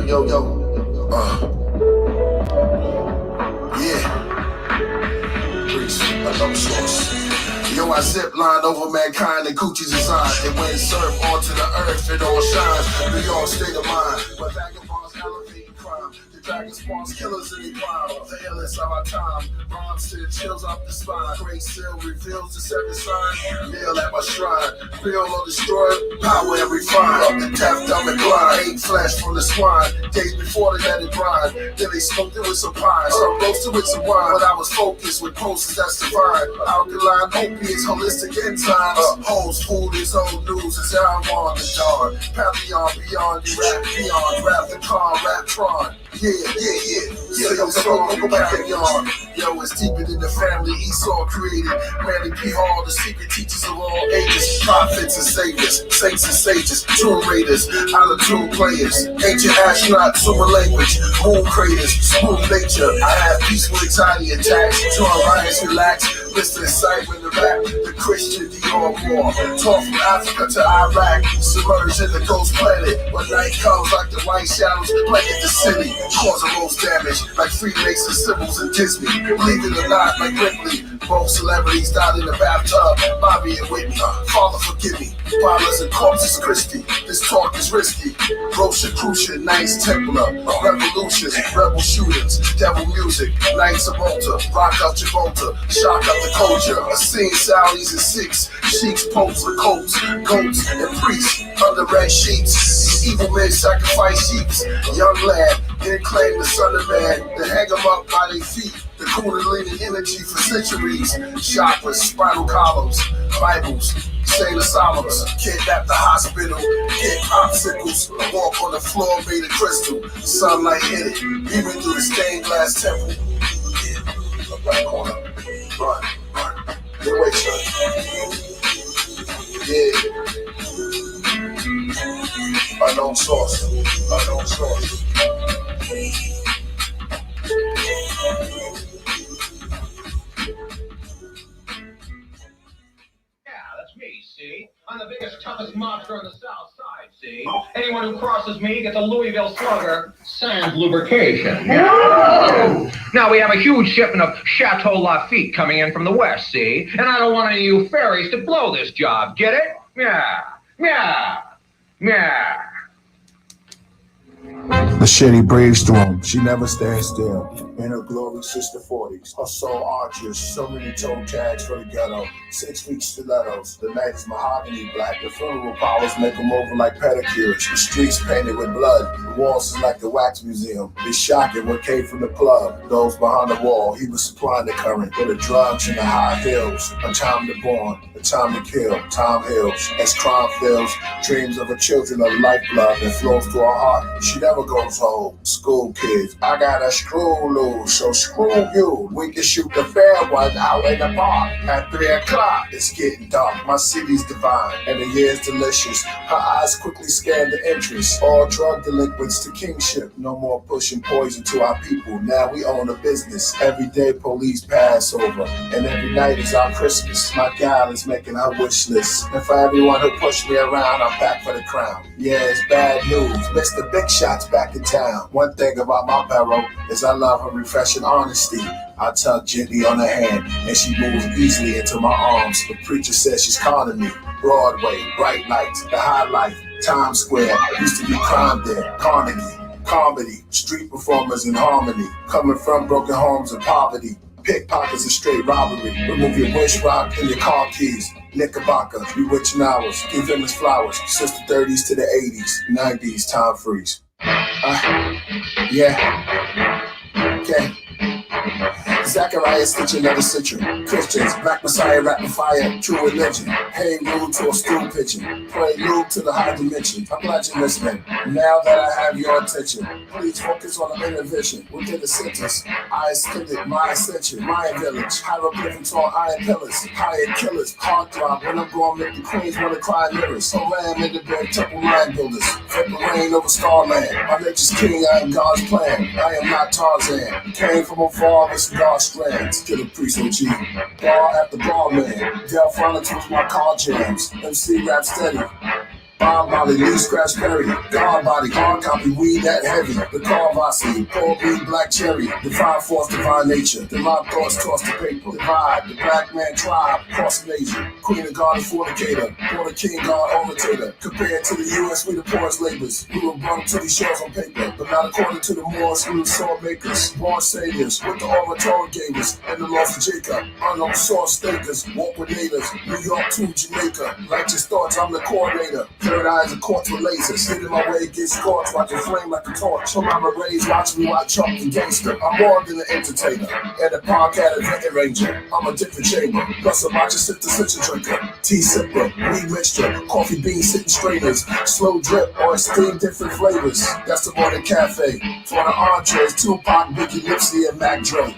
Yo, yeah, Priest, I know source. Yo, I zip line over mankind and Gucci's design. And when surf onto the earth, it all shines. New York state of mind, but vagabonds elevate crime. The dragon spawns killers in the crowd. The illness of our time. Rhymes send chills up the spine. Great seal reveals the seven sign. Kneel at my shrine. Feel or destroy, power and refine. Up the death, dumb and blind. Ate flesh from the swine. Days before they let it grind. Then they smoked it with some pine. Some roasted with some wine. But I was focused with posters that's divine. Alkaline opiates, holistic enzymes. Hoes, food is old news. It's how I'm on the dawn. Pantheon beyond you, rap beyond. Rap the car, rap Tron. Yeah. So go back and yawn. Yo, it's deeper than the family Esau created. Randy P. Hall, the secret teachers of all ages. Prophets and saviors, saints and sages, tomb raiders, out of tomb players, ancient astronauts, super language, moon craters, smooth nature. I have peaceful anxiety attacks, to alliance relax, listen sight when the rap, the Christian Dior war. Taught from Africa to Iraq, submerged in the ghost planet. When night comes like the white shadows, blanket the city, cause the most damage, like Freemason symbols in Disney. Believe it or not, like Ripley, both celebrities died in the bathtub, Bobby and Whitney. Father, forgive me. Fathers and corpses, Christy. This talk is risky. Rosicrucian, Knights Templar, revolutions, rebel shootings, devil music, Knights of Malta, rock out Gibraltar, shock out the culture. A scene Saudis and Sikhs, sheiks, popes and coats, goats and priests under red sheets. Evil men sacrifice sheeps. Young lad, then claim the son of man, then hang them up by their feet. The Kundalini energy for centuries. Chakras, spinal columns, Bibles, Sailor Solomons, kidnap the hospital, get popsicles, walk on the floor made of crystal. Sunlight hit it, even through the stained glass temple. Yeah, up right corner. Run. Get away, son. Yeah. Unknown source. See? I'm the biggest, toughest monster on the south side, see? Anyone who crosses me gets a Louisville Slugger sans lubrication. Yeah. Now we have a huge shipment of Chateau Lafitte coming in from the west, see? And I don't want any of you fairies to blow this job, get it? Yeah. The shitty breeze through him. She never stands still. In her glory, sister 40s. Her soul arches. So many toe tags for the ghetto. 6 feet stilettos. The night is mahogany black. The funeral powers make them over like pedicures. The streets painted with blood. The walls is like the wax museum. It's shocking what came from the plug. Those behind the wall. He was supplying the current for the drugs in the high hills. A time to born. A time to kill. Time heals. As crime fills, dreams of her children are lifeblood that flows through her heart. She never goes home. School kids. I got a screw loose, so screw you. We can shoot the fair one out in the park. At 3 o'clock, it's getting dark. My city's divine, and the year's delicious. Her eyes quickly scan the entrance. All drug delinquents to kingship. No more pushing poison to our people. Now we own a business. Every day police pass over, and every night is our Christmas. My gal is making her wish list. And for everyone who pushed me around, I'm back for the crown. Yeah, it's bad news. Mr. Big Shot's back in town. One thing about my barrel is I love her refreshing honesty. I tug gently on her hand, and she moves easily into my arms. The preacher says she's calling me. Broadway, bright lights, the high life, Times Square, used to be crime there, Carnegie, comedy, street performers in harmony, coming from broken homes and poverty. Pickpockets and straight robbery. Remove your bush rock and your car keys. Knickerbocker, bewitching hours. Give him his flowers. Sister 30s to the 80s, 90s, time freeze. Yeah. Okay. Zachariah stitching another citrus. Christians, Black Messiah, rapping fire, true religion. Hey, rude to a stool pigeon. Pray lube to the high dimension. I'm glad you're listening. Now that I have your attention, please focus on the inner vision. Within the sentence, I extended my ascension. Mayan village, hieroglyphics on iron pillars. Hired killers, hard drop when I'm going make the queens wanna cry mirrors. So lamb in the bed, temple line builders. Flip the rain over Starland. My nature's king, I am God's plan. I am not Tarzan. Came from afar with God's strands. Killah Priest OG. Bar after bar, man. Delphonics was my car jams. MC rap steady. Bob Molly, Lee Scratch Perry, God Body, hard copy, weed that heavy. The Carvasi, Paul B, Black Cherry, Divine Force, Divine Nature. The mob thoughts toss the paper. Divide, the Black Man Tribe, crossing Asia. Queen of God and fornicator, born a king God imitator. Compared to the U.S., we the poorest labors. We were brought to these shores on paper, but not according to the Moors, we were sword makers. Born saviors, with the orator gave us, and the laws of Jacob. Unknown source stakers, walk with natives. New York to Jamaica, righteous thoughts, I'm the coordinator. Third eyes are caught with lasers. Hitting my way, get scorched, watch it flame like a torch. So mama raised, watch me watch Chuck the gangster. I'm more than an entertainer, and a park at a vetting ranger. I'm a different chamber, plus a matcha sip to such a drinker. Tea sipper, weed mixture, coffee beans sitting strainers. Slow drip or steam, different flavors. That's the morning cafe. For the entrees, Tupac, Biggie, Nipsey, and Mac Dre.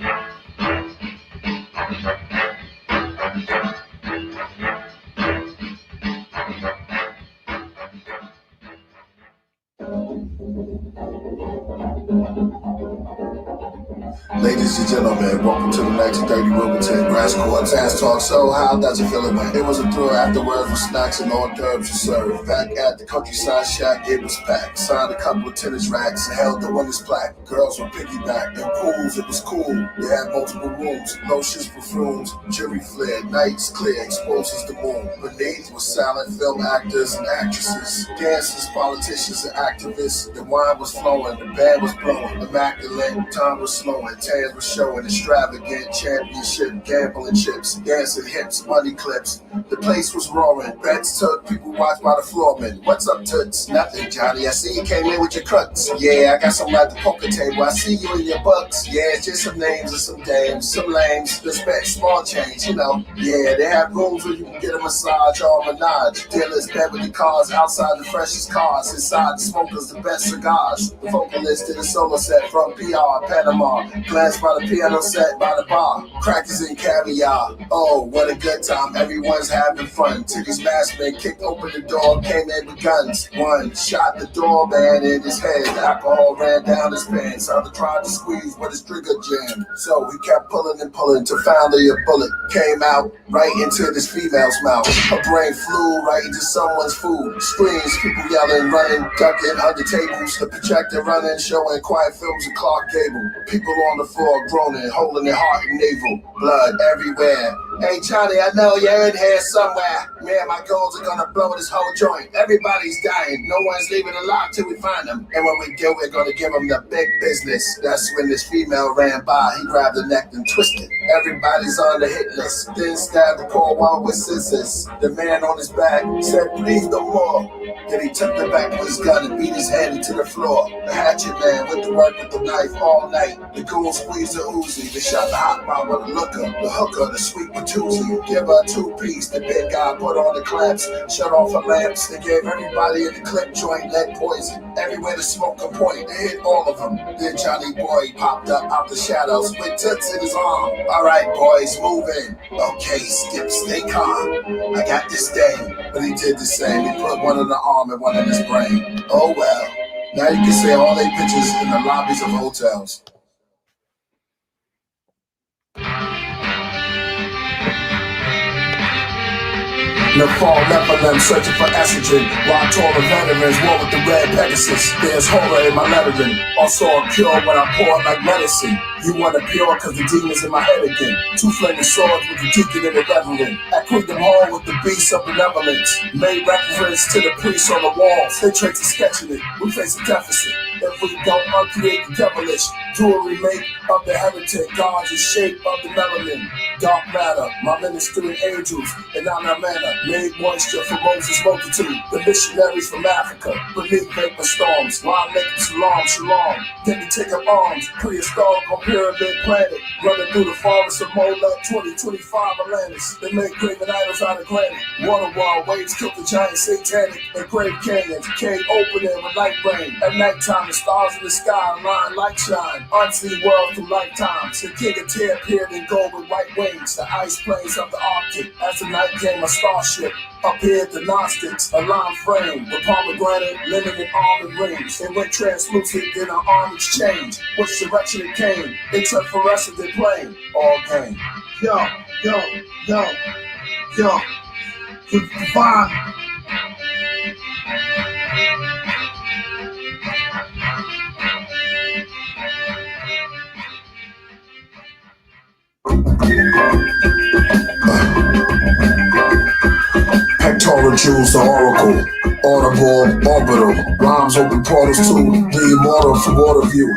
Ladies and gentlemen, welcome to the 1930 Wilmington Grass Court Fast Talk. So, how does it feel, man? It was a thrill afterwards with snacks and hors d'oeuvres to serve. Back at the Countryside Shack, it was packed. Signed a couple of tennis racks and held the winner's plaque. Girls were piggyback in pools, it was cool. They had multiple rooms, lotions, perfumes, jury flared, nights clear, exposes the moon. Beneath was silent film actors and actresses, dancers, politicians, and activists. The wine was flowing, the band was blowing, immaculate, time was slowing. Tans were showing extravagant championship gambling chips, dancing hips, money clips. The place was roaring. Bets took, people watched by the floorman. What's up, Toots? Nothing, Johnny. I see you came in with your crooks. Yeah, I got some at the poker table. I see you in your bucks. Yeah, it's just some names and some dames, some lames. Just bet small change, you know. Yeah, they have rooms where you can get a massage or a menage. Dealers bet with the cars outside the freshest cars. Inside the smokers, the best cigars. The vocalist did a solo set from PR, Panama. Glass by the piano set by the bar. Crackers and caviar. Oh, what a good time. Everyone's having fun. Titties masked man kicked open the door, came in with guns. One shot the doorman in his head. The alcohol ran down his pants. Other tried to squeeze, but his trigger jammed. So he kept pulling and pulling till finally a bullet came out right into this female's mouth. Her brain flew right into someone's food. Screams, people yelling, running, ducking under tables. The projector running, showing quiet films of Clark Gable. People on the floor groaning, holding their heart and navel. Blood everywhere. Hey Johnny, I know you're in here somewhere. Man, my goals are gonna blow this whole joint. Everybody's dying. No one's leaving alive till we find them. And when we do, we're gonna give them the big business. That's when this female ran by. He grabbed her neck and twisted. Everybody's on the hit list. Then stabbed the poor one with scissors. The man on his back said, please no more. Then he took the back of his gun and beat his head into the floor. The hatchet man went to work with the knife all night. The goon squeezed the Uzi. They shot the hot mama, the looker, the hooker, the sweet Patoozie. Give her a two-piece. The big guy put on the clamps, shut off her lamps. They gave everybody in the clip joint lead poison. Everywhere the smoke could point, they hit all of them. Then Johnny Boy popped up out the shadows with toots in his arm. All right, boys, move in. Okay, Skip, stay calm. I got this thing. But he did the same. He put one in the arm and one in his brain. Oh well. Now you can see all their pictures in the lobbies of hotels. The fall Nephilim searching for estrogen, while taller veterans war with the red Pegasus. There's horror in my lettering, also a cure when I pour it like medicine. You want a pure cause the demon's in my head again. Two flaming swords with the deacon and the reverend. At Kingdom Hall with the beast of benevolence. Made reference to the priests on the walls. They trace a sketching it, we face a deficit. If we don't uncreate the devilish, do a remake of the heretic. God's the shape of the melanin. Dark matter, my ministering angels, and on our manner, made moisture for Moses' multitude. The missionaries from Africa, beneath vapor storms, while making shalom, shalom. Then we take up arms, prehistorical pyramid planet, running through the forest of Molech, 2025 Atlantis. They made graven idols out of granite. Water wall, waves killed the giant satanic, and grave canyons, cave opening with light rain. At nighttime, the stars in the sky align like shine. Unseen world through lifetimes. The king of tear appeared in gold with white wings. The ice plains of the Arctic. As the night came, a starship appeared the Gnostics, a lime frame with pomegranate, lemon, and almond rings. They went translucent, then our armies changed. Which direction it came? It took fluorescent and plain. All game. Yo, yo, yo, yo. The divine. choose the oracle. Audible, orbital, rhymes open portals to the immortal from water view.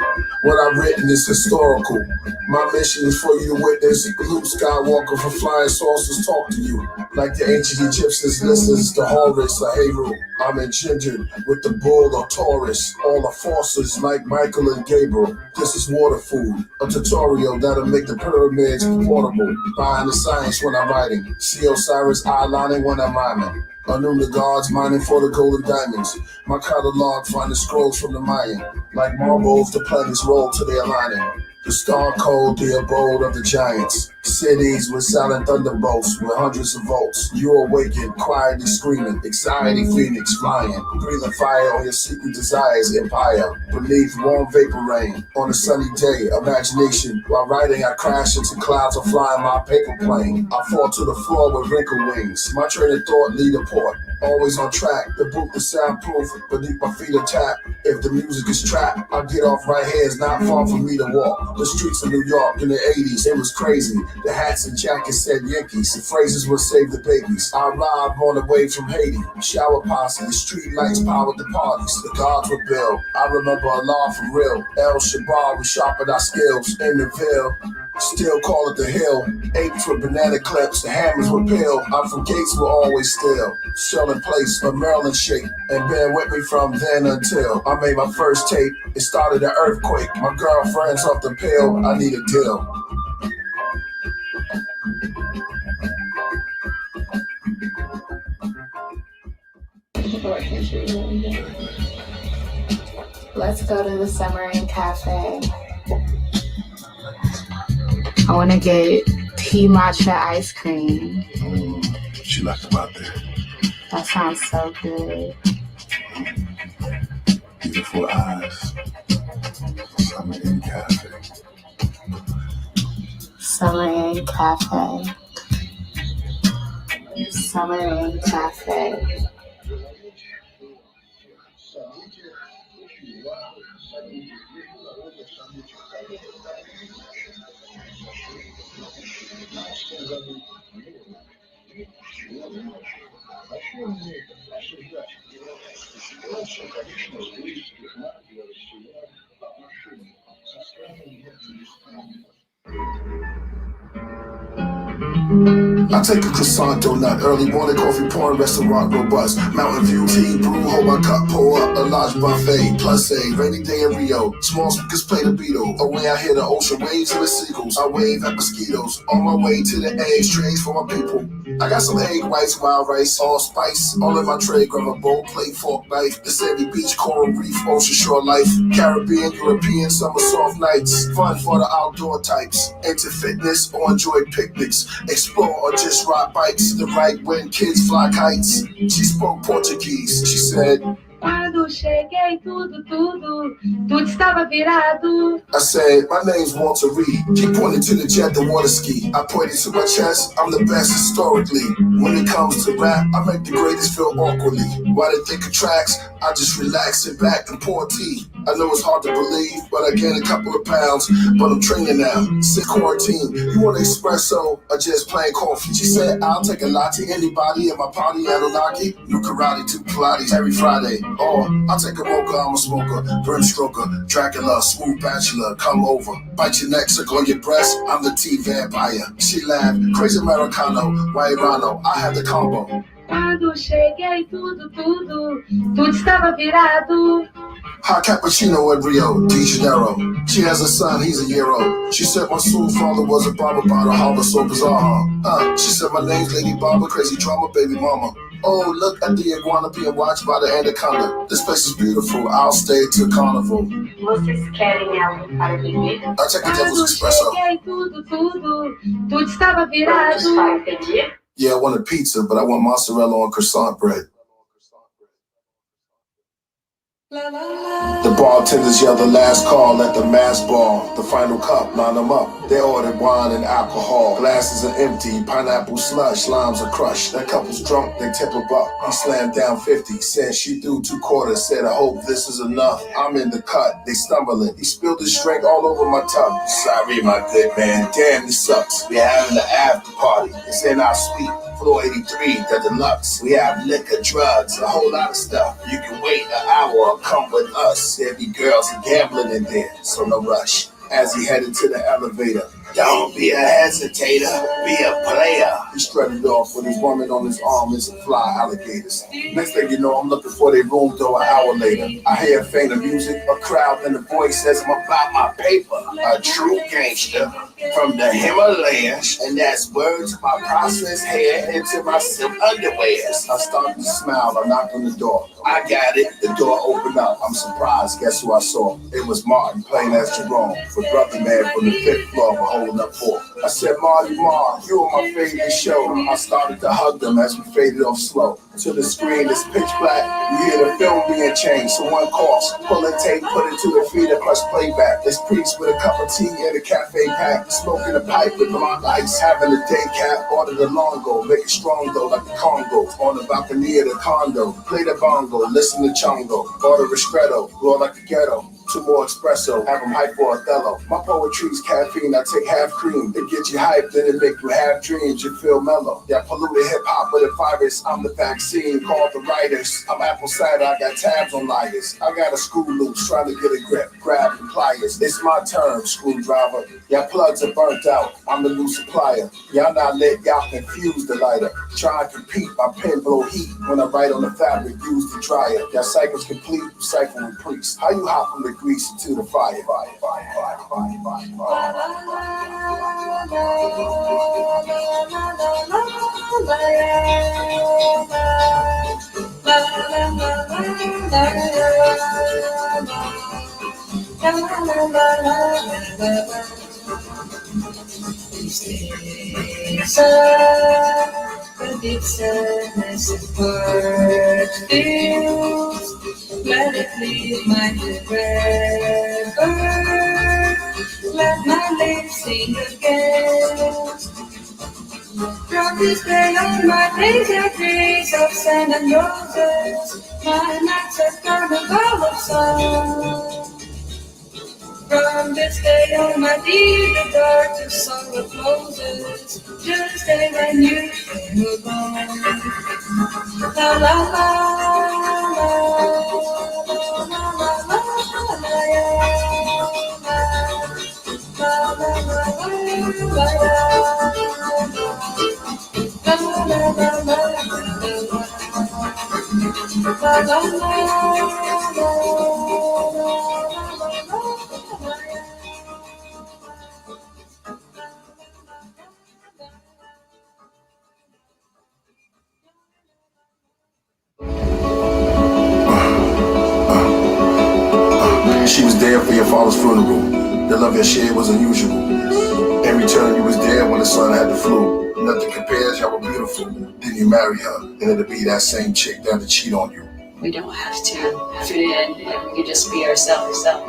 What I've written is historical. My mission is for you to witness Luke Skywalker from flying saucers talk to you. Like the ancient Egyptians listens to Horus or Heru. I'm engendered with the bull or Taurus. All the forces like Michael and Gabriel. This is water food, a tutorial that'll make the pyramids portable. Behind the science when I'm writing. See Osiris eyelining when I'm rhyming. Unknown the gods mining for the golden diamonds. My catalog finding scrolls from the Mayan. Like marbles, the planets roll to their aligning. The star code, the abode of the giants. Cities with silent thunderbolts with hundreds of volts. You awaken, quietly screaming. Anxiety phoenix flying. Breathing fire on your secret desires, empire. Beneath warm vapor rain. On a sunny day, imagination. While riding, I crash into clouds or flying my paper plane. I fall to the floor with wrinkled wings. My train of thought lead a port. Always on track, the boot is soundproof. Beneath my feet are tapped. If the music is trapped, I get off right here. It's not far for me to walk. The streets of New York in the 80s, it was crazy. The hats and jackets said Yankees. The phrases would save the babies. I arrived on the way from Haiti. Shower posse, the street lights powered the parties. The gods were built. I remember Allah for real. El Shabar, we sharpened our skills in the Ville. Still call it the hill. Apes with banana clips, the hammers were peeled. I'm from Gates, were always still. Shell in place, a Maryland shape. And been with me from then until I made my first tape. It started an earthquake. My girlfriend's off the pill. I need a deal. Let's go to the Submarine Cafe. I want to get tea matcha ice cream. She left him out there. That sounds so good. Beautiful eyes. Submarine Cafe. Submarine Cafe. Submarine Cafe. I take a croissant donut, early morning coffee pouring, restaurant robust. Mountain View tea, brew, hold my cup, pour up a large buffet. Plus a rainy day in Rio, small speakers play the Beatles. Away I hear the ocean waves and the seagulls. I wave at mosquitoes, on my way to the eggs, trays for my people. I got some egg whites, wild rice, allspice, all in my tray. Grab a bowl, plate, fork, knife. The sandy beach, coral reef, ocean shore life. Caribbean, European, summer soft nights. Fun for the outdoor types. Into fitness or enjoy picnics. Explore or just ride bikes. The right when kids fly kites. She spoke Portuguese. She said, Quando cheguei, tudo estava virado. I said, my name's Walter Reed. He pointed to the jet, the water ski. I pointed to my chest, I'm the best historically. When it comes to rap, I make the greatest feel awkwardly. While they think of tracks, I just relax, sit back and pour tea. I know it's hard to believe, but I gained a couple of pounds. But I'm training now, sit quarantine. You want an espresso or just plain coffee? She said, I'll take a latte. Anybody in my party, Anunnaki? New karate, 2 Pilates every Friday. Or I'll take a mocha, I'm a smoker, burn stroker, Dracula, smooth bachelor, come over. Bite your neck, suck on your breast, I'm the tea vampire. She laughed, crazy Americano, white Rhino, I have the combo. Quando cheguei, tudo estava virado. Hot cappuccino in Rio de Janeiro. She has a son, he's a year old. She said my soul father was a barber by the harbor, so bizarre. She said my name's Lady Barber, crazy drama, baby mama. Oh, look at the iguana being watched by the anaconda. This place is beautiful, I'll stay till carnival. Vocês querem algo para beber? I'll take a devil's Quando espresso. cheguei, tudo estava virado. Todos para pedir? Yeah, I want a pizza, but I want mozzarella on croissant bread. The bartenders yell the last call at the mass bar. The final cup, line them up. They ordered wine and alcohol. Glasses are empty, pineapple slush, limes are crushed. That couple's drunk, they tip a buck. He slammed down 50, said she threw 2 quarters. Said, I hope this is enough. I'm in the cut, they stumbling. He spilled his drink all over my tongue. Sorry, my good man, damn, this sucks. We're having an after party. It's in our suite. floor 83, the deluxe. We have liquor, drugs, a whole lot of stuff. You can wait an hour or come with us. There be girls and gambling in there, so no rush. As he headed to the elevator, don't be a hesitator, be a player. He strutted off with his woman on his arm and some fly alligators. Next thing you know, I'm looking for their room door an hour later. I hear a faint of music, a crowd, and the voice says I'm about my paper. A true gangster from the Himalayas, and that's word to my processed hair into my silk underwears. I started to smile, I knocked on the door. I got it, the door opened up. I'm surprised, guess who I saw? It was Martin playing as Jerome, with brother man from the 5th floor holding up 4. I said, Marty, you are my favorite show. I started to hug them as we faded off slow. To the screen, it's pitch black. You hear the film being changed. Someone coughs, pulling tape, put it to the feet and press playback. It's Priest with a cup of tea and a cafe pack. Smoking a pipe with blonde ice. Having a day cap, ordered a longo. Make it strong though, like the Congo. On the balcony of the condo. Play the bongo, listen to Chongo. Order ristretto, roll like the ghetto. 2 more espresso, have them hype for Othello. My poetry's caffeine, I take half cream. It gets you hyped, then it make you have dreams. You feel mellow. Yeah, polluted hip-hop with a virus. I'm the vaccine, called the writers. I'm apple cider, I got tabs on lighters. I got a screw loose, trying to get a grip. Grab the pliers. It's my turn, screwdriver. Y'all plugs are burnt out. I'm the new supplier. Y'all not lit, y'all confused the lighter. Try and compete, my pen blow heat. When I write on the fabric, use the dryer. Y'all cycles complete, cycle with Priest. How you hop from the grease into the fire? The deep sadness of bird feels. Let it leave my forever. Let my lips sing again. From this day on, my days are trees of sand and roses. My nights are carnival of song. From this day on, my dear, the dark to sorrow closes. Just day when you came along. La la la la la la la She was there for your father's funeral. The love you shared was unusual. In return, you was there when the son had the flu. Nothing compares, y'all were beautiful. Then you marry her, and it'll be that same chick that'll cheat on you. We don't have to fit in. We can just be ourselves. Now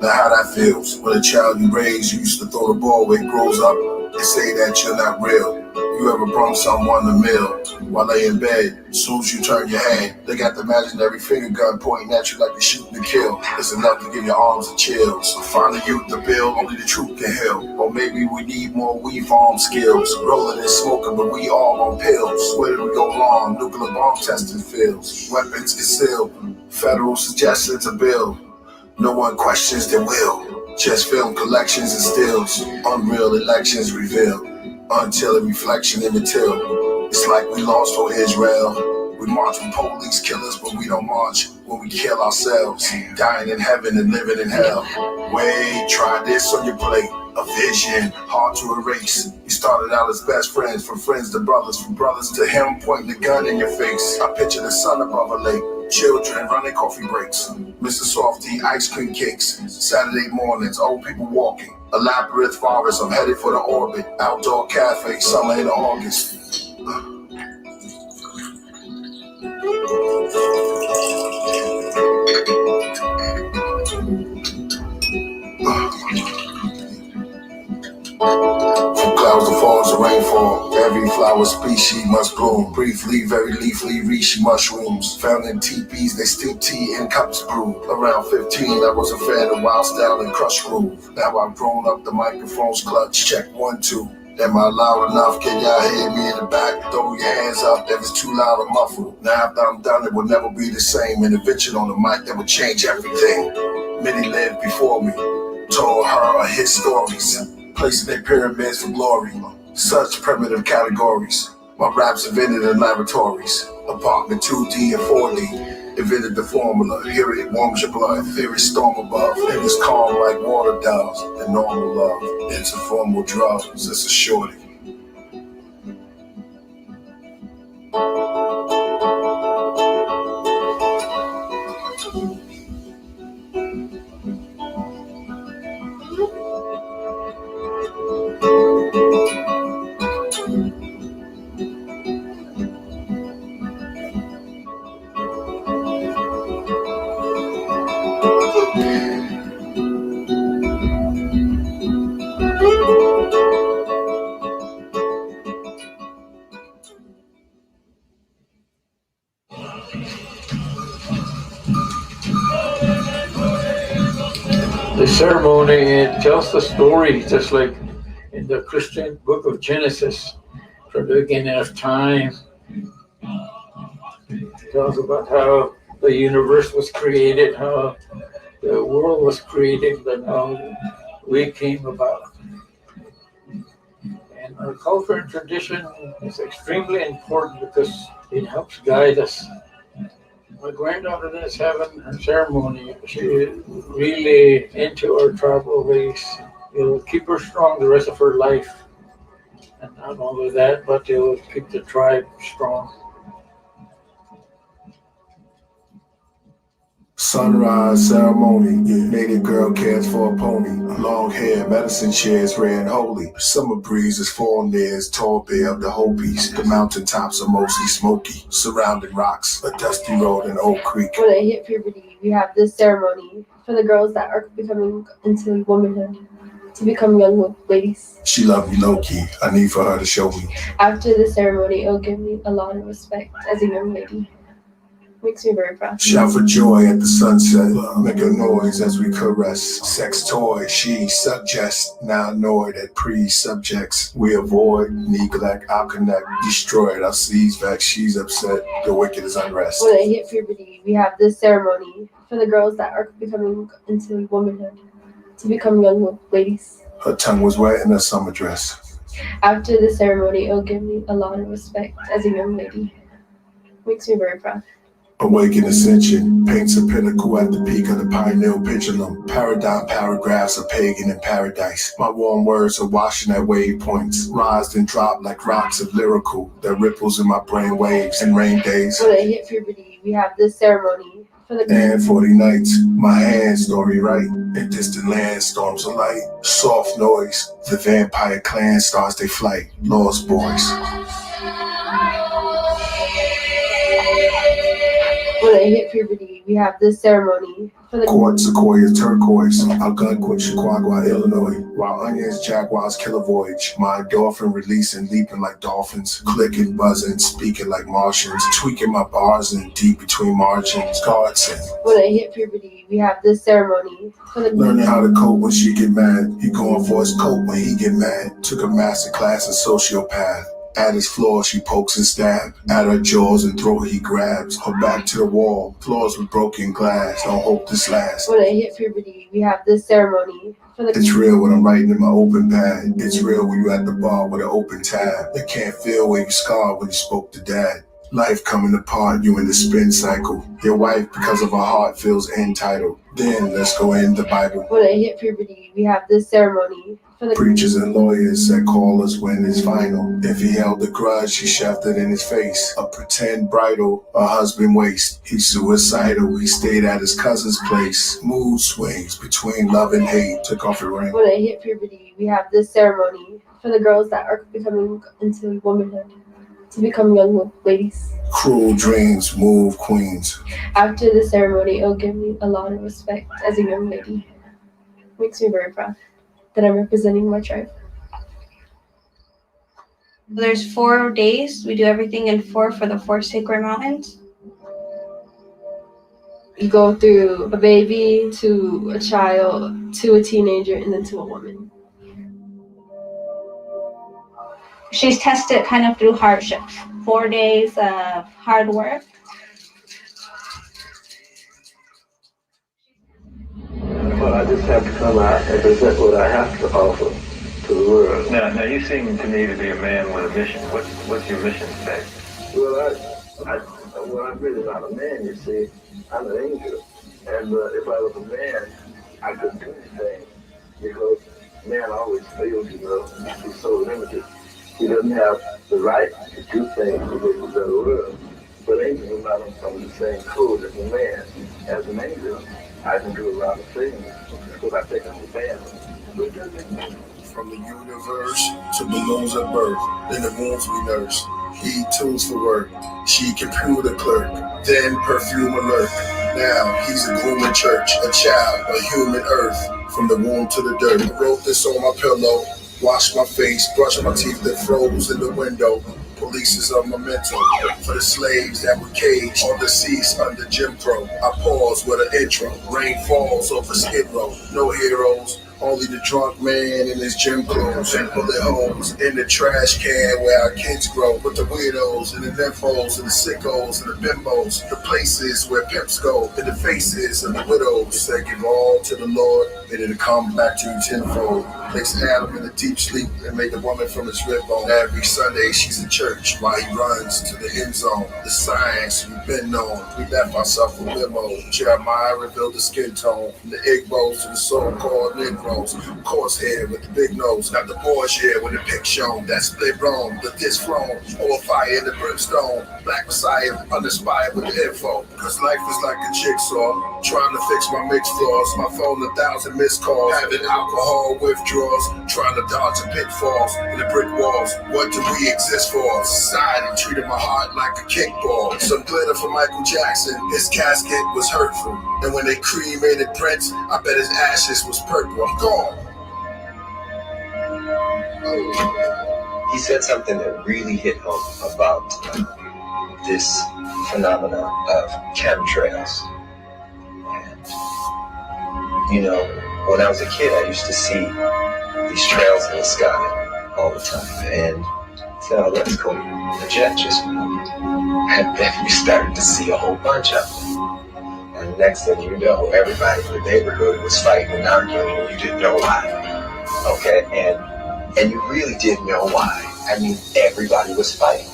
how that feels. When a child you raise, you used to throw the ball where it grows up and say that you're not real. You ever brung someone a meal while they in bed? As soon as you turn your head, they got the imaginary finger gun pointing at you like they're shooting to kill. It's enough to give your arms the chills. Find the youth to build, only the truth can heal. Or maybe we need more weed farm skills. Rolling and smoking, but we all on pills. Where do we go wrong? Nuclear bomb testing fields. Weapons concealed. Federal suggestions to build. No one questions their will. Just film collections and stills. Unreal elections revealed. Until a reflection in the till. It's like we lost for Israel. We march with police killers, but we don't march when we kill ourselves. Dying in heaven and living in hell. Wait, try this on your plate. A vision, hard to erase. We started out as best friends, from friends to brothers, from brothers to him pointing the gun in your face. I picture the sun above a lake. Children running coffee breaks. Mr. Softy, ice cream cakes. Saturday mornings, old people walking. A labyrinth forest, I'm headed for the orbit. Outdoor cafe, summer in August. From clouds to falls to rainfall, every flower species must bloom. Briefly, very leafly, reishi mushrooms. Found in teepees, they steep tea in cups brew. Around 15, I was a fan of wild style and crush groove. Now I've grown up, the microphone's clutch. Check 1, 2. Am I loud enough? Can y'all hear me in the back? Throw your hands up if it's too loud or muffled. Now after I'm done, it will never be the same. Intervention on the mic that will change everything. Many lived before me, told her his stories, placing their pyramids for glory. Such primitive categories. My raps invented in laboratories. Apartment 2D and 4D. Invented the formula. Hear it warms your blood. Fear it storm above. Niggas calm like water doves. And normal love. It's a formal drugs. It's a shorty. The ceremony, it tells the story, just like in the Christian book of Genesis, from the beginning of time. It tells about how the universe was created, how the world was created, and how we came about. And our culture and tradition is extremely important because it helps guide us. My granddaughter is having her ceremony. She is really into our tribal ways. It'll keep her strong the rest of her life. And not only that, but it'll keep the tribe strong. Sunrise ceremony, native girl cares for a pony. Long hair, medicine chairs, rare and holy. Summer breeze is falling near, tall bear of the Hopis. The mountaintops are mostly smoky, surrounding rocks, a dusty road in Oak Creek. When they hit puberty, we have this ceremony for the girls that are becoming into womanhood, to become young ladies. She loved me low-key, I need for her to show me. After the ceremony, it'll give me a lot of respect as a young lady. Makes me very proud. Shout for joy at the sunset, make a noise as we caress. Sex toy, she suggest, now annoyed at pre-subjects. We avoid, neglect, I'll connect, destroyed, I'll seize vex, she's upset, the wicked is unrest. When they hit puberty, we have this ceremony for the girls that are becoming into womanhood, to become young ladies. Her tongue was wet in her summer dress. After the ceremony, it'll give me a lot of respect as a young lady. Makes me very proud. Awaken ascension, paints a pinnacle at the peak of the pineal pendulum. Paradigm paragraphs of pagan in paradise. My warm words are washing at wave points. Rise and drop like rocks of lyrical that ripples in my brain waves and rain days. When they hit puberty, we have this ceremony for the And 40 nights, my hands story right. In distant lands, storms of light. Soft noise, the vampire clan starts their flight. Lost boys. When they hit puberty, we have this ceremony for the Quartz, sequoia, turquoise, Algonquin, Chihuahua, Illinois. While onions, jaguars, kill a voyage. My endorphin releasing, leaping like dolphins. Clicking, buzzing, speaking like Martians. Tweaking my bars and deep between margins. Guards and when they hit puberty, we have this ceremony for the learning how to cope when she get mad. He going for his coat when he get mad. Took a master class in sociopath. At his floor, she pokes and stabs. At her jaws and throat, he grabs. Her back to the wall, floors with broken glass. Don't hope this lasts. when they hit puberty, we have this ceremony for the It's real when I'm writing in my open pad. It's real when you at the bar with an open tab. They can't feel where you scarred when you spoke to dad. Life coming apart, you in the spin cycle. Your wife, because of her heart, feels entitled. Then let's go in the Bible. when they hit puberty, we have this ceremony for the Preachers and lawyers that call us when it's final. If he held a grudge, he shoved it in his face. A pretend bridal, a husband waste. He's suicidal, he stayed at his cousin's place. Mood swings between love and hate. Took off your ring. when they hit puberty, we have this ceremony for the girls that are becoming into womanhood, to become young ladies. Cruel dreams move queens. After the ceremony, it'll give me a lot of respect as a young lady. Makes me very proud that I'm representing my tribe. There's 4 days. We do everything in 4 for the 4 sacred mountains. You go through a baby to a child to a teenager and then to a woman. she's tested kind of through hardship. 4 days of hard work. But I just have to come out and present what I have to offer to the world. Now you seem to me to be a man with a mission. What's your mission today? Well, I'm really not a man, you see. I'm an angel. And if I was a man, I couldn't do anything. Because man always fails, you know. He's so limited. He doesn't have the right to do things to make a better world. But angels are not on the same code as a man. As an angel, I can do a lot of things because I think I'm a man. From the universe to balloons at birth, in the wombs we nurse. He tools for work, she computer clerk, then perfume alert. Now he's a grooming church, a child, a human earth, from the womb to the dirt. I wrote this on my pillow, washed my face, brushed my teeth that froze in the window. Police is a memento for the slaves that were caged on the seas under Jim Crow. I pause with an intro, rain falls over Skid Row, no heroes. Only the drunk man in his gym clothes and bullet holes in the trash can where our kids grow. With the weirdos and the nymphos and the sickos and the bimbos, the places where pimps go, and the faces of the widows that give all to the Lord, and it'll come back to you tenfold. Place Adam in a deep sleep and make a woman from his rib bone. Every Sunday she's in church while he runs to the end zone. The science we've been known, we left ourselves a limo. Jeremiah revealed the skin tone from the Igbos to the so-called Negroes. Coarse hair with the big nose, not the boys here with the pick shown. That split wrong, but this throne, or fire in the brimstone. Black Messiah, uninspired with the info. Cause life is like a jigsaw, trying to fix my mixed flaws. My phone 1,000 missed calls, having alcohol withdrawals, trying to dodge the pitfalls in the brick walls. What do we exist for? Society treated my heart like a kickball. Some glitter for Michael Jackson, his casket was hurtful. And when they cremated Prince, I bet his ashes was purple. I'm gone. He said something that really hit home about this phenomenon of chemtrails. And, you know, when I was a kid, I used to see these trails in the sky all the time. And so, oh, that's cool. The jet just moved. And then we started to see a whole bunch of them. And the next thing you know, everybody in the neighborhood was fighting and arguing, and you didn't know why. Okay, and you really didn't know why. I mean, everybody was fighting.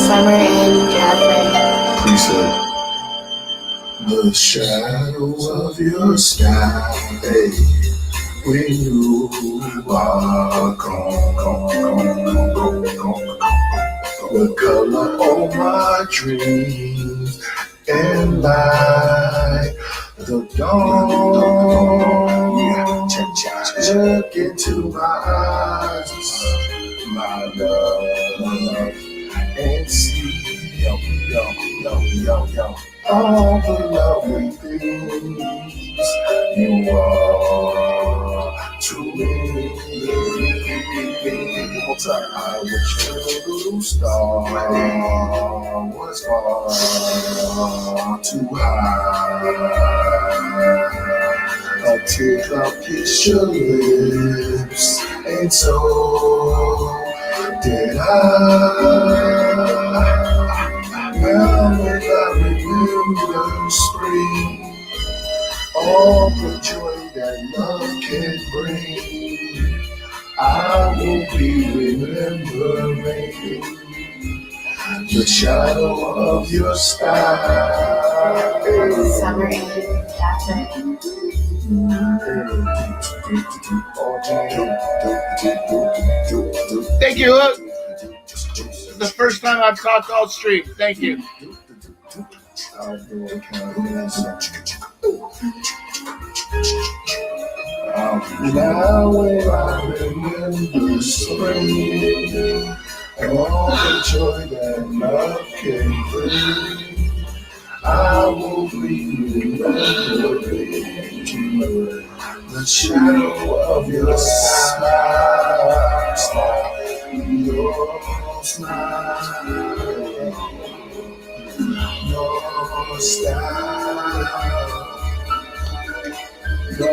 Summer and Jasmine. Precept. The shadow of your sky, hey, when you are gone. The color of my dreams and light the dawn. Look into my eyes, my love, and see all the lovely things you are to me. One more time. I wish your star was far too high. A teardrop kissed your lips, and so did I. Now when I remember spring, all the joy that love can bring, I will be remembering the shadow of your style. Summer and Jasmine. Thank you, Luke. This is the first time I've talked all stream. Thank you. Now when I remember spring and all the joy that love can bring, I will be remembering the shadow of your smile. smile, your style. Go,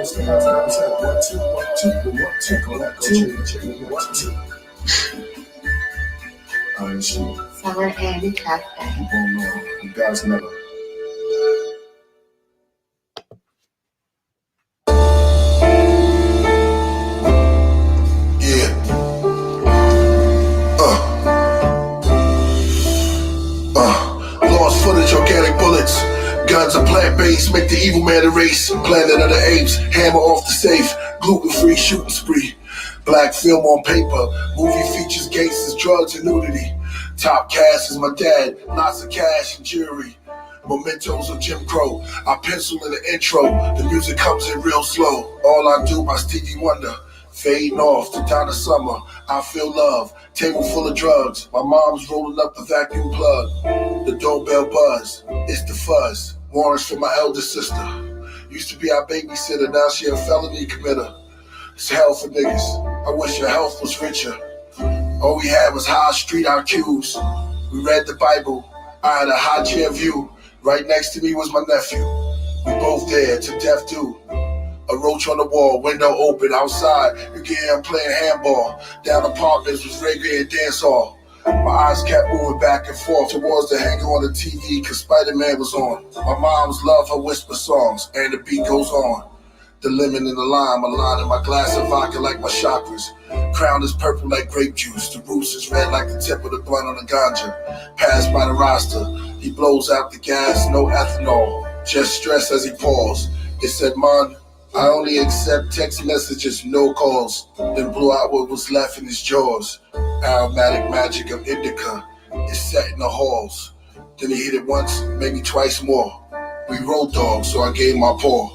step, 1, 2, 1, 2, 1, 2, 1, 2. Alright, shoot. Summer and Cafe. You guys never. Lost footage, organic bullets. Guns are plant-based, make the evil man erase. Planet of the apes, hammer off the safe. Gluten-free shooting spree. Black film on paper. Movie features gangsters, drugs, and nudity. Top cast is my dad. Lots of cash and jewelry. Mementos of Jim Crow. I pencil in the intro. The music comes in real slow. All I do by Stevie Wonder. Fading off to down the summer. I feel love. Table full of drugs. My mom's rolling up the vacuum plug. The doorbell buzz. It's the fuzz. Warrants for my elder sister. Used to be our babysitter. Now she a felony committer. It's hell for niggas. I wish your health was richer. All we had was high street IQs. We read the Bible. I had a high chair view. Right next to me was my nephew. We both there to death do. A roach on the wall, window open, outside, you can hear him playing handball. Down apartments was reggae and dance hall. My eyes kept moving back and forth towards the hanger on the TV, cause Spider-Man was on. My mom's love her whisper songs, and the beat goes on. The lemon and the lime, a line in my glass of vodka like my chakras. Crown is purple like grape juice, the roots is red like the tip of the blunt on the ganja. Passed by the roster, he blows out the gas, no ethanol. Just stress as he paused. It said, "Man, I only accept text messages, no calls." Then blew out what was left in his jaws. Aromatic magic of indica is set in the halls. Then he hit it once, maybe twice more. We road dogs, so I gave my paw.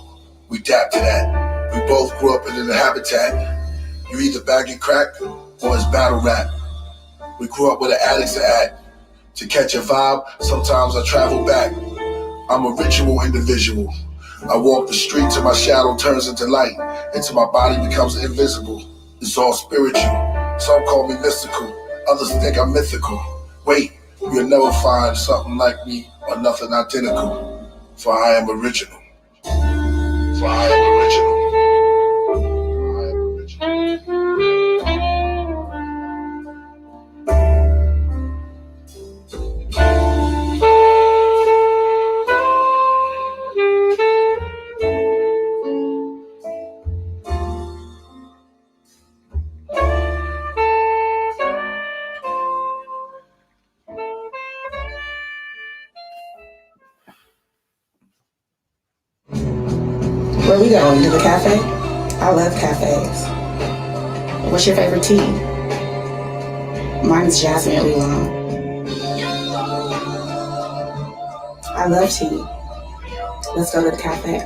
We dapped to that. We both grew up in the habitat. You either bagging crack or it's battle rap. We grew up where the addicts are at. To catch a vibe, sometimes I travel back. I'm a ritual individual. I walk the street till my shadow turns into light, until my body becomes invisible. It's all spiritual. Some call me mystical, others think I'm mythical. Wait, you'll never find something like me or nothing identical. For I am original. For I am original. Where we going? To the cafe? I love cafes. What's your favorite tea? Mine is jasmine oolong. I love tea. Let's go to the cafe.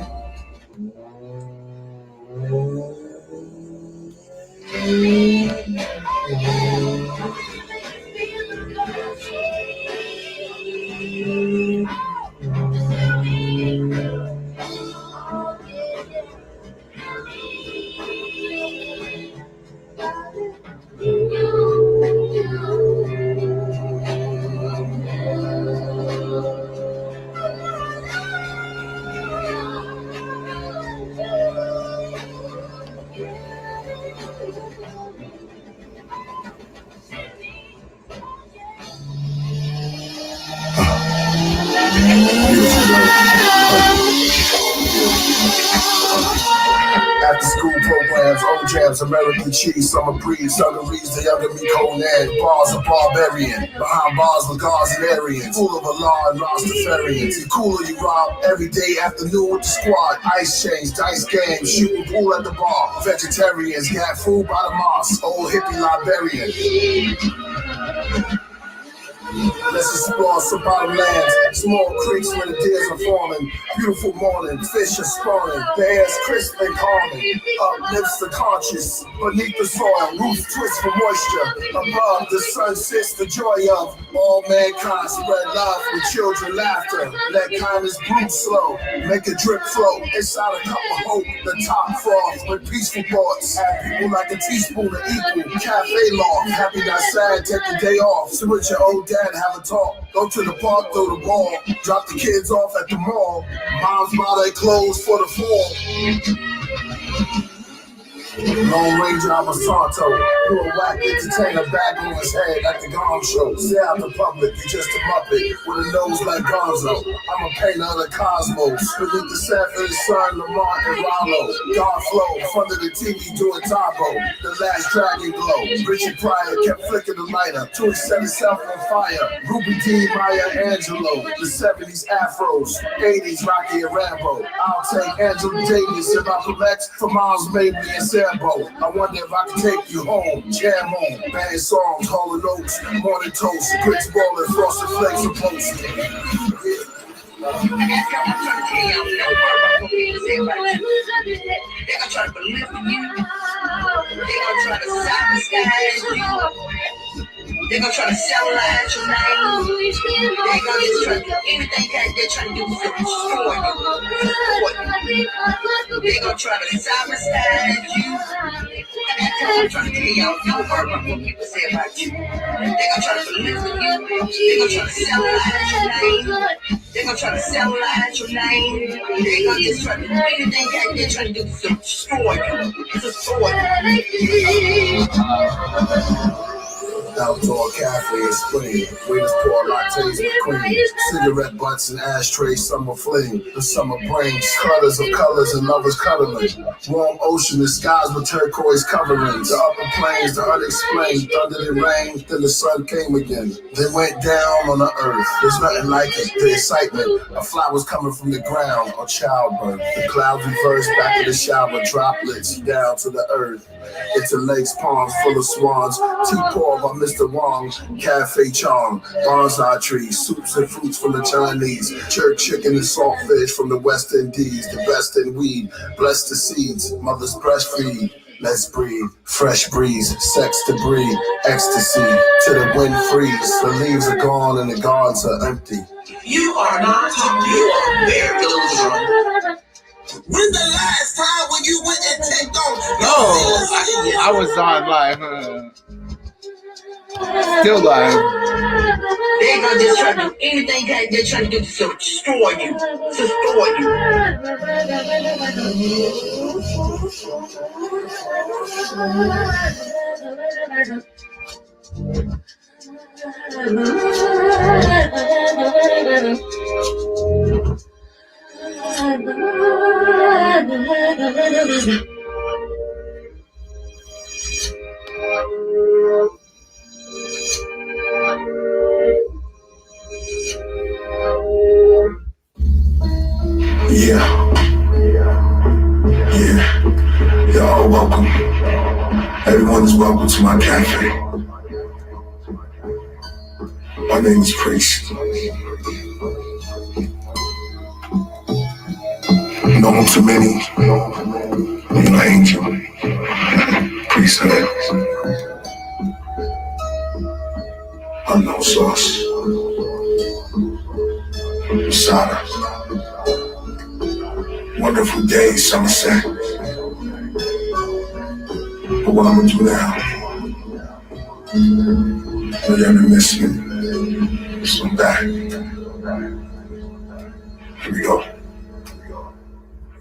After school programs, old jams, American cheese, summer breeze, dungarees, the younger me Conan. Bars are barbarian, behind bars with guards and Aryans, full of alarm, Rastafarians. You cool or you rob, every day afternoon with the squad. Ice change, dice games, shooting pool at the bar. Vegetarians, got food by the mosque, old hippie Liberian. Let's explore some bottomlands, small creeks where the deers are forming. Beautiful morning, fish are spawning. The air's crisp and calming. Uplifts the conscious, beneath the soil, roots twist for moisture. Above the sun sits the joy of all mankind. Spread love with children laughter. Let kindness brew slow, make a drip flow inside a cup of hope. The top froth with peaceful thoughts. Have people like a teaspoon of equal. Cafe law, happy not sad, take the day off. Sit with your old dad, have a talk. Go to the park, throw the ball. Drop the kids off at the mall. Moms buy their clothes for the fall. Lone Ranger, I'm a Santo. You a whack entertainer, bag on his head like the Gong Show. Stay out the public, you just a muppet with a nose like Gonzo. I'm a painter of the cosmos. Beneath the Sanford, Sun, Lamar, and Rollo. God flow, front of the TV doing Tabo. The last dragon glow. Richard Pryor kept flicking the lighter till it set itself on fire. Ruby D, Maya Angelou. The 70s afros, 80s Rocky and Rambo. I'll take Angela Davis and Malcolm X for Miles Mabry and Sarah. I wonder if I can take you home. Jam on, bad songs, Hall & Oates, morning toast, grits ballin', frosted flakes and post. I'm trying to tell y'all, no word about what people say about you. They're gonna try to belittle you. They're gonna try to silence you. They're gonna try to cellulite your name. They're gonna just try to do anything that they're trying to do to destroy you. They're gonna try to silence you. I'm trying to tell y'all, no word about what people say about you. They're gonna try to belittle you. They're gonna try to cellulite your name. They're gonna try to cellulite your name. They're gonna just try to do anything that they're trying to do to destroy you. Destroy you. Outdoor cafe in spring. Waiters pour lattes with cream. Cigarette butts and ashtrays, summer fling. The summer brings cutters of colors and lovers cuddling. Warm ocean, the skies with turquoise coverings. The upper plains, the unexplained. Thunder and rain, then the sun came again. They went down on the earth. There's nothing like it. The excitement of flowers coming from the ground or childbirth. The clouds reverse back to the shower. Droplets down to the earth. Into lakes, ponds full of swans. Tea pour by Mr. Wong, cafe charm, bonsai trees, soups and fruits from the Chinese, jerk chicken and saltfish from the West Indies, the best in weed, bless the seeds, mother's breastfeed. Let's breathe, fresh breeze, sex debris, ecstasy, till the wind freeze. The leaves are gone and the gardens are empty. You are not talking, you are very delusional. When the last time when you went and checked on? No, I was on live. Still live. They're gonna just try to do anything that they're trying to do to destroy you. Destroy you. Yeah. You're all welcome. Everyone is welcome to my cafe. My name is Priest. Known to many, you're an angel. Priesthood. Unknown source. Sada. Wonderful day, Somerset. But what I'm gonna do now, you're gonna miss me. So I'm back. Here we go.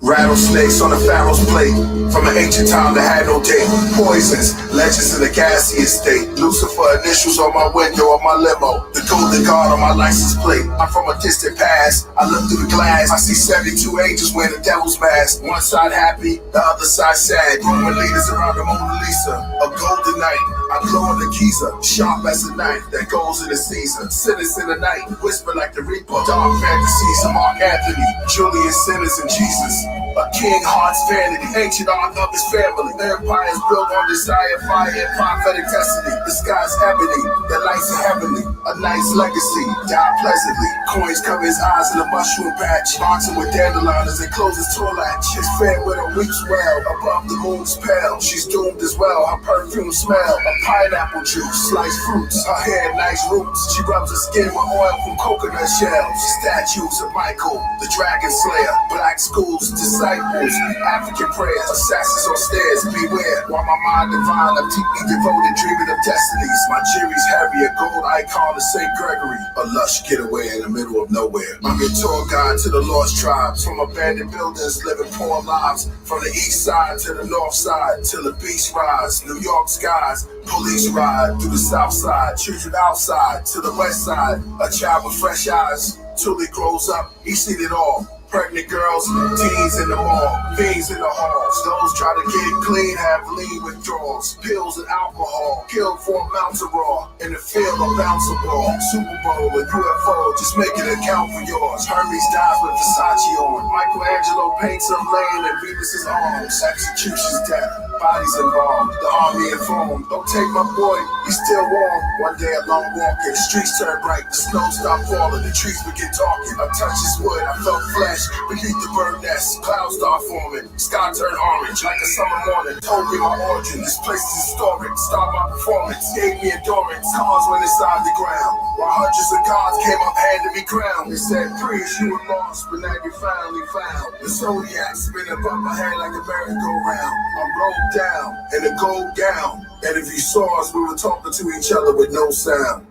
Rattlesnakes on the Pharaoh's plate. From an ancient time that had no date. Poisons, legends in the gaseous state. Lucifer initials on my window of my limo. The golden guard on my license plate. I'm from a distant past. I look through the glass. I see 72 angels wearing the devil's mask. One side happy, the other side sad. Roman leaders around the Mona Lisa. A golden night. I glow in the Giza. Sharp as a knife that goes in the season. Sinners in the night. Whisper like the Reaper. Dark fantasies of Mark Anthony. Julius Sinners and Jesus. A king heart's vanity, ancient art of his family. Empires built on desire, fire, and prophetic destiny. The sky's ebony, the lights are heavenly. A nice legacy, die pleasantly. Coins cover his eyes in a mushroom patch. Boxing with dandelion as they close his tool latch. His fair widow weeps well, above the moon's pale. She's doomed as well, her perfume smell of pineapple juice, sliced fruits. Her hair nice roots. She rubs her skin with oil from coconut shells. Statues of Michael, the dragon slayer. Black schools, disciples, African prayers. Assassins on stairs, beware. While my mind divine, I'm deeply devoted, dreaming of destinies. My Jerry's Harry, a gold icon of St. Gregory. A lush getaway in the middle of nowhere. I'm your tour guide to the lost tribes. From abandoned buildings, living poor lives. From the east side to the north side, till the beach rise. New York skies, police ride through the south side. Children outside to the west side. A child with fresh eyes, till he grows up, he's seen it all. Pregnant girls, teens in the mall, fiends in the halls. Those try to get clean have lean withdrawals. Pills and alcohol, killed for amounts of raw. In the field of bounce a ball, Super Bowl and UFO, just make it account for yours. Hermes dies with Versace on. Michelangelo paints some laying in Venus's arms. Execution's death, bodies embalmed, the army informed. Don't take my boy, he's still warm. One day alone walking, streets turn bright, the snow stopped falling, the trees begin talking. I touched his wood, I felt flesh beneath the bird nest. Clouds start forming, sky turned orange like a summer morning. Told me my origin, this place is historic. Start my performance, gave me endurance. Cars went inside the ground, while hundreds of gods came up handing me crown. They said, Priest, you were lost, but now you finally found. The zodiac spin above my head like a merry-go-round. I'm rolled down in a gold gown, and if you saw us, we were talking to each other with no sound.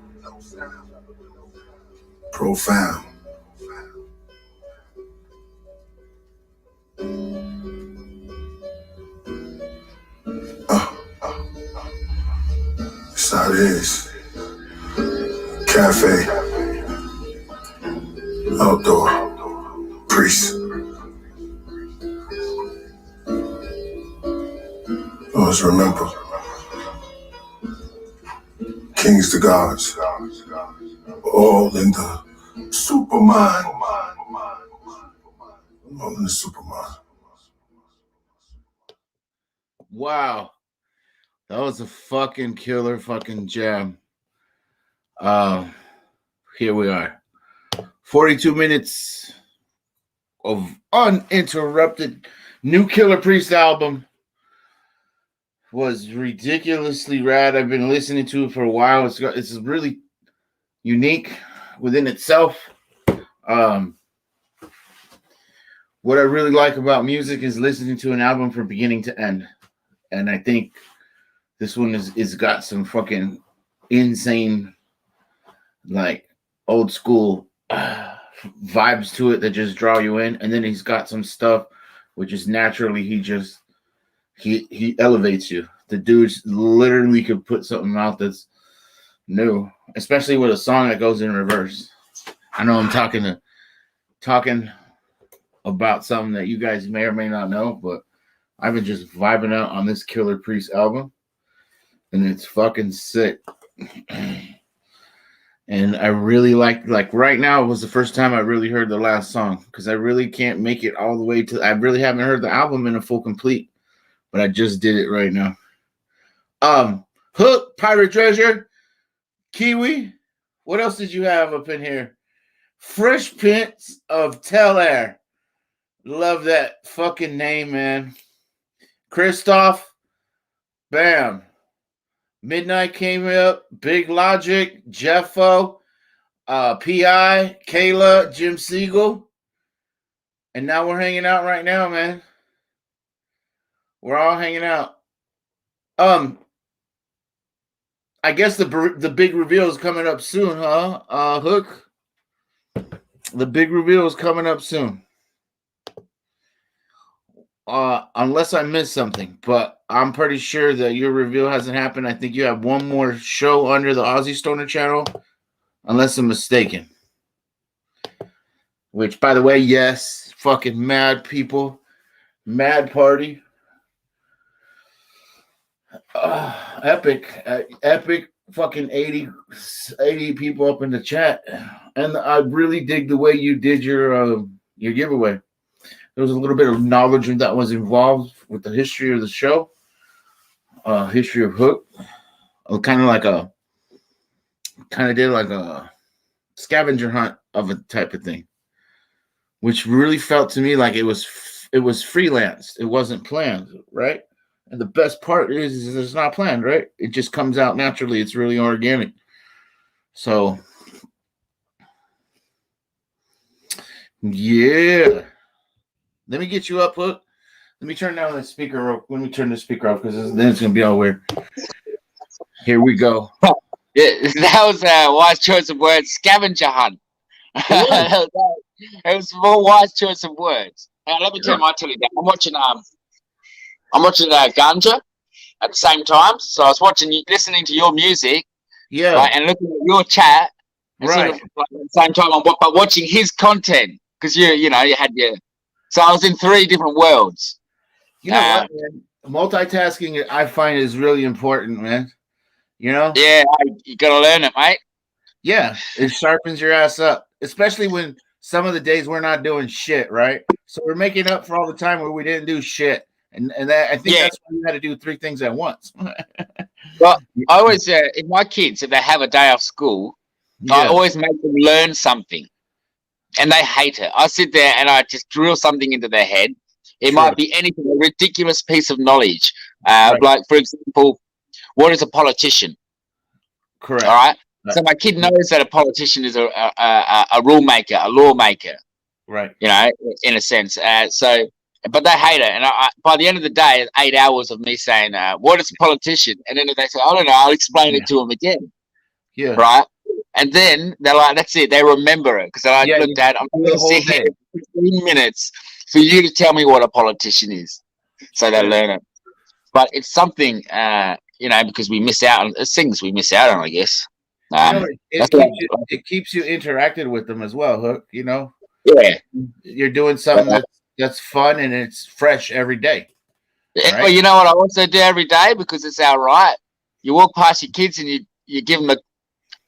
Profound. That's how it is. Cafe. Outdoor. Priest. Always remember. Kings to gods. All in the supermind. All in the supermind. Wow. That was a fucking killer fucking jam. Here we are. 42 minutes of uninterrupted new Killah Priest album. Was ridiculously rad. I've been listening to it for a while. It's really unique within itself. What I really like about music is listening to an album from beginning to end. And I think this one is got some fucking insane, like old school vibes to it that just draw you in. And then he's got some stuff which is naturally he elevates you. The dude literally could put something out that's new, especially with a song that goes in reverse. I know I'm talking about something that you guys may or may not know, but I've been just vibing out on this Killah Priest album, and it's fucking sick. And I really like right now was the first time I really heard the last song, because I really can't make it all the way to. I really haven't heard the album in a full complete, but I just did it right now. Hook, Pirate Treasure, Kiwi. What else did you have up in here? Fresh Prince of Tel Air. Love that fucking name, man. Christoph. Bam. Midnight came up. Big Logic. Jeffo. P.I. Kayla. Jim Siegel. And now we're hanging out right now, man. We're all hanging out. I guess the big reveal is coming up soon, huh? Hook. The big reveal is coming up soon. Unless I missed something, but I'm pretty sure that your reveal hasn't happened. I think you have one more show under the Aussie Stoner channel, unless I'm mistaken. Which, by the way, yes, fucking mad people, mad party. Epic fucking 80 people up in the chat. And I really dig the way you did your giveaway. There was a little bit of knowledge that was involved with the history of the show, history of Hook, kind of like kind of did like a scavenger hunt of a type of thing, which really felt to me like it was freelance. It wasn't planned, right? And the best part is it's not planned, right? It just comes out naturally. It's really organic. So, yeah. Let me get you up, Hook. Let me turn down the speaker. Let me turn the speaker off because then it's gonna be all weird. Here we go. Yeah, that was a wise choice of words. Scavenger hunt. It was a more wise choice of words. Now, let me tell you that. I'm watching Ganja at the same time. So I was listening to your music, right, and looking at your chat, and sort of like, at the same time, but watching his content because you had your. So I was in 3 different worlds. You know what, man? Multitasking, I find, is really important, man. You know? Yeah, you gotta learn it, mate. Yeah, it sharpens your ass up, especially when some of the days we're not doing shit, right? So we're making up for all the time where we didn't do shit, and that I think that's why you had to do 3 things at once. Well, I always, if my kids, if they have a day off school, I always make them learn something, and they hate it. I sit there and I just drill something into their head. It might be anything, a ridiculous piece of knowledge, like, for example, what is a politician? Correct. All right. So my kid knows that a politician is a rule maker, a lawmaker. Right. You know, in a sense. But they hate it. And by the end of the day, 8 hours of me saying, what is a politician? And then if they say, I don't know, I'll explain it to them again. Yeah. Right. And then they're like, that's it. They remember it. Because they're like, look, Dad, I'm going to sit here for 15 minutes for you to tell me what a politician is. So they learn it. But it's something, because we miss out on things we miss out on, I guess. It keeps you interacted with them as well, Hook. You know, you're doing something that's fun and it's fresh every day. Right? Well, you know what I also do every day because it's our right. You walk past your kids and you give them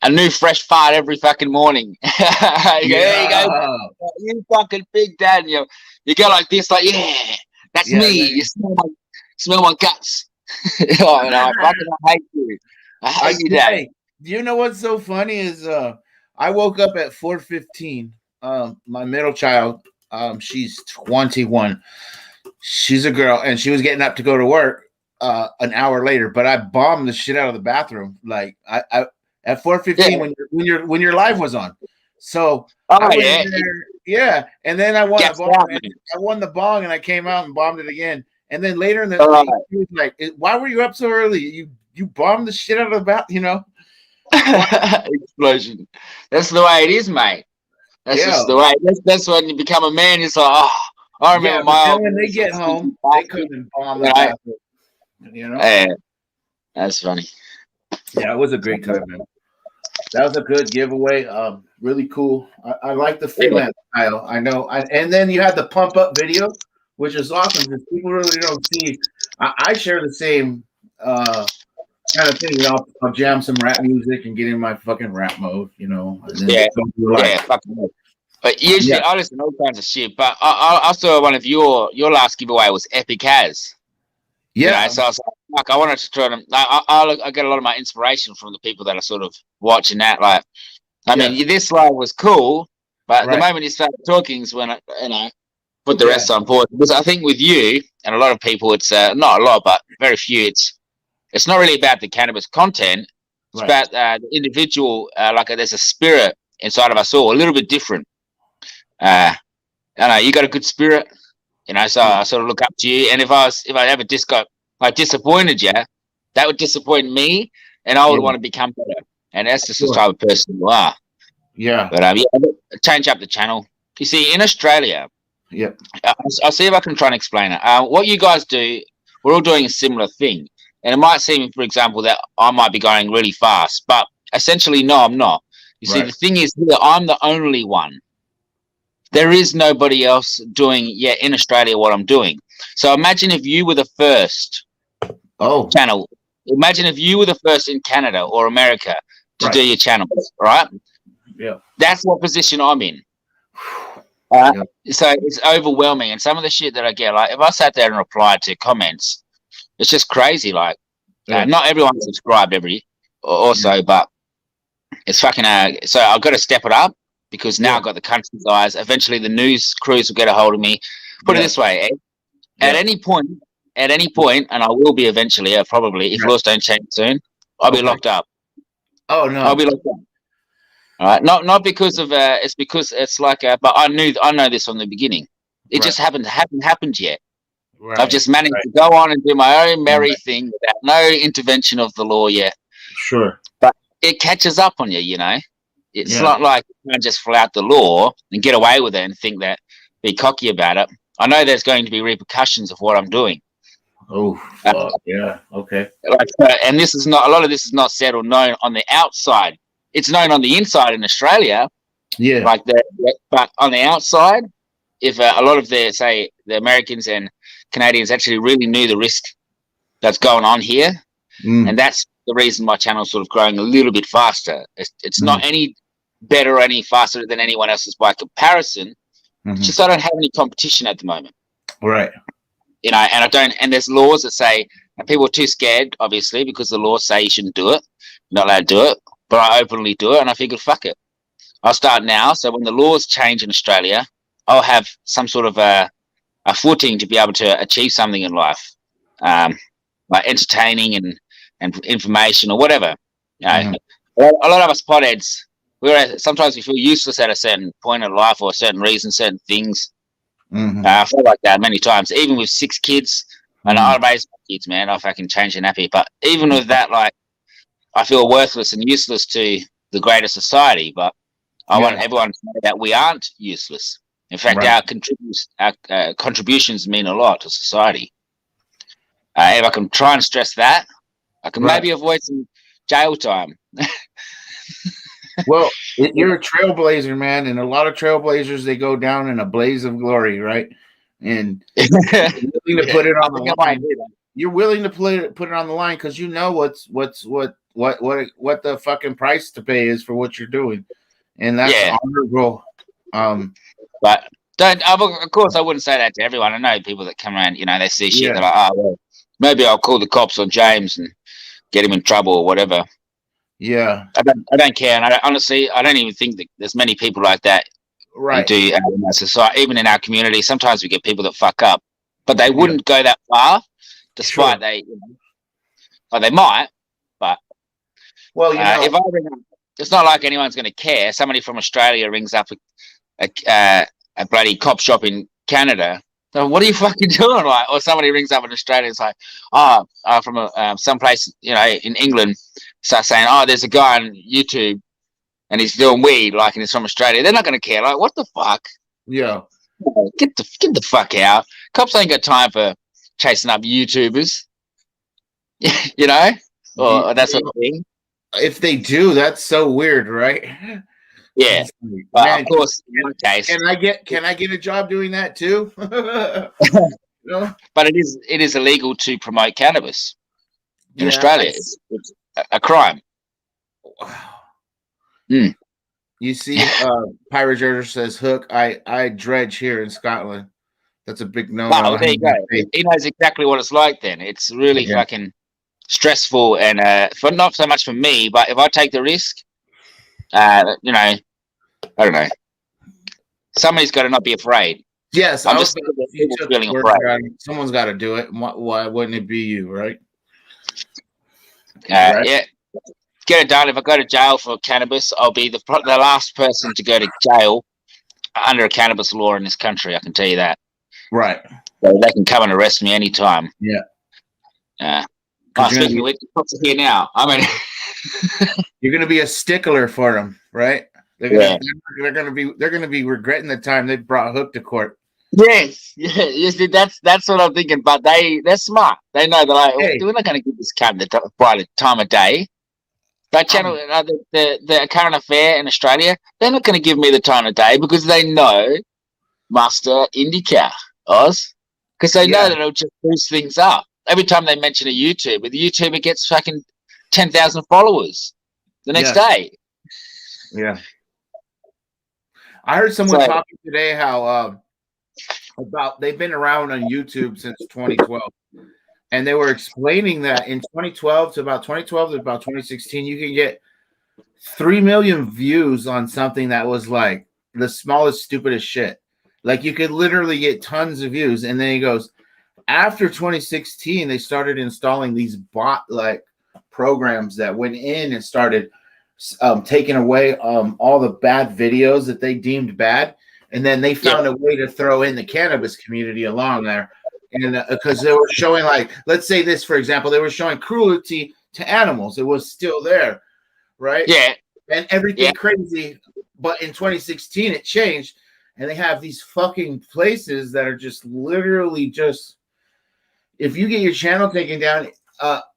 a new fresh fart every fucking morning. You go, there you go, you fucking big dad. And you go like this, like that's me. You smell my guts. I hate you. I hate you, Dad. You know what's so funny is I woke up at 4:15. My middle child, she's 21. She's a girl, and she was getting up to go to work an hour later. But I bombed the shit out of the bathroom, like I at 4:15 when your live was on. So I went in there, and then I won the bong, and I came out and bombed it again. And then later in the day, he was like, "Why were you up so early? You bombed the shit out of the bath, you know." Explosion. That's the way it is, mate. That's just the way. That's when you become a man. It's like, I remember when they get home, they couldn't bomb the bathroom. You know. Yeah, that's funny. Yeah, it was a great time, man. That was a good giveaway. Really cool. I like the freelance style. I know. And then you had the pump up video, which is awesome because people really don't see. I share the same kind of thing. You know, I'll jam some rap music and get in my fucking rap mode. You know. And then fucking. But usually I listen to all kinds of shit. But I saw one of your last giveaway was Epic As. Yeah. You know, so I was like, I wanted to try to. I get a lot of my inspiration from the people that are sort of watching that. Like, I mean, this live was cool, but the moment you started talking is when I put the rest on pause. Because I think with you and a lot of people, it's not a lot, but very few. It's not really about the cannabis content. It's about the individual. Like there's a spirit inside of us all, a little bit different. I know you got a good spirit. You know, so I sort of look up to you. And if I ever disappointed you, that would disappoint me, and I would want to become better. And that's just the type of person you are. Yeah. But change up the channel. You see, in Australia, I'll see if I can try and explain it. What you guys do, we're all doing a similar thing. And it might seem, for example, that I might be going really fast, but essentially, no, I'm not. You see, the thing is here, I'm the only one. There is nobody else doing in Australia what I'm doing. So imagine if you were the first channel. Imagine if you were the first in Canada or America to do your channels, right? Yeah. That's what position I'm in. So it's overwhelming. And some of the shit that I get, like if I sat there and replied to comments, it's just crazy. Like not everyone subscribed but it's fucking. So I've got to step it up because now I've got the country's eyes. Eventually, the news crews will get a hold of me. Put it this way, Ed. At any point, and I will be eventually, probably, if laws don't change soon, I'll be locked up. Oh no, I'll be locked up. All right, not because of it's because it's like, but I know this from the beginning. It just hadn't happened yet. Right. I've just managed to go on and do my own merry thing without no intervention of the law yet. Sure. But it catches up on you, you know. It's not like you can't just flout the law and get away with it and think that, be cocky about it. I know there's going to be repercussions of what I'm doing. Oh, yeah. Okay. And this is not, a lot of this is not said or known on the outside. It's known on the inside in Australia. Yeah. Like but on the outside, if a lot of the Americans and Canadians actually really knew the risk that's going on here, and that's the reason my channel's sort of growing a little bit faster. It's not any better or any faster than anyone else's by comparison. It's just I don't have any competition at the moment. Right. You know, and I don't, and there's laws that say, and people are too scared, obviously, because the laws say you shouldn't do it. You're not allowed to do it, but I openly do it, and I figured, fuck it. I'll start now, so when the laws change in Australia, I'll have some sort of a footing to be able to achieve something in life, like entertaining and information or whatever. You know, a lot of us potheads, sometimes we feel useless at a certain point in life or a certain reason, certain things. I feel like that many times, even with 6 kids, and I raise my kids, man. I fucking change the nappy, but even with that, like, I feel worthless and useless to the greater society. But I want everyone to know that we aren't useless. In fact, our contributions mean a lot to society. If I can try and stress that, I can maybe avoid some jail time. Well, you're a trailblazer, man, and a lot of trailblazers, they go down in a blaze of glory, right? And you're willing to put it on the line. You're willing to put it on the line because you know what the fucking price to pay is for what you're doing, and that's honorable. But of course, I wouldn't say that to everyone. I know people that come around, you know, they see shit, they're like, oh, well, maybe I'll call the cops on James and get him in trouble or whatever. Yeah, I don't care, and I don't even think that there's many people like that. Right. In our society, even in our community, sometimes we get people that fuck up, but they wouldn't go that far, despite they might. But well, you know, if I ring up, it's not like anyone's going to care. Somebody from Australia rings up a bloody cop shop in Canada. So what are you fucking doing? Like, or somebody rings up in Australia, it's like, from someplace, you know, in England, start saying, oh, there's a guy on YouTube and he's doing weed, like, and he's from Australia. They're not going to care. Like, what the fuck? Yeah. Get the fuck out. Cops ain't got time for chasing up YouTubers. You know? Or that sort of thing. If they do, that's so weird, right? Yeah. Man, of course, in my case. Can I get a job doing that too? No? But it is illegal to promote cannabis in Australia. It's a crime. Wow. You see, Pirate Jerger says, Hook, I dredge here in Scotland. That's a big no. Wow, there you go. He knows exactly what it's like then. It's really fucking stressful, and for not so much for me, but if I take the risk, you know, I don't know. Somebody's got to not be afraid. Yes, I'm just feeling afraid. Someone's got to do it. Why wouldn't it be you, right? Yeah. Get it done. If I go to jail for cannabis, I'll be the last person to go to jail under a cannabis law in this country. I can tell you that. Right. So they can come and arrest me anytime. Yeah. Speaking of which, the cops are here now. I mean, you're going to be a stickler for them, right? They're going to be regretting the time they brought Hook to court. Yes. That's what I'm thinking. But they're smart. They know that we're not going to give this cunt the right time of day. That channel, the current affair in Australia, they're not going to give me the time of day because they know Master IndyCar, Oz, because they know that it'll just boost things up. Every time they mention a YouTuber, the YouTuber gets fucking 10,000 followers the next day. Yeah. I heard someone talking today how about they've been around on YouTube since 2012. And they were explaining that in 2012 to about 2016, you can get 3 million views on something that was like the smallest, stupidest shit. Like you could literally get tons of views. And then he goes, after 2016, they started installing these bot like programs that went in and started taking away all the bad videos that they deemed bad. And then they found a way to throw in the cannabis community along there. And because they were showing, like, let's say this, for example, they were showing cruelty to animals. It was still there, right? Yeah. And everything crazy. But in 2016, it changed. And they have these fucking places that are just literally just, if you get your channel taken down,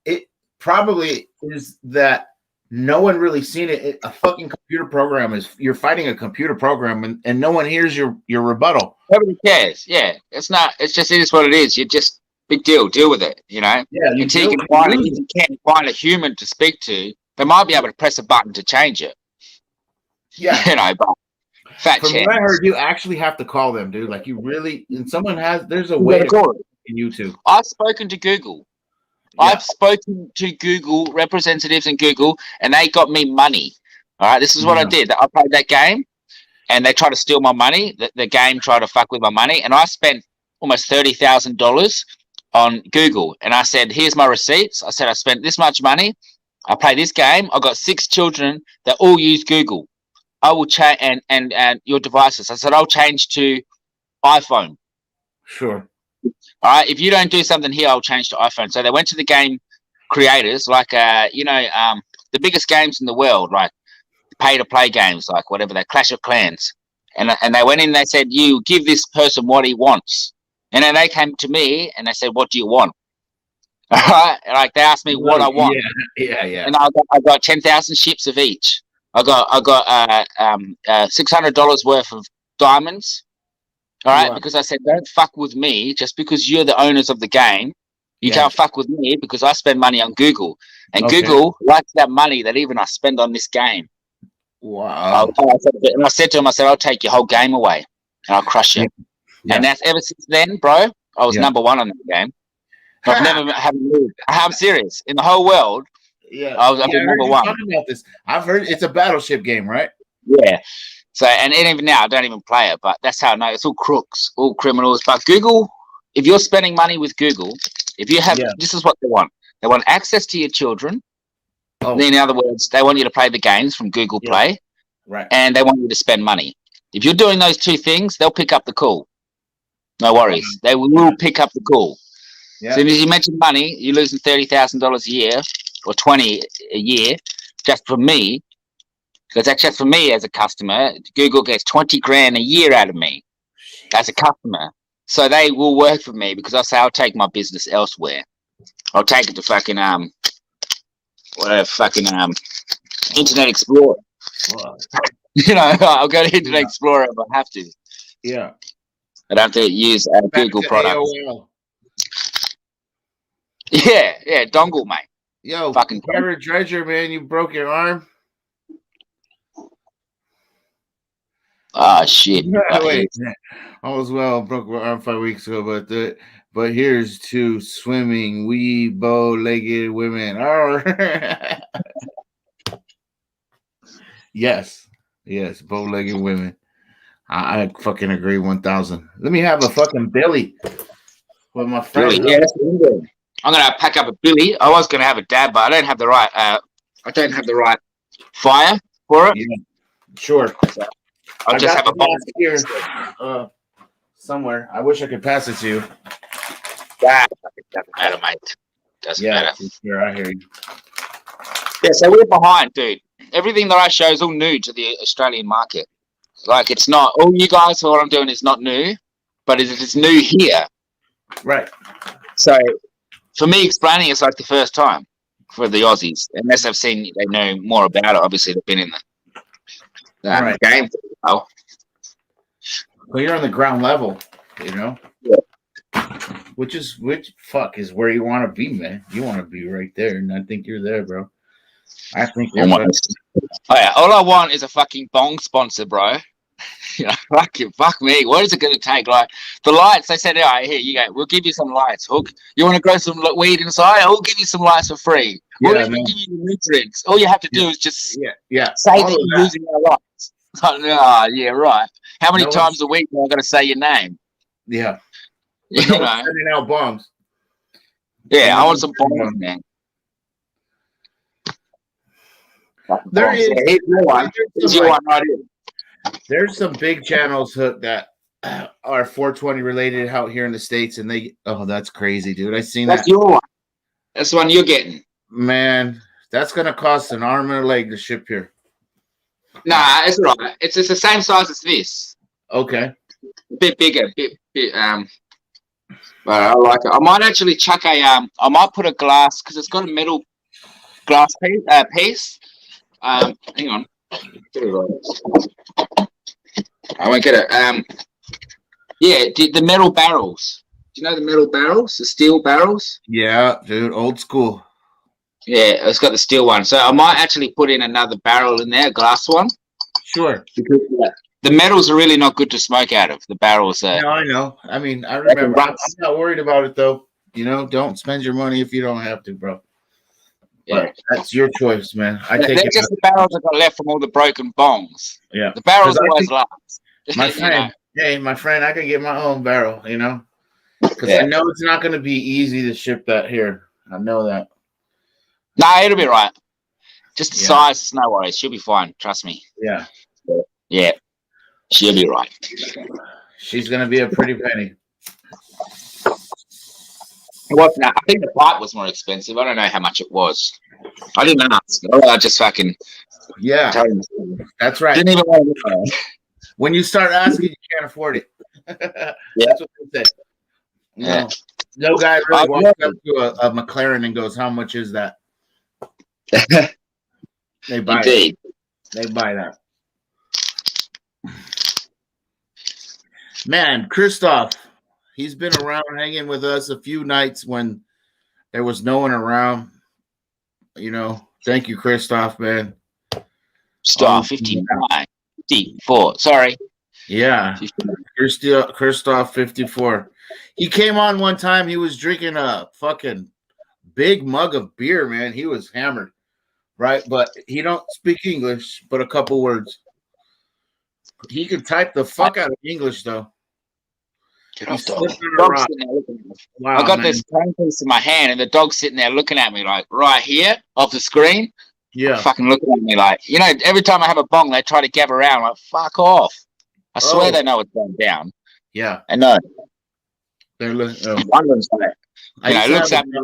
it probably is that no one really seen it. A fucking computer program is, you're fighting a computer program and no one hears your rebuttal. Nobody cares. Yeah. It's not, it's just, it is what it is. You just, big deal, deal with it, you know? Yeah. Until you can't find a human to speak to, they might be able to press a button to change it. Yeah. You know, but fat From chance. what I heard, you actually have to call them, dude. Like you really, and someone has, there's a way to call it in YouTube. I've spoken to Google. Yeah. I've spoken to Google representatives in Google, and they got me money. All right, this is what I did. I played that game, and they tried to steal my money. The game tried to fuck with my money, and I spent almost $30,000 on Google. And I said, "Here's my receipts." I said, "I spent this much money. I played this game. I got 6 children that all use Google. I will change and your devices." I said, "I'll change to iPhone." Sure. All right, if you don't do something here, I'll change to iPhone. So they went to the game creators, like the biggest games in the world, like pay-to-play games, like whatever, they Clash of Clans, and they went in. They said, "You give this person what he wants," and then they came to me and they said, "What do you want?" All right, like they asked me what I want. Yeah. And I got 10,000 ships of each. I got $600 worth of diamonds. All right, because I said, don't fuck with me just because you're the owners of the game. You can't fuck with me because I spend money on Google. And Google likes that money that even I spend on this game. Wow. And I said to him, I said, "I'll take your whole game away and I'll crush it." Yeah. And that's ever since then, bro, I was number 1 on that game. I've never haven't moved. I'm serious. In the whole world, I've been number 1. About this. I've heard it's a battleship game, right? Yeah. So, and even now, I don't even play it, but that's how I know it's all crooks, all criminals. But Google, if you're spending money with Google, if you have, this is what they want. They want access to your children. In other words, they want you to play the games from Google Play. Right. And they want you to spend money. If you're doing those 2 things, they'll pick up the call. No worries. They will pick up the call. Yeah. So as you mentioned money, you're losing $30,000 a year or 20 a year just for me. Because that's just for me as a customer. Google gets 20 grand a year out of me as a customer. So they will work for me because I say I'll take my business elsewhere. I'll take it to fucking Internet Explorer. You know, I'll go to Internet Explorer if I have to. Yeah. I don't have to use Google products. Yeah, dongle, mate. Yo, fucking Pirate Dredger, man, you broke your arm. Ah, shit. Wait, all was well, broke my arm 5 weeks ago, but here's 2 swimming, wee bow-legged women. Oh. Yes, bow-legged women. I fucking agree 1,000. Let me have a fucking Billy with my friend. Billy, yeah, I'm gonna pack up a Billy. I was gonna have a dab, but I don't have the right fire for it. Yeah, sure. So I'll just have a bomb here somewhere. I wish I could pass it to you. Doesn't matter, mate. Doesn't matter. Sure, I hear you. Yeah, so we're behind, dude. Everything that I show is all new to the Australian market. Like, it's not all you guys. What I'm doing is not new, but it's new here. Right. So for me, explaining it's like the first time for the Aussies, unless they know more about it. Obviously, they've been in the game. Well, you're on the ground level, you know. Yeah. Which is where you want to be, man. You want to be right there, and I think you're there, bro. I think. All I want is a fucking bong sponsor, bro. You know, fuck me. What is it going to take? Like the lights, they said, "All right, here you go. We'll give you some lights. Hook, you want to grow some weed inside? I'll give you some lights for free." We'll Yeah, even man. give you the nutrients. All you have to do is just say all that of you're that. losing our lives. Oh, yeah, right. How many No times a week am I going to say your name? Yeah. You But no one's know? sending out bombs. Yeah, No I want one's some sending bombs, bombs. man. There is. Yeah, here's your one. Here's your one right here. There's some big channels Hook that are 420 related out here in the States, and that's crazy, dude. I seen That's that. your one. That's the one you're getting. Man, that's gonna cost an arm and a leg to ship here. Nah, it's all right. It's the same size as this. Okay. A bit bigger, but I like it. I might actually chuck I might put a glass because it's got a metal glass piece. Hang on. I won't get it. Yeah, the metal barrels. Do you know the metal barrels? The steel barrels? Yeah, dude, old school. Yeah, it's got the steel one. So I might actually put in another barrel in there, a glass one. Sure. Because the metals are really not good to smoke out of. The barrels are. No, I know. I mean, I remember. I'm not worried about it though. You know, don't spend your money if you don't have to, bro. Yeah. But that's your choice, man. They're just the barrels I got left from all the broken bongs. Yeah. The barrels always last. My friend, my friend, I can get my own barrel, you know? Because I know it's not going to be easy to ship that here. I know that. Nah, it'll be right. Just the size, it's no worries. She'll be fine. Trust me. Yeah. Yeah. She'll be right. She's going to be a pretty penny. What? Now, I think the pipe was more expensive. I don't know how much it was. I didn't ask. I just fucking. Yeah. That's right. Didn't even want to know. When you start asking, you can't afford it. That's what they say. Yeah. No guy really walks up to a McLaren and goes, "How much is that?" They buy it. They buy that. Man, Christoph, he's been around hanging with us a few nights when there was no one around. You know, thank you, Christoph, man. Star 59, 54. Sorry. Yeah. Christoph 54. He came on one time. He was drinking a fucking big mug of beer, man. He was hammered, right? But he don't speak English, but a couple words. He could type the fuck out of English, though. He's slipping on a rock. Wow, I got man. this timepiece in my hand, and the dog's sitting there looking at me like right here off the screen. Yeah. Fucking looking at me like, you know, every time I have a bong, they try to gab around. Like, fuck off. I swear they know what's going down. Yeah. I know. They're looking. Looks at me.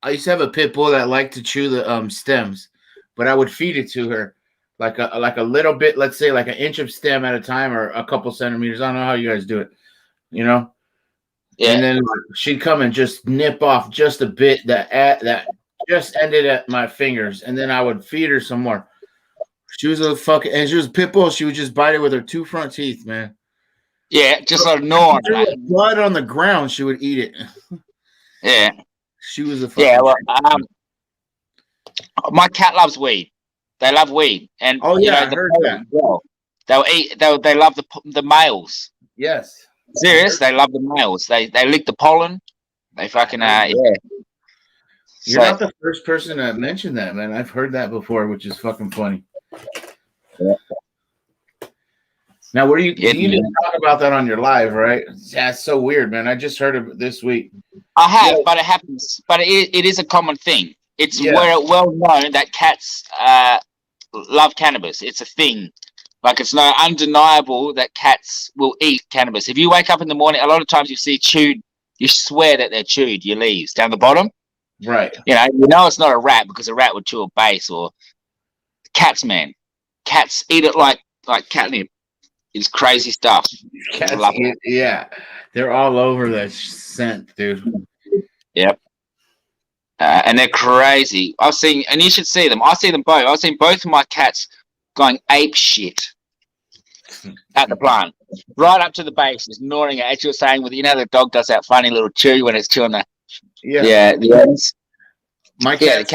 I used to have a pit bull that liked to chew the stems, but I would feed it to her like a little bit, let's say like an inch of stem at a time or a couple centimeters. I don't know how you guys do it, you know? Yeah. And then she'd come and just nip off just a bit that just ended at my fingers, and then I would feed her some more. She was and she was a pit bull. She would just bite it with her two front teeth, man. Yeah, just like gnawing. Blood on the ground, she would eat it. Yeah. She was a fucking my cat loves weed. They love weed, and I heard that. Well, they'll eat. They love the males. Yes. Serious, they love the males. They lick the pollen. They fucking yeah. You're not the first person to mention that, man. I've heard that before, which is fucking funny. Yeah. Now, you didn't talk about that on your live, right? That's so weird, man. I just heard of it this week. I have, but it happens. But it is a common thing. It's well known that cats love cannabis. It's a thing. Like, it's no undeniable that cats will eat cannabis. If you wake up in the morning, a lot of times you see chewed, you swear that they're chewed, your leaves down the bottom. Right. You know it's not a rat because a rat would chew a base. Or cats, man. Cats eat it like catnip. It's crazy stuff. Cats yeah. They're all over that scent, dude. Yep. And they're crazy. I've seen, and you should see them. I see them both. I've seen both of my cats going ape shit at the plant, right up to the base, just gnawing it. As you were saying, with the dog does that funny little chew when it's chewing the ends. My cats,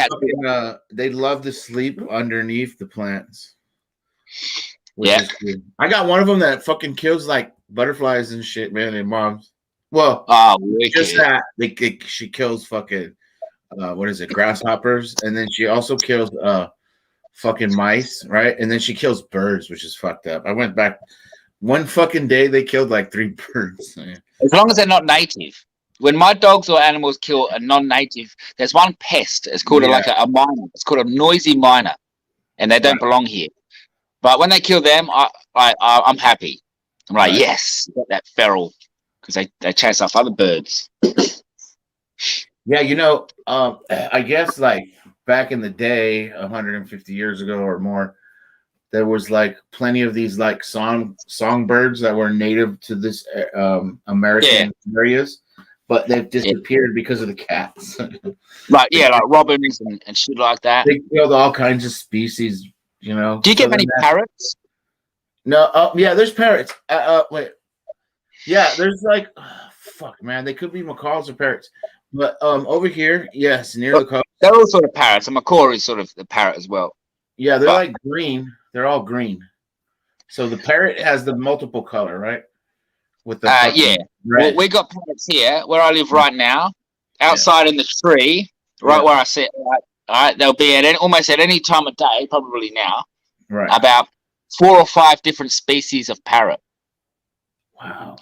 they love to sleep underneath the plants. Which is good. I got one of them that fucking kills like butterflies and shit, man. And moms. Well, just that she kills fucking what is it, grasshoppers, and then she also kills fucking mice, right? And then she kills birds, which is fucked up. I went back one fucking day, they killed like 3 birds. As long as they're not native. When my dogs or animals kill a non-native, there's one pest. It's called like a miner. It's called a noisy miner, and they don't belong here. But when they kill them, I'm happy. I'm like, yes, got that feral, because they chase off other birds. Yeah, you know, I guess like back in the day, 150 years ago or more, there was like plenty of these like songbirds that were native to this American areas, but they've disappeared because of the cats. Like robins and shit like that. They killed all kinds of species, you know. Do you get many parrots? No, yeah, there's parrots. Wait, yeah, there's like, fuck, man, they could be macaws or parrots. But over here, yes, near the coast. They're all sort of parrots. A macaw is sort of the parrot as well. Yeah, they're like green. They're all green. So the parrot has the multiple color, right? With the well, we got parrots here where I live right now, outside in the tree, right where I sit. Right, they'll be at almost at any time of day, probably now. Right. About 4 or 5 different species of parrot. Wow.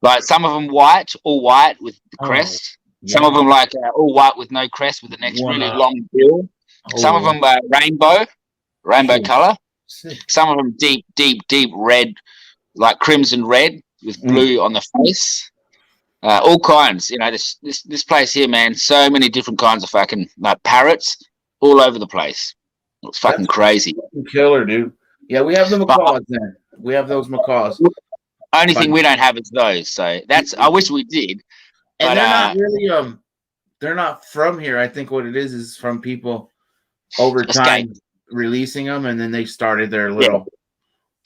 Like some of them all white with the crest. Some of them like all white with no crest with the next really long bill. Some of them rainbow color. Some of them deep red, like crimson red with blue on the face. All kinds. You know, this place here, man. So many different kinds of fucking like parrots all over the place. It's fucking crazy. Killer, dude. Yeah, we have the macaws then. We have those macaws. Only thing we don't have is those. So that's. I wish we did. And they're not really they're not from here. I think what it is from people over time releasing them, and then they started their little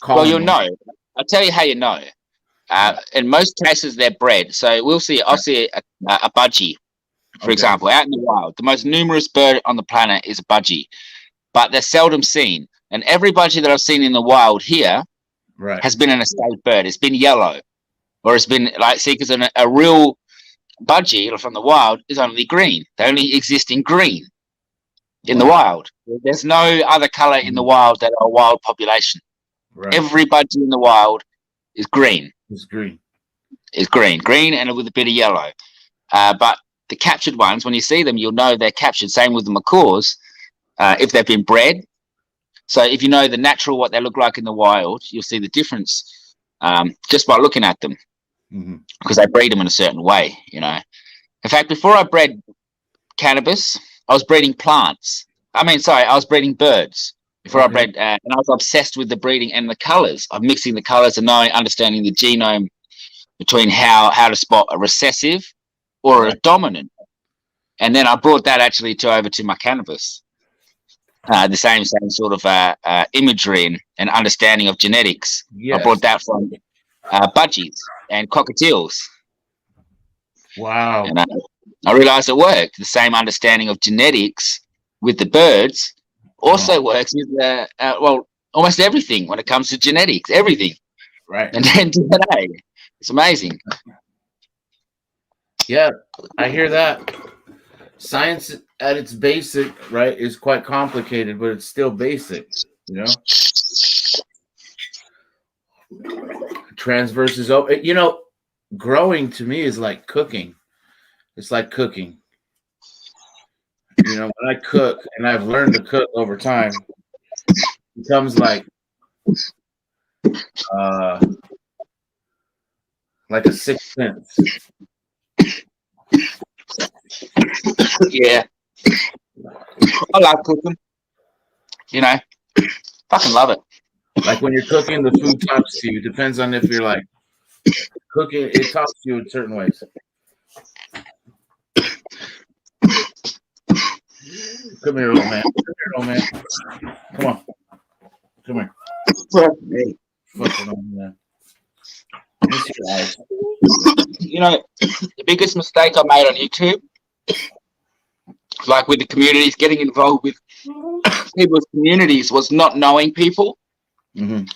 well, you'll know. I'll tell you how you know. In most cases they're bred. So I'll see a budgie, for example, out in the wild. The most numerous bird on the planet is a budgie, but they're seldom seen. And every budgie that I've seen in the wild here has been an escaped bird. It's been yellow, or it's been like, see, because a real budgie from the wild is only green. They only exist in green in the wild. There's no other color in the wild that are a wild population. Every budgie in the wild is green. It's green. It's green and with a bit of yellow. But the captured ones, when you see them, you'll know they're captured. Same with the macaws, if they've been bred. So if you know the natural, what they look like in the wild, you'll see the difference just by looking at them. Because they breed them in a certain way, you know. In fact, before I bred cannabis, I was breeding plants. I was breeding birds before I bred, and I was obsessed with the breeding and the colors of mixing the colors and understanding the genome between how to spot a recessive or a dominant. And then I brought that actually over to my cannabis. The same sort of imagery and understanding of genetics. I brought that from budgies and cockatiels. Wow. And I realized it worked. The same understanding of genetics with the birds also works with almost everything when it comes to genetics, everything. Right. And then DNA. It's amazing. Yeah, I hear that. Science at its basic, right, is quite complicated, but it's still basic, you know? Transverse is open. You know, growing to me is like cooking. It's like cooking. You know, when I cook, and I've learned to cook over time, it becomes like a sixth sense. Yeah. I like cooking. You know, fucking love it. Like when you're cooking, the food talks to you. Depends on if you're like cooking, it talks to you in certain ways. Come here, little man. Come on. Come here. Hey. Fucking on, man. Miss your eyes. You know, the biggest mistake I made on YouTube, like with the communities, getting involved with people's communities, was not knowing people,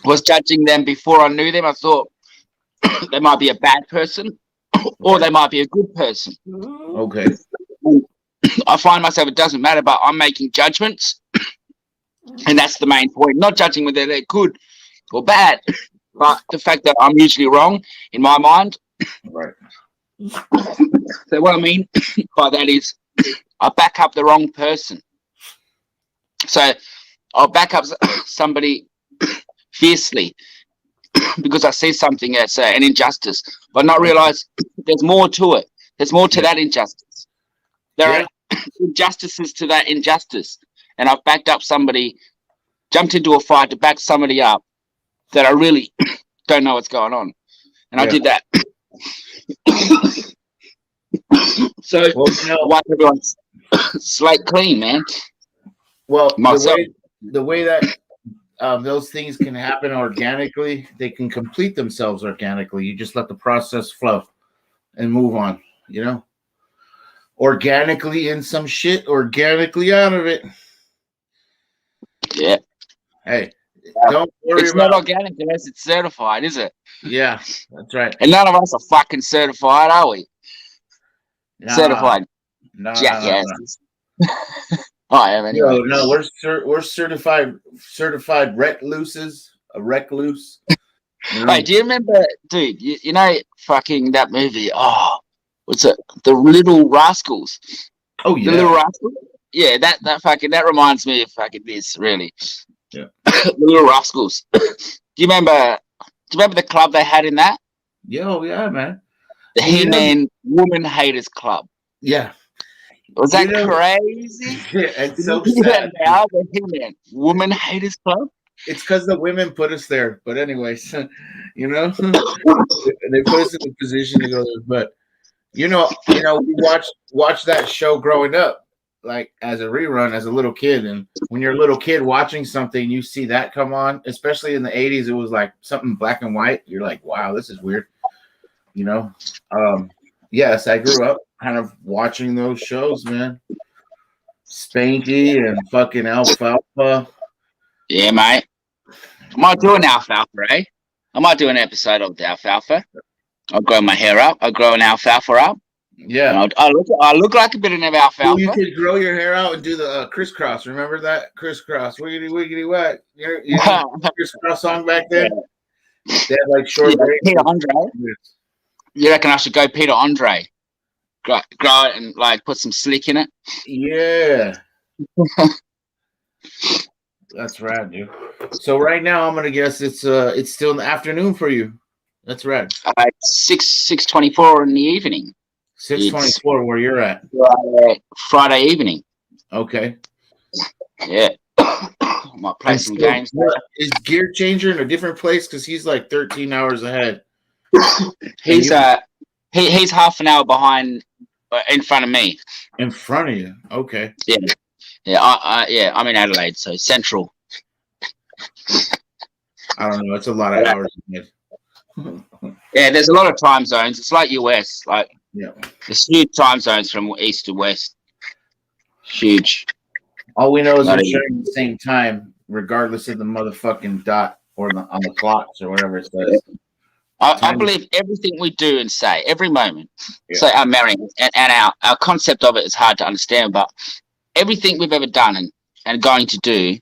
was judging them before I knew them. I thought they might be a bad person or they might be a good person. Okay. I find myself, it doesn't matter, but I'm making judgments. And that's the main point. Not judging whether they're good or bad, but the fact that I'm usually wrong in my mind. Right. So what I mean by that is I back up the wrong person. So I'll back up somebody fiercely because I see something as an injustice, but not realize there's more to it. There's more to that injustice. There are injustices to that injustice. And I've backed up somebody, jumped into a fight to back somebody up that I really don't know what's going on. And I did that. So wipe everyone's slate clean, man. Well, the way that those things can happen organically, they can complete themselves organically. You just let the process flow and move on, you know? Organically in some shit, organically out of it. Yeah. Hey, don't worry it's about not organic unless it's certified, is it? Yeah, that's right. And none of us are fucking certified, are we? Certified jackasses. I am anyway. No, we're certified recluses, a recluse. Hey, do you remember, dude? You know, fucking that movie. Oh, what's it? The Little Rascals. Oh yeah, The Little Rascals. Yeah, that reminds me of fucking this, really. Yeah. The Little Rascals. Do you remember the club they had in that? Yeah, yeah, man. The He-Man Woman Haters Club. Yeah. Was that crazy? Yeah, it's so sad. Now the He-Man Woman Haters Club. It's because the women put us there. But anyways, you know, they put us in the position to go there. But you know, we watched that show growing up, like as a rerun as a little kid. And when you're a little kid watching something, you see that come on, especially in the 80s, it was like something black and white. You're like, wow, this is weird. You know? Yes, I grew up kind of watching those shows, man. Spanky and fucking Alfalfa. Yeah, mate. I might do an Alfalfa, eh? I might do an episode of the Alfalfa. I'll grow my hair up. I'll grow an Alfalfa up. Yeah. I look like a bit of an Alfalfa. Well, you could grow your hair out and do the crisscross. Remember that? Crisscross. Wiggity, wiggity, whack. You know the crisscross song back then? They had like short Peter Andre. You reckon I should go Peter Andre? Grow it and like put some slick in it? Yeah. That's rad, dude. So right now I'm gonna guess it's still in the afternoon for you. That's rad. 6:24 in the evening. 6:24 where you're at. Friday evening. Okay. Yeah. I might play some games. Is Gear Changer in a different place? Because he's like 13 hours ahead. He's half an hour behind, in front of me. In front of you? Okay. Yeah. Yeah, I'm in Adelaide, so central. I don't know. It's a lot of hours. Yeah, there's a lot of time zones. It's like US. Like, yeah, there's huge time zones from east to west. Huge. All we know is we're sharing the same time, regardless of the motherfucking dot or on the clocks or whatever it says. I believe everything we do and say, every moment. Yeah. So our marrying and our concept of it is hard to understand, but everything we've ever done and going to do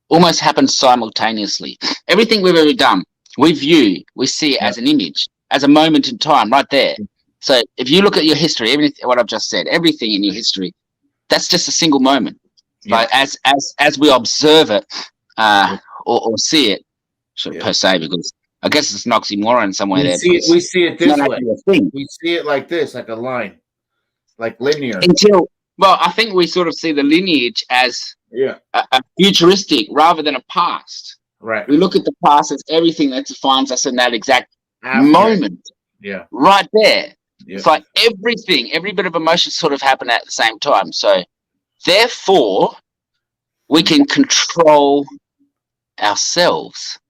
almost happens simultaneously. Everything we've ever done, we see it as an image, as a moment in time, right there. So if you look at your history, everything what I've just said, everything in your history, that's just a single moment. Yeah. Like as we observe it or see it, per se, because I guess it's an oxymoron somewhere there. We see it this way. We see it like this, like a line, like linear. Well, I think we sort of see the lineage as a futuristic rather than a past. Right. We look at the past as everything that defines us in that exact moment. Yeah. Right there. Yeah. It's like every bit of emotion sort of happened at the same time. So therefore, we can control ourselves.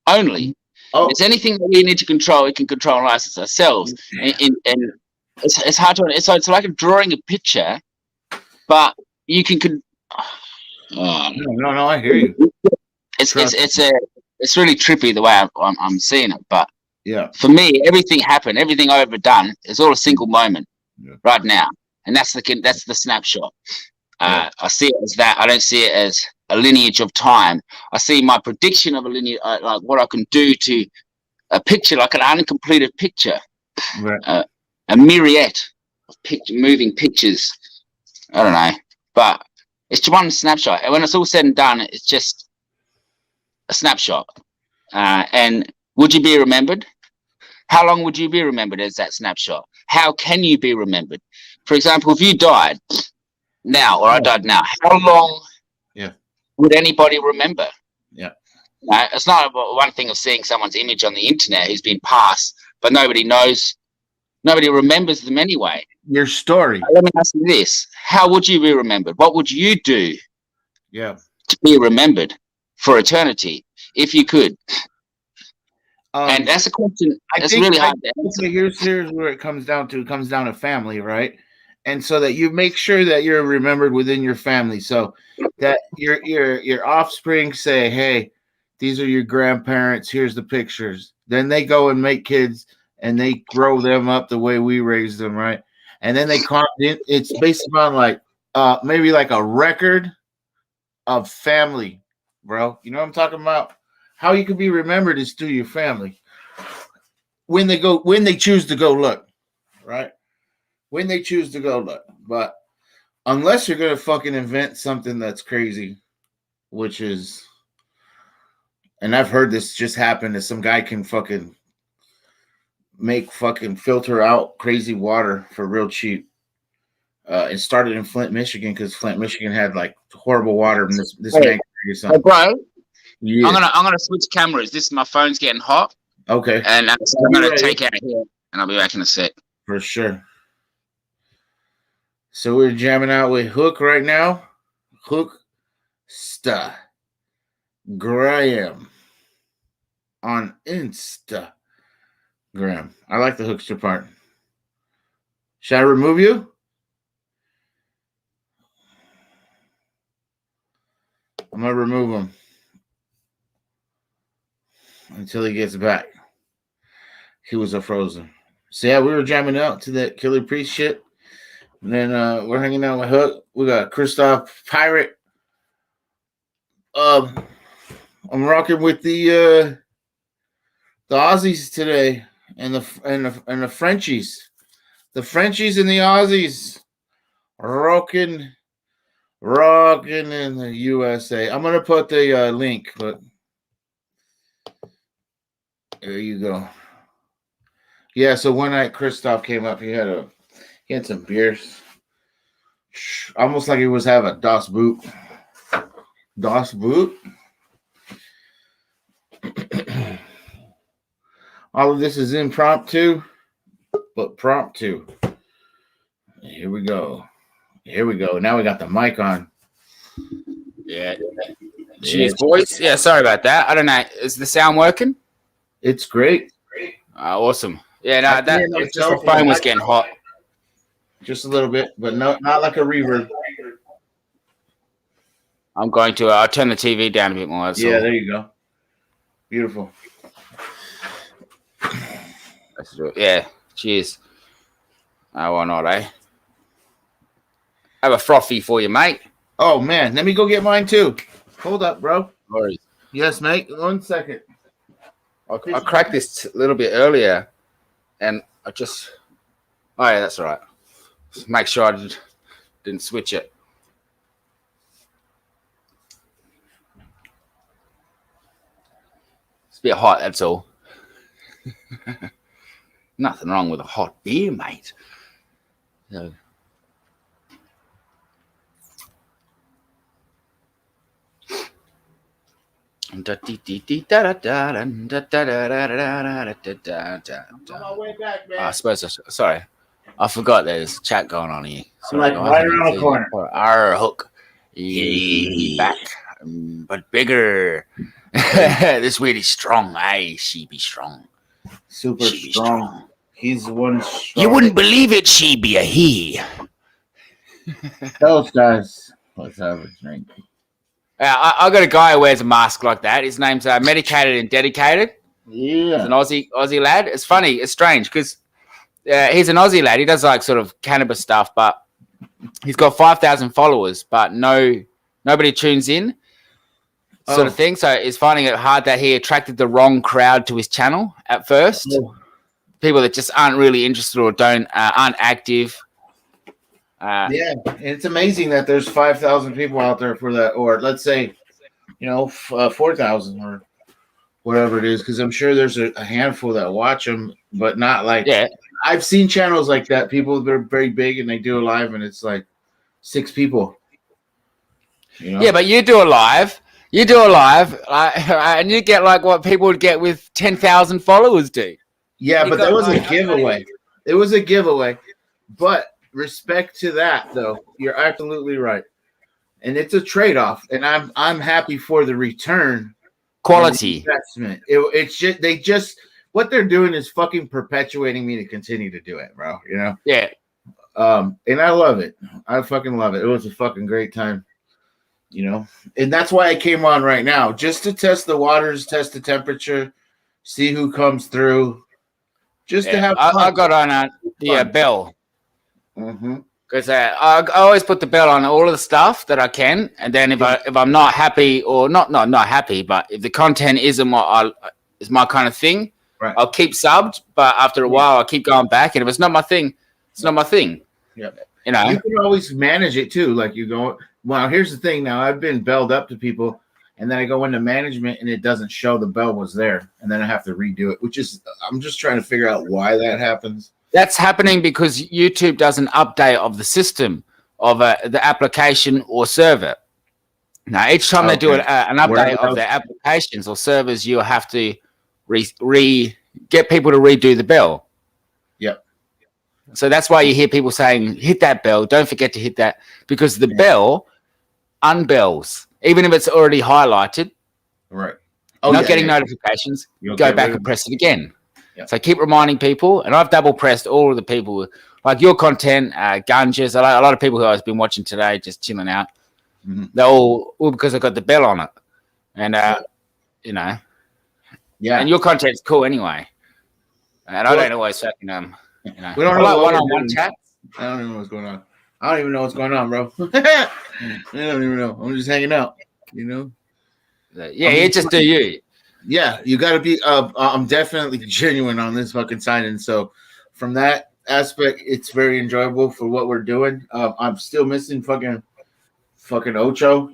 Only. If there's anything that we need to control, we can control ourselves. And it's hard to. It's like drawing a picture, but you can. No, I hear you. It's really trippy the way I'm seeing it, but yeah, for me, everything happened, everything I've ever done is all a single moment right now, and that's the snapshot. I see it as that. I don't see it as a lineage of time. I see my prediction of a lineage, like what I can do to a picture, like an uncompleted picture, right. A myriad of moving pictures. I don't know, but it's just one snapshot. And when it's all said and done, it's just a snapshot. And would you be remembered? How long would you be remembered as that snapshot? How can you be remembered? For example, if you died now, or I died now, how long would anybody remember? Yeah. It's not one thing of seeing someone's image on the internet who's been passed, but nobody knows, nobody remembers them anyway. Your story. Let me ask you this. How would you be remembered? What would you do to be remembered for eternity, if you could? And that's a question. That's really hard to answer. Here's where it comes down to. It comes down to family, right? And so that you make sure that you're remembered within your family, so that your offspring say, "Hey, these are your grandparents. Here's the pictures." Then they go and make kids, and they grow them up the way we raised them, right? And then they it's based upon like maybe like a record of family, bro. You know what I'm talking about? How you can be remembered is through your family. When they choose to go look, right? When they choose to go look. But unless you're gonna fucking invent something that's crazy, which is, and I've heard this just happen, that some guy can fucking make fucking filter out crazy water for real cheap. It started in Flint, Michigan, because Flint, Michigan had like horrible water, and this man or something. Bro, yeah. I'm gonna switch cameras. My phone's getting hot. Okay. And so I'm gonna take out here, and I'll be back in a sec. For sure. So we're jamming out with Hook right now. Hooksta Graham on Instagram. I like the Hookster part. Should I remove you? I'm gonna remove him until he gets back. He was a frozen. So yeah, we were jamming out to that Killah Priest shit. And then we're hanging out with Hook. We got Christoph Pirate. I'm rocking with the Aussies today, and the Frenchies. The Frenchies and the Aussies rocking in the USA. I'm gonna put the link, but there you go. Yeah, so one night Christoph came up. He had some beers. Almost like he was having a Das Boot. Das Boot. All of this is impromptu, but promptu. Here we go. Now we got the mic on. Yeah. Cheers, boys. Yeah, sorry about that. I don't know. Is the sound working? It's great. Awesome. Yeah, no, it's just the phone was getting hot. Just a little bit, but not like a reverb. I'm going to. I'll turn the TV down a bit more. Yeah, there you go. Beautiful. Let's do it. Yeah. Cheers. Why not, eh? Have a frothy for you, mate. Oh man, let me go get mine too. Hold up, bro. Sorry. Yes, mate. 1 second. I cracked this a little bit earlier, and I just. Oh yeah, that's all right. Just make sure I didn't switch it. It's a bit hot, that's all. Nothing wrong with a hot beer, mate. So. On my way back, man. I suppose. Sorry, I forgot there's chat going on here. Sorry, like right around the corner. Our Hook, back, but bigger. This really strong. She be strong. Super strong. He's one strong. You wouldn't believe it. She be a he. Those guys. Let's have a drink. I got a guy who wears a mask like that. His name's Medicated and Dedicated. Yeah. He's an Aussie lad. It's funny. It's strange because he's an Aussie lad. He does like sort of cannabis stuff, but he's got 5,000 followers, but nobody tunes in, sort of thing. So he's finding it hard that he attracted the wrong crowd to his channel at first. People that just aren't really interested or aren't active. Yeah, and it's amazing that there's 5,000 people out there for that, or let's say, 4,000 or whatever it is, because I'm sure there's a handful that watch them, but not like. Yeah, I've seen channels like that. People that are very big and they do a live, and it's like 6 people. Yeah, but you do a live, and you get like what people would get with 10,000 followers do. Yeah, but that was a giveaway. It was a giveaway, but respect to that, though. You're absolutely right, and it's a trade-off. And I'm happy for the return. Quality investment. It's just what they're doing is fucking perpetuating me to continue to do it, bro. Yeah. And I love it. I fucking love it. It was a fucking great time. And that's why I came on right now, just to test the waters, test the temperature, see who comes through. Just to have fun. I got on the bell. Mm-hmm. Because I always put the bell on all of the stuff that I can, and then if I'm not happy, or not happy, but if the content isn't is my kind of thing, right, I'll keep subbed. But after a while, I'll keep going back, and if it's not my thing, it's not my thing. Yeah, you can always manage it too. Like you go, well, here's the thing. Now I've been belled up to people, and then I go into management, and it doesn't show the bell was there, and then I have to redo it. Which is, I'm just trying to figure out why that happens. That's happening because YouTube does an update of the system of the application or server. Now, each time they do an update of their applications or servers, you have to get people to redo the bell. Yep. So that's why you hear people saying, hit that bell. Don't forget to hit that, because the bell unbells, even if it's already highlighted. Right. Not getting notifications, go back and press it again. Yep. So keep reminding people, and I've double pressed all of the people, like your content, Gunges, a lot of people who I've been watching today, just chilling out. Mm-hmm. They're all because I got the bell on it, and yeah, and your content's cool anyway. And I don't always fucking we don't like one-on-one chat. I don't even know what's going on. I don't even know what's going on, bro. I don't even know. I'm just hanging out, Yeah, you just do you. Yeah, you got to be. I'm definitely genuine on this fucking sign, and so from that aspect, it's very enjoyable for what we're doing. I'm still missing fucking Ocho.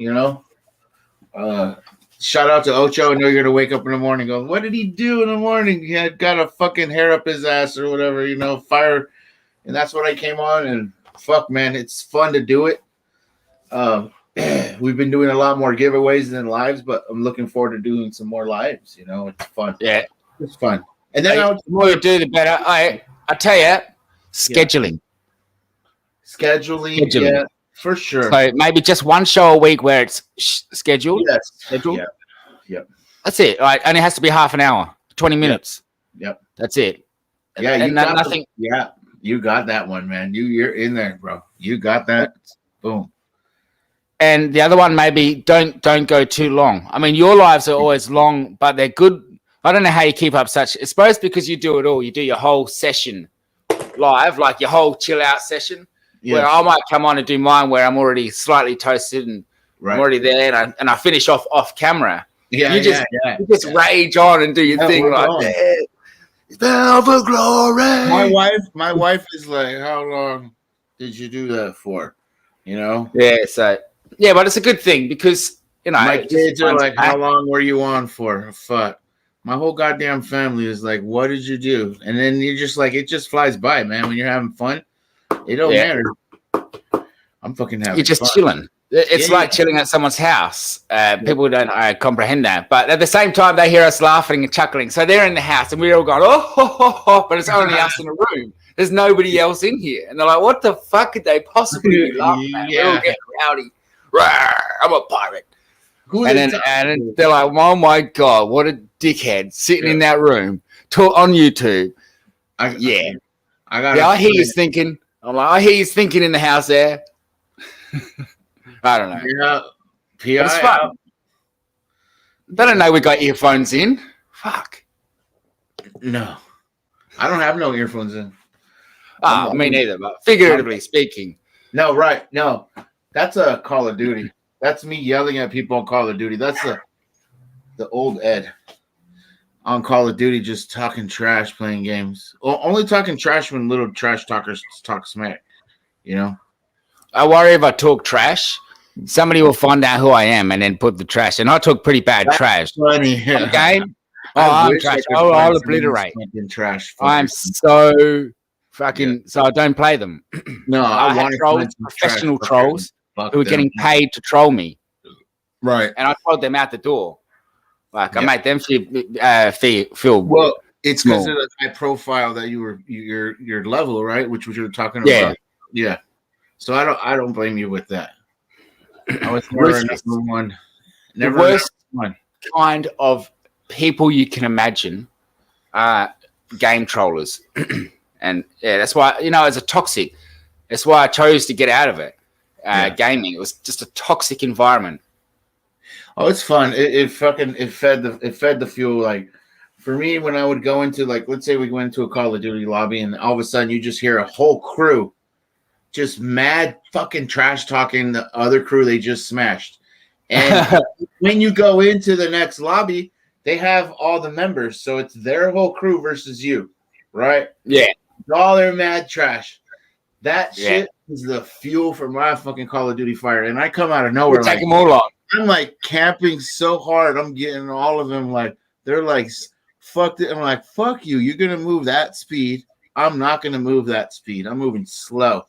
Shout out to Ocho. I know you're gonna wake up in the morning, and go, "What did he do in the morning? He had got a fucking hair up his ass or whatever, fire." And that's what I came on, and fuck, man, it's fun to do it. We've been doing a lot more giveaways than lives, but I'm looking forward to doing some more lives. It's fun. Yeah, it's fun. And then the more you do, the better. I tell you, scheduling. Scheduling, yeah, for sure. So maybe just one show a week where it's scheduled. Yes, scheduled. Yep. That's it. Right, and it has to be half an hour, 20 minutes. Yep. That's it. Yeah, and nothing. Yeah, you got that one, man. You're in there, bro. You got that. Boom. And the other one, maybe don't go too long. I mean, your lives are always long, but they're good. I don't know how you keep up such. It's both because you do it all. You do your whole session live, like your whole chill out session. Yes. Where I might come on and do mine, where I'm already slightly toasted and I'm already there, and I finish off camera. Yeah, you just rage on and do your thing like that. Spell for glory. My wife is like, "How long did you do that for?" Yeah. So. Yeah, but it's a good thing because, my kids are like, "How long were you on for?" Fuck. My whole goddamn family is like, "What did you do?" And then you're just like, it just flies by, man. When you're having fun, it don't matter. I'm fucking having fun. You're just chilling. It's like chilling at someone's house. People don't comprehend that. But at the same time, they hear us laughing and chuckling. So they're in the house and we're all going, oh, ho, ho, ho, but it's only us in a room. There's nobody else in here. And they're like, what the fuck could they possibly be laughing at? We're all getting rowdy. Rawr, I'm a pirate. And then they're like, oh my God, what a dickhead sitting in that room on YouTube. I hear you thinking. I'm like, I hear you thinking in the house there. I don't know. Yeah. It's fun. They don't know we got earphones in. Fuck. No. I don't have no earphones in. Me neither, but figuratively speaking. No, right. No, that's a Call of Duty. That's me yelling at people on Call of Duty. That's the old Ed on Call of Duty, just talking trash, playing games. Only talking trash when little trash talkers talk smack. You know. I worry if I talk trash, somebody will find out who I am and then put the trash. And I talk pretty bad trash. Funny. On game, I'm trash. I'll obliterate. Trash. I'm so fucking. So I don't play them. No, I have trolls, professional trolls who are getting paid to troll me. Right. And I told them out the door. Like I made them feel well. It's because of the high profile that you were your level, right? Which you were talking about. Yeah. So I don't blame you with that. I was never number one. Never the worst one kind of people you can imagine are game trollers. And yeah, that's why, it's a toxic. That's why I chose to get out of it. Gaming. It was just a toxic environment. Oh, it's fun. It fed the fuel. Like for me, when I would go into, like, let's say we went into a Call of Duty lobby and all of a sudden you just hear a whole crew just mad fucking trash talking the other crew they just smashed. And when you go into the next lobby, they have all the members. So it's their whole crew versus you, right? Yeah. All their mad trash. That shit is the fuel for my fucking Call of Duty fire. And I come out of nowhere. Take them all on. I'm like camping so hard. I'm getting all of them like, they're like, fuck it. I'm like, fuck you. You're going to move that speed. I'm not going to move that speed. I'm moving slow.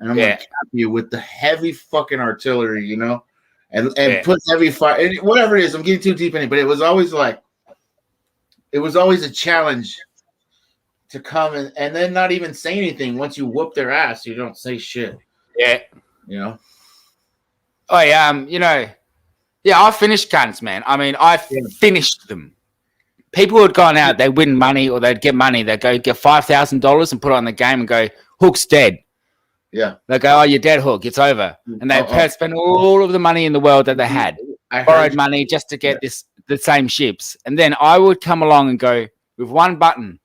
And I'm gonna cap you with the heavy fucking artillery, and put heavy fire, and whatever it is. I'm getting too deep in it, but it was always a challenge to come and then not even say anything. Once you whoop their ass, you don't say shit. Yeah, Oh yeah, I finished guns, man. I mean, I finished them. People had gone out, they win money or they'd get money. They'd go get $5,000 and put it on the game and go, Hook's dead. Yeah. They go, oh, you're dead, Hook. It's over. And they spend all of the money in the world that they had. Borrowed money just to get the same ships. And then I would come along and go, with one button,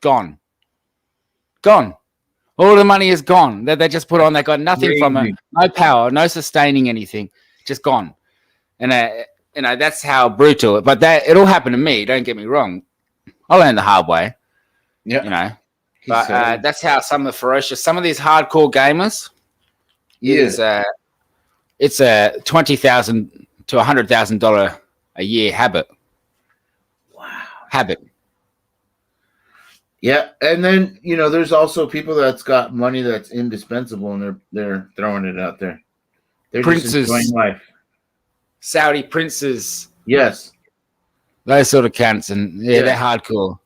gone. Gone. All the money is gone that they just put on. They got nothing from it. No power, no sustaining anything. Just gone. And, that's how brutal. But it all happened to me. Don't get me wrong. I learned the hard way. Yeah. But that's how some of these hardcore gamers, it's a $20,000 to $100,000 a year habit. Wow, habit. Yeah, and then there's also people that's got money that's indispensable, and they're throwing it out there. They're princes, just enjoying life. Saudi princes. Yes, those sort of cunts, and they're hardcore.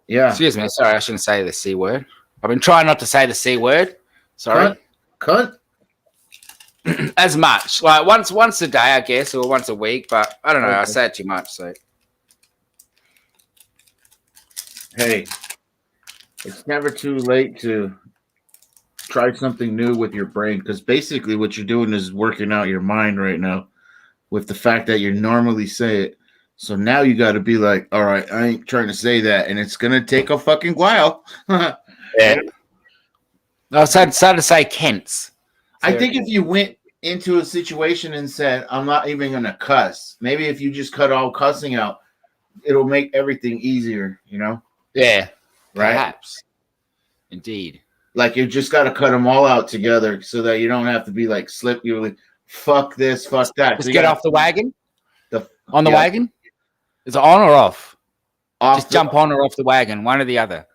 Yeah. Excuse me. Sorry, I shouldn't say the C word. I've been trying not to say the C word. Sorry. Cunt. As much. Like once a day, I guess, or once a week, but I don't know. Okay. I say it too much, so. Hey, it's never too late to try something new with your brain, because basically what you're doing is working out your mind right now with the fact that you normally say it. So now you got to be like, all right, I ain't trying to say that, and it's gonna take a fucking while. Yeah. I started to say Kent's. I think if you went into a situation and said, I'm not even gonna cuss, maybe if you just cut all cussing out, it'll make everything easier. Yeah. Right. Perhaps. Indeed. Like you just got to cut them all out together so that you don't have to be like you're like, fuck this, fuck that. Just get off the wagon. On the wagon. Is it on or off? Just jump on or off the wagon, one or the other.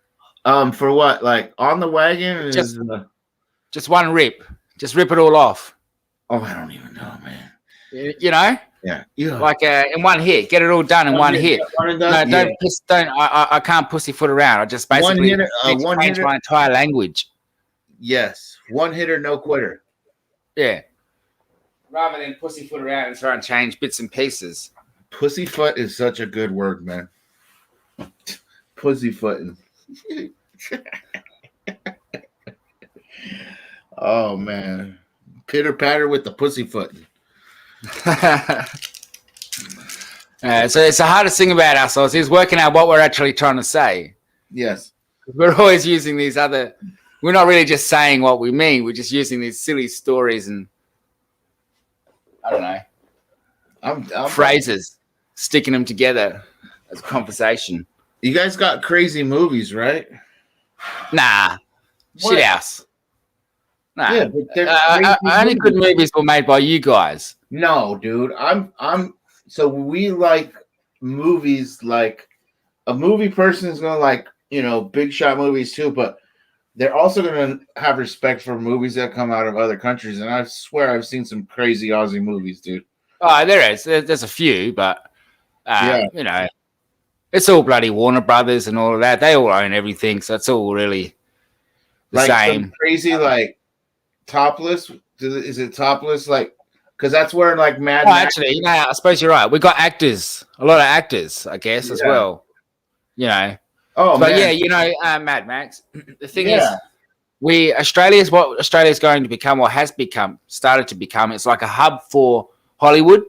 For what? Like on the wagon? Just one rip. Just rip it all off. Oh, I don't even know, man. Yeah. Like in one hit, get it all done in one hit. No, don't. I can't pussyfoot around. I just basically change my entire language. Yes, one hitter, no quitter. Yeah. Rather than pussyfoot around and try and change bits and pieces. Pussyfoot is such a good word, man. Pussyfooting. Oh man, pitter patter with the pussyfooting. So it's the hardest thing about ourselves is working out what we're actually trying to say. Yes, we're always using these other we're not really just saying what we mean. We're just using these silly stories and I don't know, I'm phrases, sticking them together as conversation. You guys got crazy movies, right? Nah, shit house. Nah, yeah, but they're only good movies were made by you guys. No, dude. So we like movies. Like a movie person is gonna like, big shot movies too, but they're also gonna have respect for movies that come out of other countries. And I swear I've seen some crazy Aussie movies, dude. Oh, there is. There's a few, but it's all bloody Warner Brothers and all of that. They all own everything, so it's all really the same. Some crazy like Topless. Is it Topless? Like, because that's where like Mad Max. Actually, I suppose you're right. We got actors, a lot of actors, I guess, as well. Oh, but man. Mad Max. The thing is, Australia's what Australia's going to become, or has become, started to become. It's like a hub for Hollywood,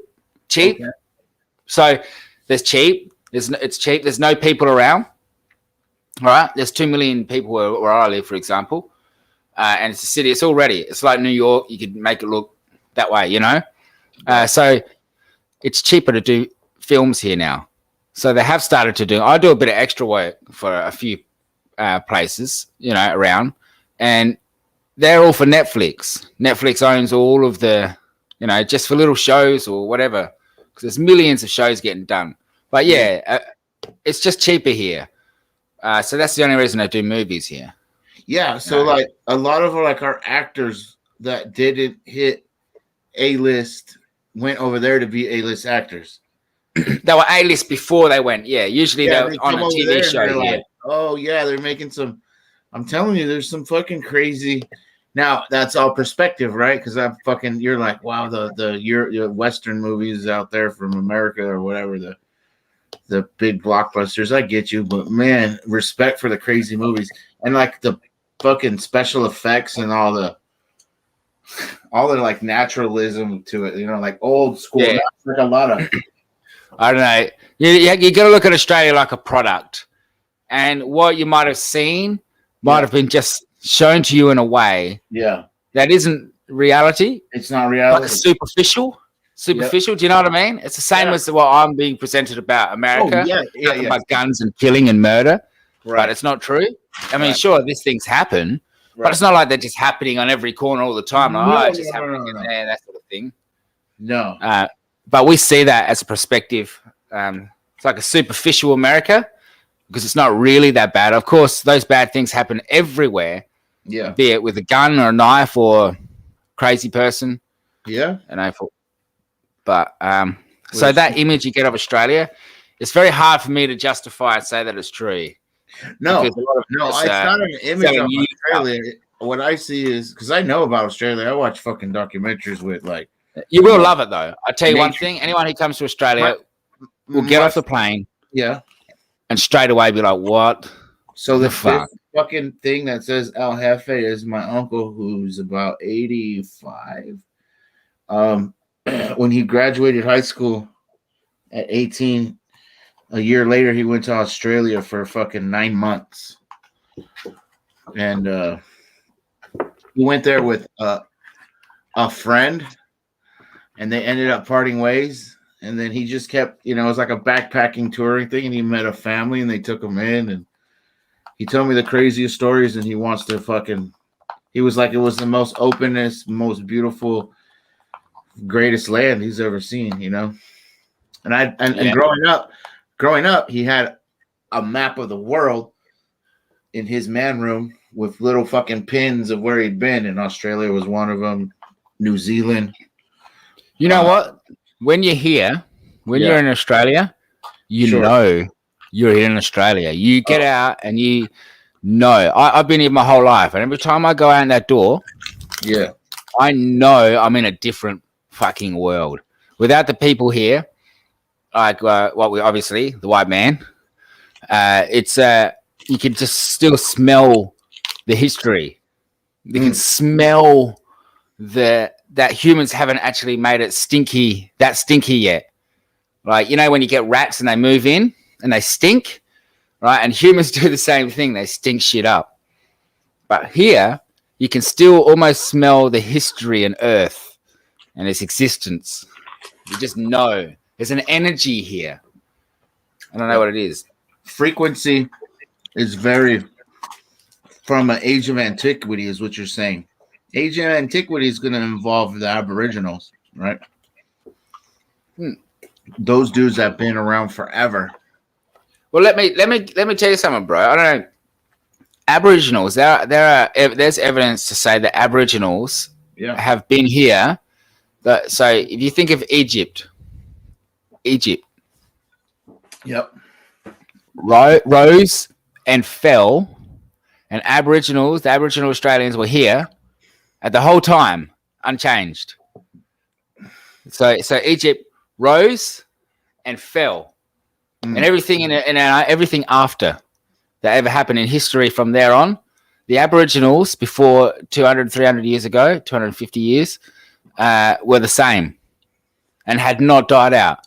cheap. Okay. So there's cheap. It's cheap. There's no people around. All right. There's 2 million people where I live, for example, and it's a city. It's all ready. It's like New York. You could make it look that way, So it's cheaper to do films here now. So they have started to do. I do a bit of extra work for a few places, around, and they're all for Netflix. Netflix owns all of the, just for little shows or whatever, because there's millions of shows getting done. But it's just cheaper here. So that's the only reason I do movies here. Yeah. So like a lot of our actors that didn't hit A-list went over there to be A-list actors. They were A-list before they went. Yeah, usually they're on a TV show. Like, oh yeah, they're making some. I'm telling you, there's some fucking crazy. Now that's all perspective, right? Because you're like, wow, your Western movies out there from America or whatever, the big blockbusters. I get you, but man, respect for the crazy movies and like the fucking special effects and all the like naturalism to it. Like old school. Yeah. Like a lot of. I don't know. You got to look at Australia like a product, and what you might have seen might have been just shown to you in a way. Yeah, that isn't reality. It's not reality. Like superficial. Yep. Do you know what I mean? It's the same as what I'm being presented about America. About guns and killing and murder. Right. But it's not true. I mean, sure, these things happen, but it's not like they're just happening on every corner all the time. Like, it's just happening in there, that sort of thing. No. But we see that as a perspective. It's like a superficial America because it's not really that bad. Of course, those bad things happen everywhere. Yeah. Be it with a gun or a knife or a crazy person. Yeah. But so that image you get of Australia, it's very hard for me to justify and say that it's true. No, it's not an image of Australia. What I see is because I know about Australia. I watch fucking documentaries with like. You will love it though. I tell you one thing: anyone who comes to Australia will get off the plane, and straight away be like, "What?" So the fucking thing that says El Jefe is my uncle, who's about 85. When he graduated high school at 18, a year later he went to Australia for fucking 9 months, and he went there with a friend. And they ended up parting ways. And then he just kept, it was like a backpacking touring thing. And he met a family and they took him in. And he told me the craziest stories. And he wants to he was like, it was the most openest, most beautiful, greatest land he's ever seen, And growing up, he had a map of the world in his man room with little fucking pins of where he'd been. And Australia was one of them, New Zealand. You know what? When you're here, you're in Australia, know you're here in Australia. You get out and you know. I've been here my whole life, and every time I go out that door, I know I'm in a different fucking world. Without the people here, like obviously the white man, it's you can just still smell the history. You can smell that humans haven't actually made it stinky yet. Like, when you get rats and they move in and they stink, right? And humans do the same thing. They stink shit up. But here, you can still almost smell the history and earth and its existence. You just know there's an energy here. I don't know what it is. Frequency is very from an age of antiquity, is what you're saying. Age of antiquity is going to involve the Aboriginals, right? Those dudes have been around forever. Well, let me tell you something, bro. I don't know. Aboriginals. There's evidence to say that Aboriginals have been here. So if you think of Egypt. Yep. Rose and fell, and the Aboriginal Australians were here at the whole time, unchanged. So Egypt rose and fell, and everything everything after that ever happened in history from there on, the Aboriginals before 200, 300 years ago, 250 years, were the same and had not died out.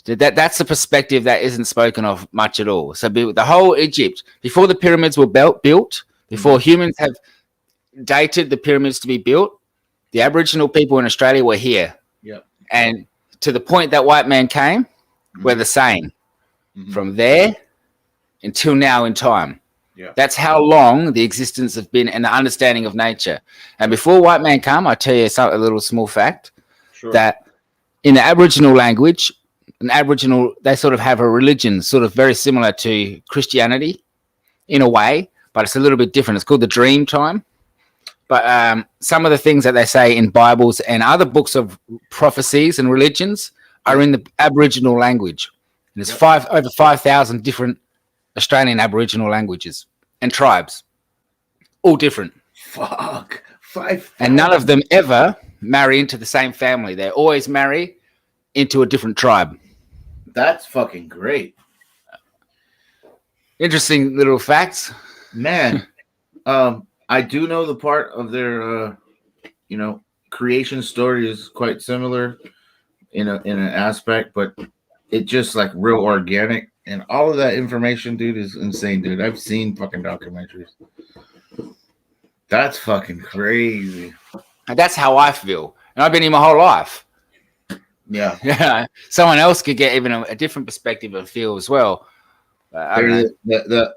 That's the perspective that isn't spoken of much at all. So the whole Egypt, before the pyramids were built, before humans have dated the pyramids to be built, the Aboriginal people in Australia were here. Yep. And to the point that white man came, we're the same. From there until now in time. Yeah. That's how long the existence has been and the understanding of nature. And before white man come, I'll tell you a little small fact that in the Aboriginal language, they sort of have a religion sort of very similar to Christianity in a way, but it's a little bit different. It's called the dream time. But some of the things that they say in Bibles and other books of prophecies and religions are in the Aboriginal language. And there's over 5,000 different Australian Aboriginal languages and tribes, all different. Fuck. 5,000. And none of them ever marry into the same family. They always marry into a different tribe. That's fucking great. Interesting little facts. Man, I do know the part of their, creation story is quite similar in an aspect, but it just like real organic. And all of that information, dude, is insane, dude. I've seen fucking documentaries. That's fucking crazy. And that's how I feel. And I've been here my whole life. Yeah. Yeah. Someone else could get even a different perspective and feel as well. The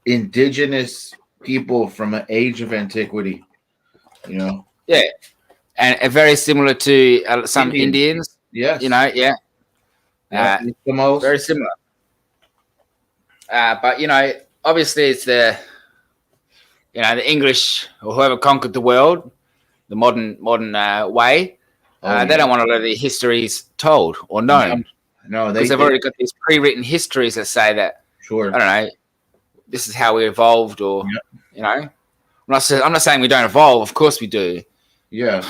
indigenous people from an age of antiquity, Yeah. And very similar to some Indians. Yes. Yeah. Very similar. But obviously it's the English or whoever conquered the world, the modern way. They don't want to let their histories told or known. No, because they've already got these pre-written histories that say that. Sure. I don't know. This is how we evolved, or I'm not saying we don't evolve. Of course we do. Yeah.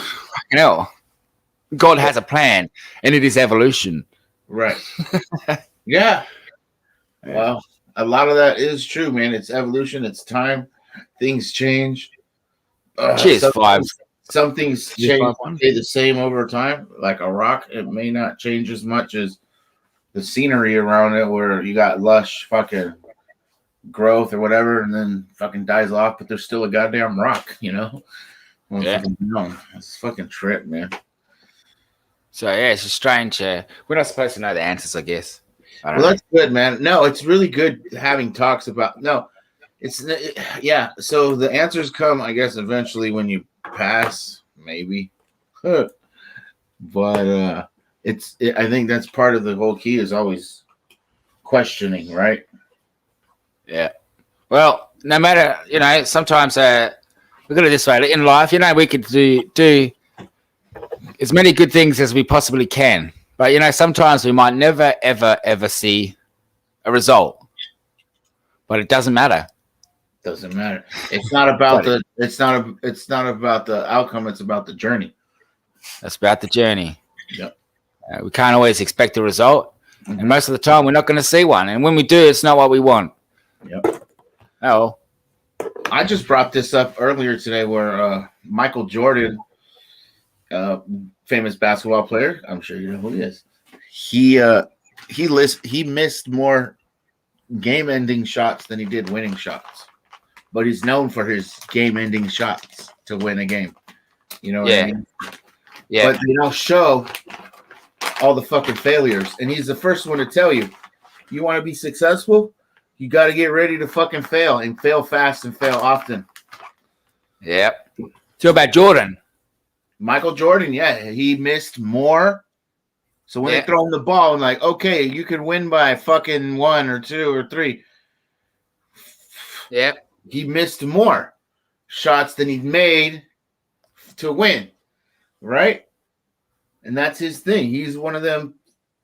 God has a plan, and it is evolution. Right. Yeah. Well, a lot of that is true, man. It's evolution. It's time. Things change. Cheers, Some things change, stay the same over time. Like a rock, it may not change as much as the scenery around it, where you got lush fucking growth or whatever, and then fucking dies off, but there's still a goddamn rock, Yeah. It's a fucking trip, man. So yeah, it's just strange. We're not supposed to know the answers, I guess. Well, that's good, man. No, it's really good having talks about. No, yeah. So the answers come, I guess, eventually when you pass, maybe. But I think that's part of the whole key is always questioning, right? Yeah. Well, no matter, sometimes look at it this way. In life, we could do as many good things as we possibly can. But, sometimes we might never, ever, ever see a result. But it doesn't matter. Doesn't matter. It's not about it's not about the outcome. It's about the journey. That's about the journey. Yep. We can't always expect a result. Mm-hmm. And most of the time we're not going to see one. And when we do, it's not what we want. Yep. Oh. I just brought this up earlier today where Michael Jordan, famous basketball player, I'm sure you know who he is. He missed more game-ending shots than he did winning shots. but he's known for his game-ending shots to win a game. You know what I mean? Yeah. But they don't show all the fucking failures. And he's the first one to tell you, you want to be successful, you got to get ready to fucking fail, and fail fast and fail often. Yep. So about Jordan. Michael Jordan, yeah, he missed more. So when they throw him the ball, I'm like, okay, you could win by fucking 1 or 2 or 3. Yeah. He missed more shots than he'd made to win, right? And that's his thing. He's one of them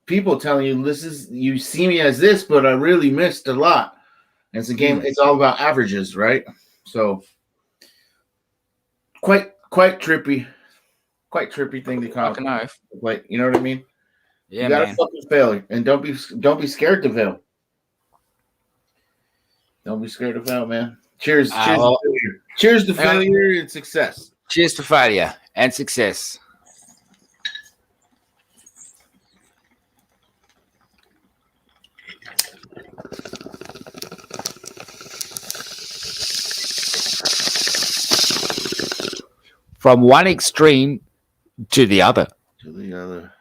people telling you, this is, you see me as this, but I really missed a lot. And it's a game, it's all about averages, right? So quite trippy thing to comment. Like, you know what I mean? Yeah, you gotta man. fucking fail, and don't be scared to fail. Don't be scared to fail, man. Cheers to failure. Cheers to failure and success. Cheers to failure and success. From one extreme to the other. To the other.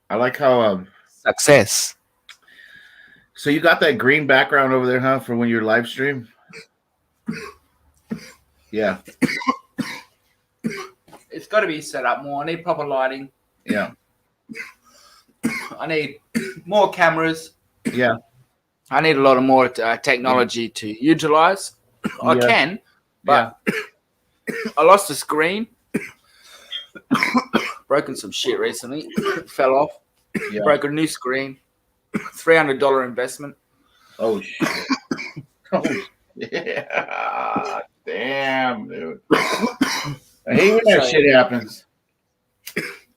I like how success. So you got that green background over there, huh, for when you're live stream? Yeah. It's got to be set up more. I need proper lighting. Yeah. I need more cameras. Yeah. I need a lot of more technology to utilize. I can, but I lost the screen. Broken some shit recently. Fell off. Yeah. Broke a new screen. $300 investment. Oh shit. Oh yeah. Damn, dude. I hate when that shit happens.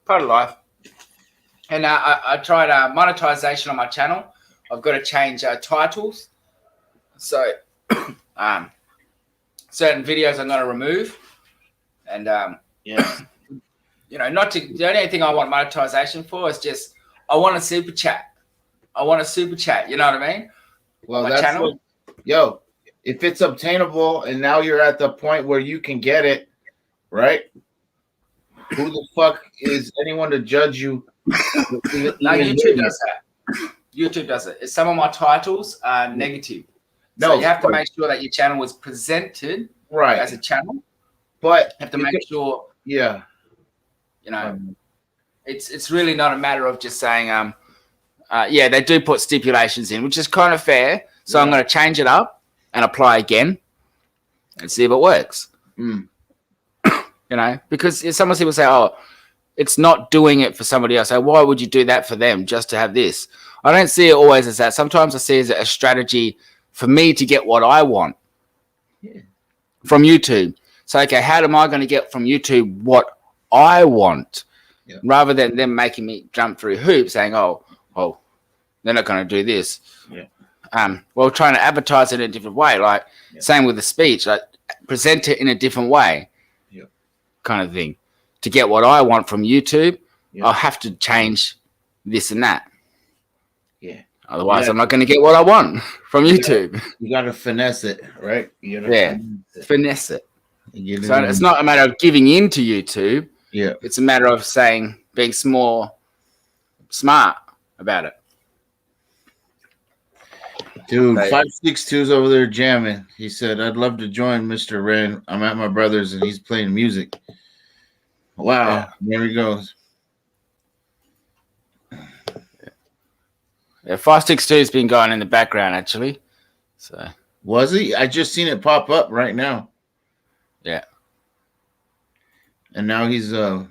Part of life. And I tried monetization on my channel. I've got to change titles. So certain videos I'm going to remove. And you know, the only thing I want monetization for is just I want a super chat. I want a super chat. You know what I mean? Well, that's channel. If it's obtainable and now you're at the point where you can get it, right? Who the fuck is anyone to judge you? No, YouTube does that. YouTube does it. Some of my titles are negative. No, so you have to make sure that your channel was presented as a channel. But you have to make sure. Yeah. You know, it's really not a matter of just saying, yeah, they do put stipulations in, which is kind of fair. So I'm going to change it up and apply again and see if it works. You know, because some people say, oh, it's not doing it for somebody else. So why would you do that for them just to have this? I don't see it always as that. Sometimes I see it as a strategy for me to get what I want from YouTube. So, okay, how am I going to get from YouTube what I want rather than them making me jump through hoops saying, oh, they're not going to do this. Well, trying to advertise it in a different way, like same with the speech, like present it in a different way, kind of thing. To get what I want from YouTube, I'll have to change this and that. Otherwise, I'm not going to get what I want from YouTube. You got to finesse it, right? You gotta finesse it. So it's not a matter of giving in to YouTube. It's a matter of being more smart about it. Dude, 562's over there jamming. He said, I'd love to join Mr. Ren. I'm at my brother's and he's playing music. Wow. There he goes. Yeah, 562's been going in the background, actually. So was he? I just seen it pop up right now. Yeah. And now he's fuck.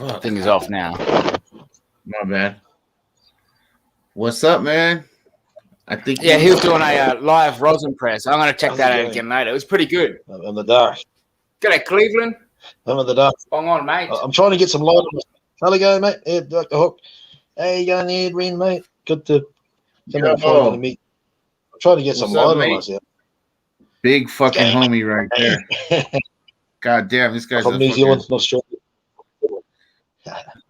I think he's off now. My bad. What's up, man? I think he was doing a live rosin press. I'm going to check that out again later. It was pretty good. I'm the dark. G'day, Cleveland. I'm in the dark. Bong on, mate. I'm trying to get some light on this. How's it going, mate? Yeah, Dr. Hook. Hey, you going there, Ren, mate? Good to come and follow to meet. I'm trying to get some light on myself. Big fucking homie right there. God damn, this guy's from New Zealand and Australia.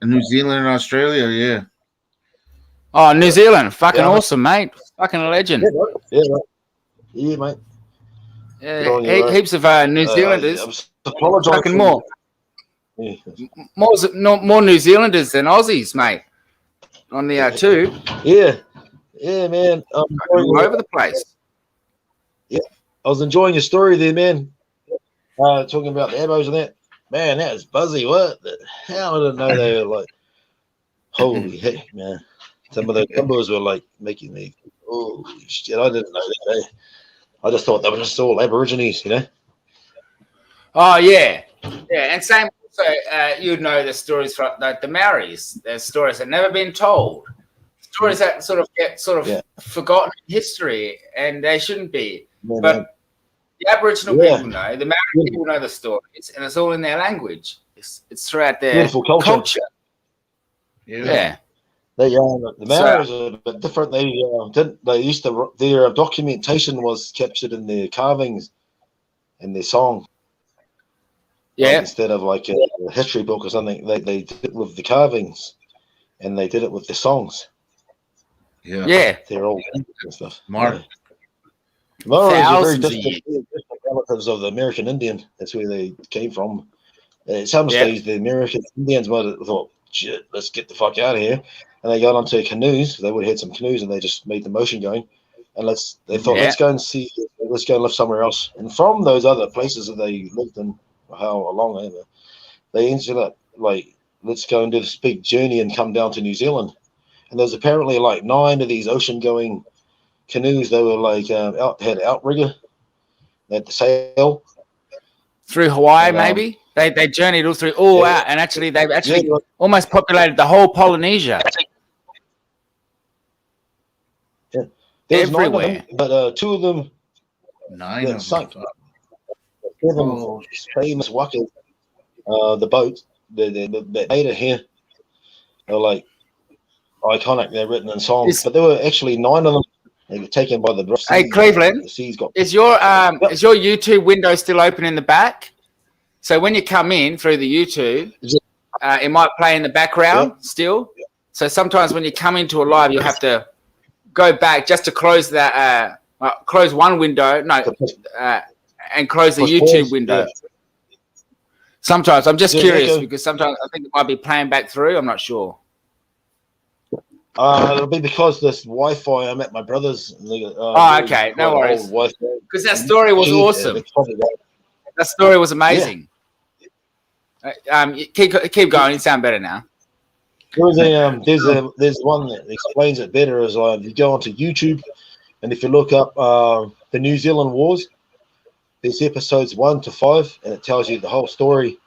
New Zealand and Australia, yeah. Oh, New Zealand. Fucking awesome, mate. Fucking a legend. Yeah, mate. Yeah, heaps of New Zealanders. Fucking more. Yeah. More New Zealanders than Aussies, mate. On the two. Yeah, man. All over the place. Yeah, I was enjoying your story there, man. Talking about the Abos and that. Man, that was buzzy. What the hell? I didn't know they were like, holy heck, man. Some of those numbers were like making me, oh shit, I didn't know that. I just thought they were just all Aborigines, you know? Oh, yeah. Yeah, and same also, you'd know the stories from the Maoris. There's stories that have never been told. Stories that sort of get forgotten in history, and they shouldn't be. Yeah, but man. the Aboriginal people know, the Maori people know the stories, and it's all in their language. It's throughout their Beautiful culture. Yeah. The Maoris are a bit different. They didn't. They used to. Their documentation was captured in their carvings and their song. Yeah. Like, instead of like a history book or something, they did it with the carvings, and they did it with the songs. Yeah. They're all and stuff. Mark. Maoris are very different relatives of the American Indian. That's where they came from. At some stage, the American Indians might have thought, shit, let's get the fuck out of here. And they got onto canoes. They would have had some canoes, and they just made the motion going. And they thought, let's go and see, let's go and live somewhere else. And from those other places that they lived in, how long ever, they ended up like, let's go and do this big journey and come down to New Zealand. And there's apparently like 9 of these ocean-going canoes. They were like had outrigger, they had to sail through Hawaii, maybe they journeyed all out, and actually they've almost populated the whole Polynesia. There's everywhere. 9 of them, but 2 of them 9 of sunk. them. 7 famous wakas, the boat, the data here, they're like iconic. They're written in songs, but there were actually 9 of them. They were taken by the British. Hey, Cleveland, is your YouTube window still open in the back? So when you come in through the YouTube, it might play in the background still. So sometimes when you come into a live, you'll have to go back just to close that, close one window, and close the YouTube window. Sometimes I'm just curious because sometimes I think it might be playing back through. I'm not sure. It'll be because this Wi-Fi. I'm at my brother's. Okay, no worries. Because that story was awesome. That story was amazing. Keep going. You sound better now. There's one that explains it better. Is if you go onto YouTube, and if you look up the New Zealand Wars, there's episodes 1 to 5, and it tells you the whole story.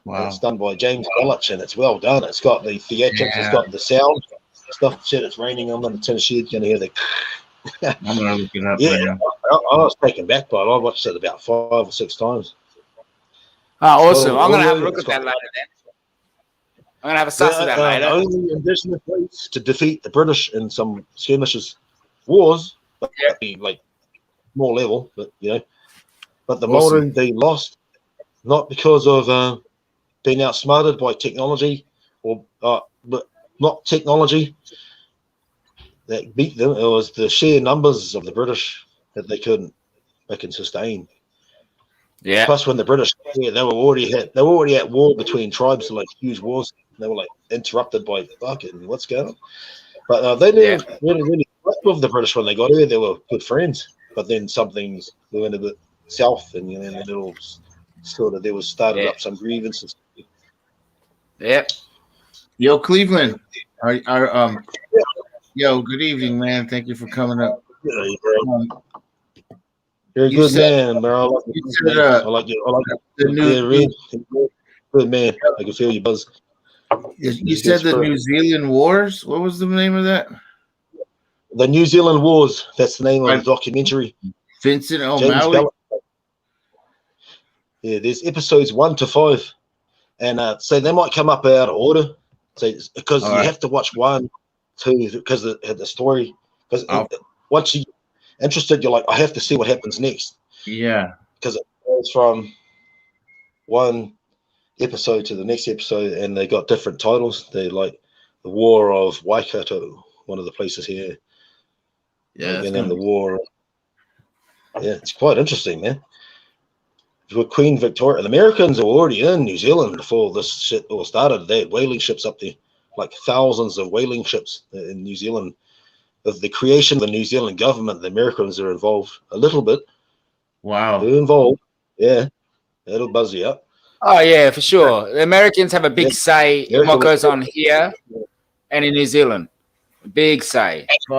Wow. It's done by James Bellich, and it's well done. It's got the theatrics. It's got the sound stuff. Shit, it's raining. I'm in Tennessee. You're gonna hear the. I'm gonna look it up. Yeah, right now. I was taken back by it. I watched it about 5 or 6 times. Oh, awesome! I'm gonna have a look at that later. Then I'm gonna have a suss of that later. Only Indigenous race to defeat the British in some skirmishes, wars, but like more level, but but the Maori, they lost not because of being outsmarted by technology but not technology that beat them. It was the sheer numbers of the British that they couldn't sustain. Yeah. Plus, when the British, they were already at war between tribes, like huge wars. They were like interrupted by fucking what's going on. But they didn't really fight with the British when they got here. They were good friends. But then something went a bit south, and a little sort of there was started up some grievances. Yep. Yo, Cleveland. Yo, good evening, man. Thank you for coming up. You're a good man, bro. I like you. Good man. I can feel you buzz. You said the New Zealand Wars? What was the name of that? The New Zealand Wars. That's the name of the documentary. Vincent O'Malley? Yeah, there's episodes 1 to 5. And so they might come up out of order. So because you have to watch 1, 2, because of the story. Because once you interested, you're like, I have to see what happens next. Yeah. Because it goes from one episode to the next episode, and they got different titles. They like the War of Waikato, one of the places here. Yeah, and then the war. Yeah, it's quite interesting, man. With Queen Victoria, the Americans were already in New Zealand before this shit all started. They had whaling ships up there, like thousands of whaling ships in New Zealand. Of the creation of the New Zealand government, the Americans are involved a little bit. Wow. They're involved. Yeah, that'll buzz you up. Oh yeah, for sure. The Americans have a big say in what goes on here and in New Zealand. Big say. You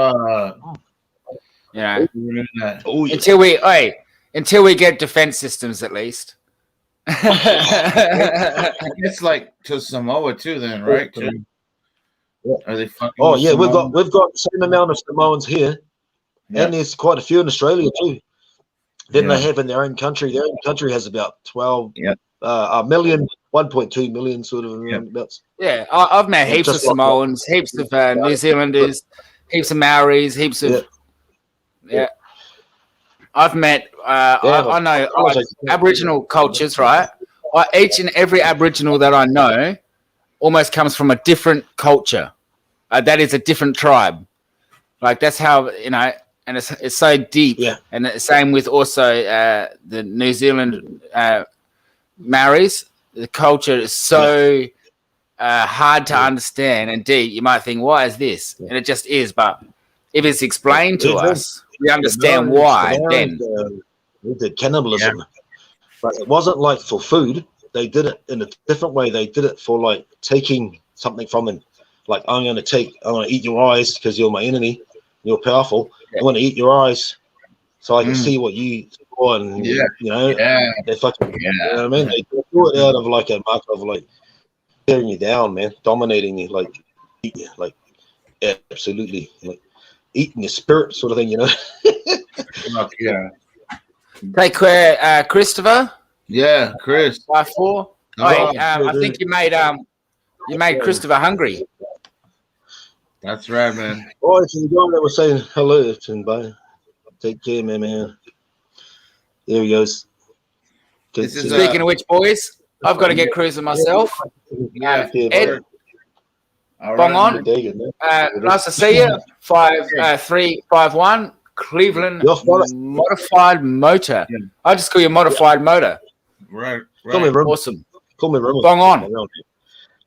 know, until we get defense systems, at least. It's like to Samoa too, then, right? Are they fucking? Oh yeah, we've got the same amount of Samoans here, and there's quite a few in Australia too. Then they have in their own country. Their own country has about 12 a million, 1.2 million sort of roundabouts. Yeah, I've met heaps of Samoans, heaps of New Zealanders, heaps of Maoris, heaps of I've met. I know like Aboriginal cultures, right? Each and every Aboriginal that I know almost comes from a different culture. That is a different tribe. Like that's how and it's so deep. Yeah. And the same with also the New Zealand Maoris. The culture is so hard to understand and deep. You might think, why is this? And it just is. But if it's explained to us, we understand why. Then they did cannibalism, but it wasn't like for food. They did it in a different way. They did it for like taking something from him. Like I'm going to eat your eyes because you're my enemy. You're powerful. I want to eat your eyes so I can see what you saw. And they fucking, you know what I mean? They do it out of like a mark of like tearing you down, man, dominating you, like absolutely, like eating your spirit, sort of thing, you know. Hey, Christopher. Yeah, Chris. 5'4". I think you made Christopher hungry. That's right, man. Oh, it's the guy that was saying hello and bye. Take care, man. There he goes. Speaking of which, boys, I've got to get cruising myself. Ed, bong on. Nice to see you. 5351 Cleveland Modified Motor. I just call you Modified Motor. Right. Call me Rum. Awesome. Call me Rum. Bong on.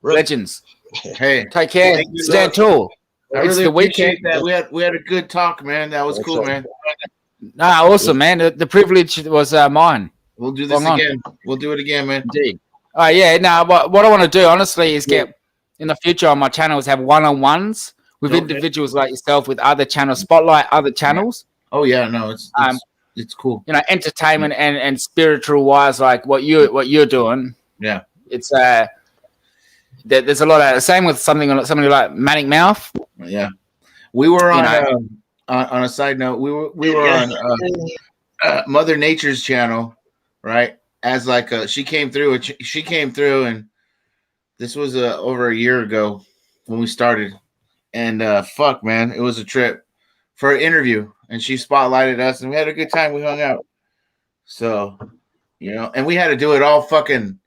Legends. Hey, take care. Stand tall. It's the weekend. That we had a good talk, man. That was cool, man. Nah, awesome, man. The privilege was mine. We'll do this again. We'll do it again, man. Indeed. What I want to do, honestly, is get in the future on my channels have one-on-ones with individuals like yourself with other channels, spotlight other channels. Oh yeah, no, it's cool. You know, entertainment and spiritual wise, like what you're doing. Yeah, it's there's a lot of same with somebody like Manic Mouth. Yeah, we were on a side note. We were on Mother Nature's channel, right? As like she came through, and this was over a year ago when we started, and fuck, man, it was a trip for an interview, and she spotlighted us, and we had a good time. We hung out, so and we had to do it all fucking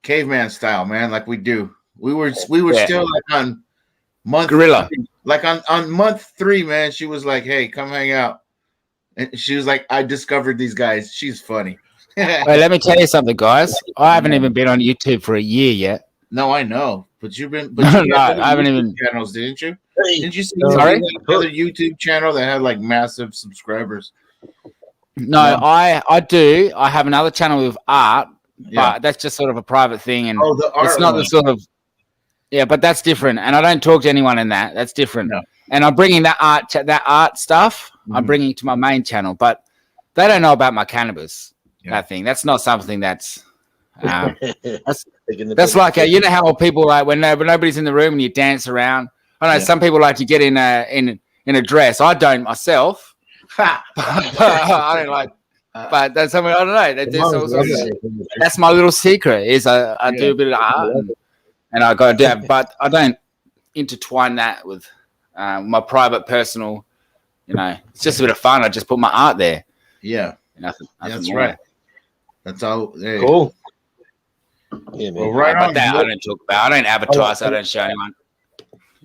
caveman style, man, like we do. We were still like on month gorilla, like on month 3, man. She was like, "Hey, come hang out," and she was like, "I discovered these guys. She's funny." Wait, let me tell you something, guys. I haven't even been on YouTube for a year yet. No, I know, but you've been. But no, I haven't even channels, didn't you? Didn't you see sorry? Another YouTube channel that had like massive subscribers? No, I do. I have another channel with art, but that's just sort of a private thing, and the art it's not the sort of but that's different. And I don't talk to anyone in that. That's different. No. And I'm bringing that art stuff. I'm bringing to my main channel, but they don't know about my cannabis. That thing. That's not something that's that's like you know how people like when nobody's in the room and you dance around. I know some people like to get in a dress. I don't myself. I don't like. But that's something I don't know. That's my little secret. Is I do a bit of art and I got to do that, but I don't intertwine that with my private personal. It's just a bit of fun. I just put my art there. Yeah, nothing that's more. right. That's all. Hey. Cool. Yeah, man. Well, right on. That I don't talk about. I don't advertise. I don't show anyone.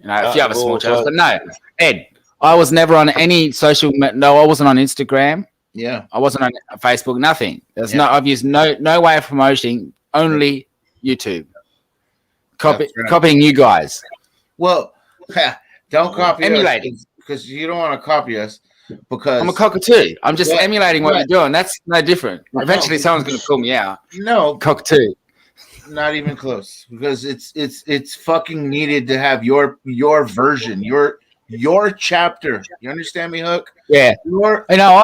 A few other small channels, but no, Ed. I was never on any social. No, I wasn't on Instagram. Yeah, I wasn't on Facebook. Nothing. There's Yeah. I've used no way of promoting. Only YouTube. Copying you guys. Well, don't copy Emulating. us because you don't want to copy us. Because I'm a cockatoo. I'm just emulating what but- you're doing. That's no different. Eventually, someone's going to call me out. No, Cockatoo. not even close. Because it's fucking needed to have your version, your chapter. You understand me, Hook? Yeah. I know.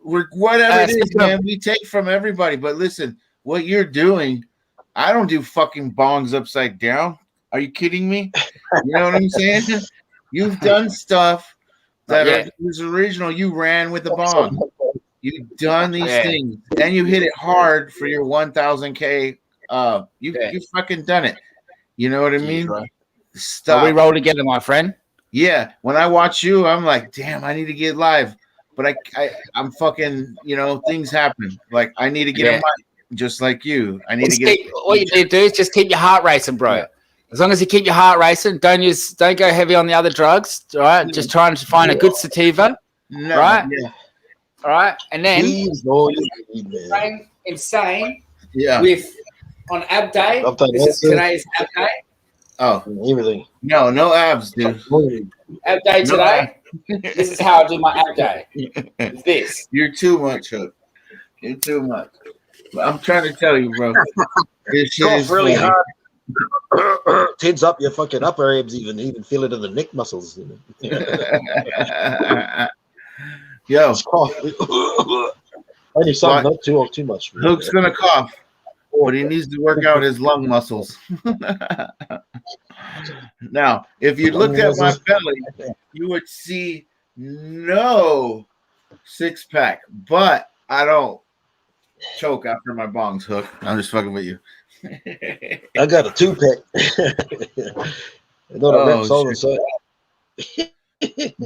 Whatever it is, man, we take from everybody. But listen, what you're doing, I don't do fucking bongs upside down. Are you kidding me? You know what I'm saying? You've done stuff that was original. You ran with the bong. You've done these things, and you hit it hard for your 1,000K. You fucking done it. You know what I mean? Stop. We roll together, my friend. Yeah. When I watch you, I'm like, damn, I need to get live. But I'm fucking, things happen. Like I need to get a mic, just like you. I need to get. What you need to do is just keep your heart racing, bro. Yeah. As long as you keep your heart racing, don't go heavy on the other drugs. All right, just try and find a good sativa. Right. Yeah. All right, and then insane. Yeah. With on ab day. Today is ab day. Oh, everything. No abs, dude. Ab day today. This is how I do my ab day. It's this. You're too much, Hook. You're too much. I'm trying to tell you, bro. This shit is really hard. Tense up your fucking upper abs, even feel it in the neck muscles. Yo, only some, not too much. Hook's gonna cough, but he needs to work out his lung muscles. Now, if you looked at my belly, you would see no six-pack, but I don't choke after my bongs, Hook. I'm just fucking with you. I got a 2-pack.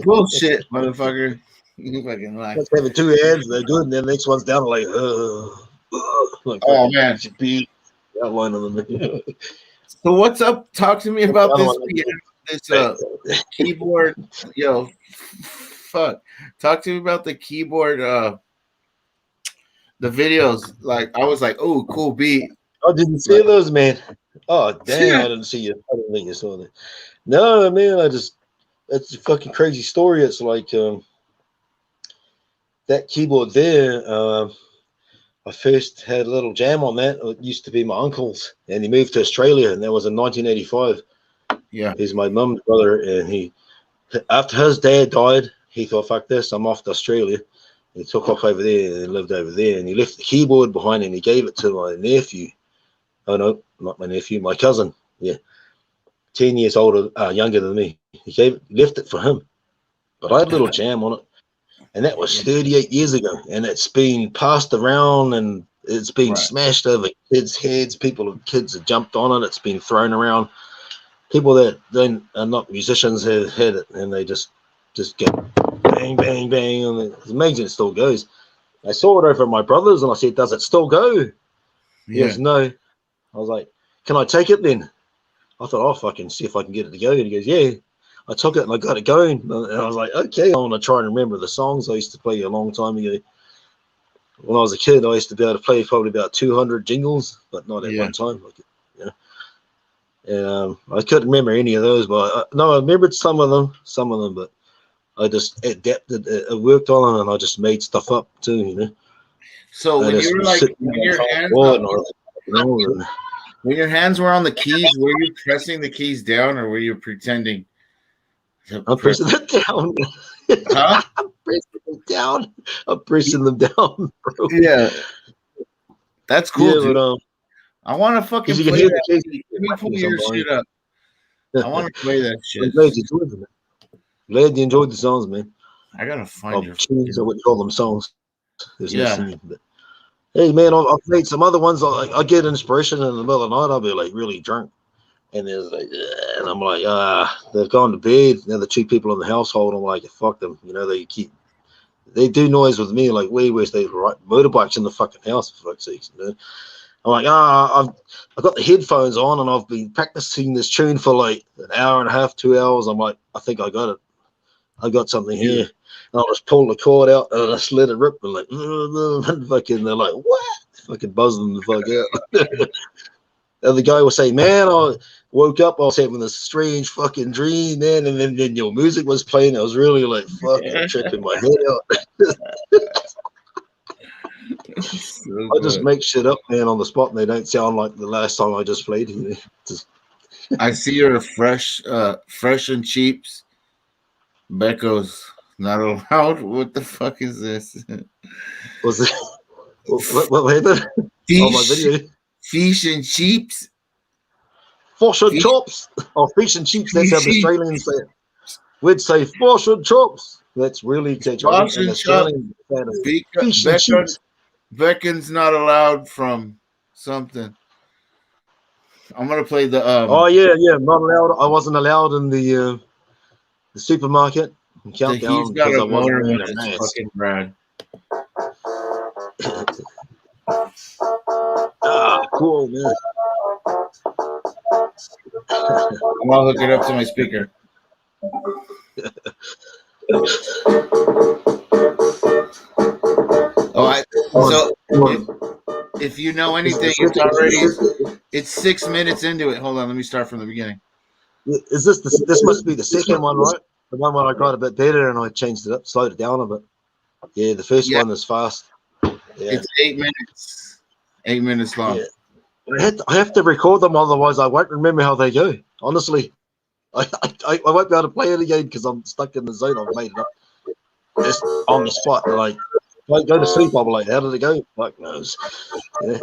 Bullshit, motherfucker. You fucking lie. Just having 2 hands, they're good, and then the next one's down like, oh man, outline of them. So what's up? Talk to me about this keyboard. Yo, fuck. Talk to me about the keyboard. The videos. Like I was like, oh, cool beat. Oh, did you see those, man? Oh, damn, I didn't see you. I didn't think you saw that. No, man, that's a fucking crazy story. It's like that keyboard there. I first had a little jam on that. It used to be my uncle's, and he moved to Australia, and that was in 1985. Yeah. He's my mum's brother, and after his dad died, he thought, fuck this, I'm off to Australia. He took off over there and lived over there, and he left the keyboard behind, and he gave it to my nephew. Oh no, not my nephew, my cousin. Yeah, 10 years older, younger than me. He left it for him, but I had a little jam on it, and that was 38 years ago. And it's been passed around, and it's been smashed over kids' heads. Kids have jumped on it. It's been thrown around. People that then are not musicians have had it, and they just get bang, bang, bang, and it's amazing. It still goes. I saw it over at my brother's, and I said, "Does it still go?" He goes, "No." I was like, "Can I take it then?" I thought, "I'll fucking see if I can get it to go." And he goes, "Yeah." I took it and I got it going. And I was like, "Okay, I want to try and remember the songs I used to play a long time ago." When I was a kid, I used to be able to play probably about 200 jingles, but not at one time. And I couldn't remember any of those, but I remembered some of them, but I just adapted. I worked on them, and I just made stuff up too, So when you were like, when your hands were on the keys, were you pressing the keys down, or were you pretending? I'm pressing it down. Huh? I'm pressing them down. I'm pressing them down, bro. Yeah, that's cool, dude. But, I want to fucking you play can hear that. the case. Let me pull your shit up. I want to play that shit. I'm glad you enjoyed them. Glad you enjoyed the songs, man. I gotta find your tunes, or what you call them, songs. There's no Yeah. singing, but hey, man, I've made some other ones. I get inspiration in the middle of the night. I'll be like really drunk, and there's like, and I'm like, they've gone to bed. Now the 2 people in the household, I'm like, fuck them. They do noise with me like way worse. They ride motorbikes in the fucking house, for fuck's sakes. I'm like, I've got the headphones on, and I've been practicing this tune for like an hour and a half, 2 hours. I'm like, I think I got it. I got something here. And I just pulled the cord out and I just let it rip. And like, fucking, they're like, what? Fucking buzzing the fuck out. And the guy was saying, man, I woke up, I was having this strange fucking dream, man. And then your music was playing. I was really like fucking tripping my head out. I just make shit up, man, on the spot, and they don't sound like the last song I just played. You know? I see you're fresh and cheaps. Becco's not allowed. What the fuck is this? Was it? What happened? Oh, my video. Fish and cheeps. Fish and chops. Oh, fish and cheeps. That's how the Australians say it. We'd say fish and chops. That's really exaggerated. Australian fish and cheeps. Beccon's not allowed from something. I'm gonna play the. Oh yeah, not allowed. I wasn't allowed in the supermarket. Countdown because I wasn't wearing a mask. Fucking Brad. Cool, man. I'm gonna hook it up to my speaker. If you know anything, it's 6 minutes into it. Hold on, let me start from the beginning. Is this must be the second one, right? The one where I got a bit better and I changed it up, slowed it down a bit. Yeah, the first one is fast. Yeah. It's 8 minutes. 8 minutes long. Yeah. I have to record them, otherwise I won't remember how they go. Honestly, I won't be able to play it again because I'm stuck in the zone. I've made it up just on the spot. Like, if I go to sleep, I'll be like, how did it go? Fuck knows. Yeah.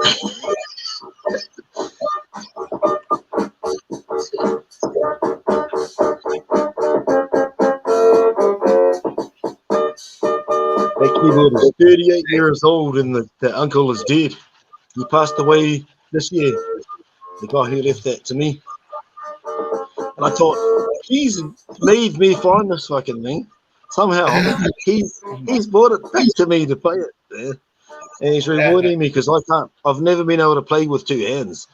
That keyboard is 38 years old and the uncle is dead. He passed away this year. The guy who left that to me. And I thought, he's made me find this fucking thing. Somehow he's brought it back to me to play it. Yeah. And he's rewarding me because I've never been able to play with two hands.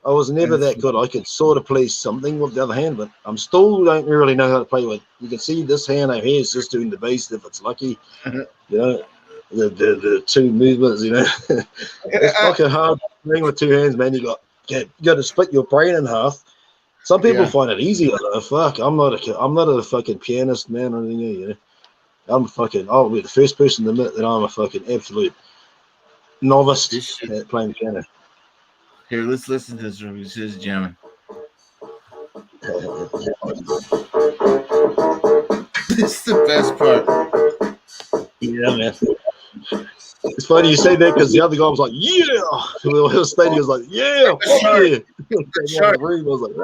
I was never that good. I could sort of play something with the other hand, but I'm still don't really know how to play with. You can see this hand over here is just doing the bass if it's lucky. You know, the two movements, you know. It's fucking hard playing with two hands, man. You got to split your brain in half. Some people find it easy. Fuck, I'm not a fucking pianist, man, or anything, you know. I'll be the first person to admit that I'm a fucking absolute novice at playing piano. Here, let's listen to this. He's just jamming. This is the best part. Yeah, man. It's funny you say that because the other guy was like, yeah. The whole stadium was like, yeah, fuck yeah. I was like,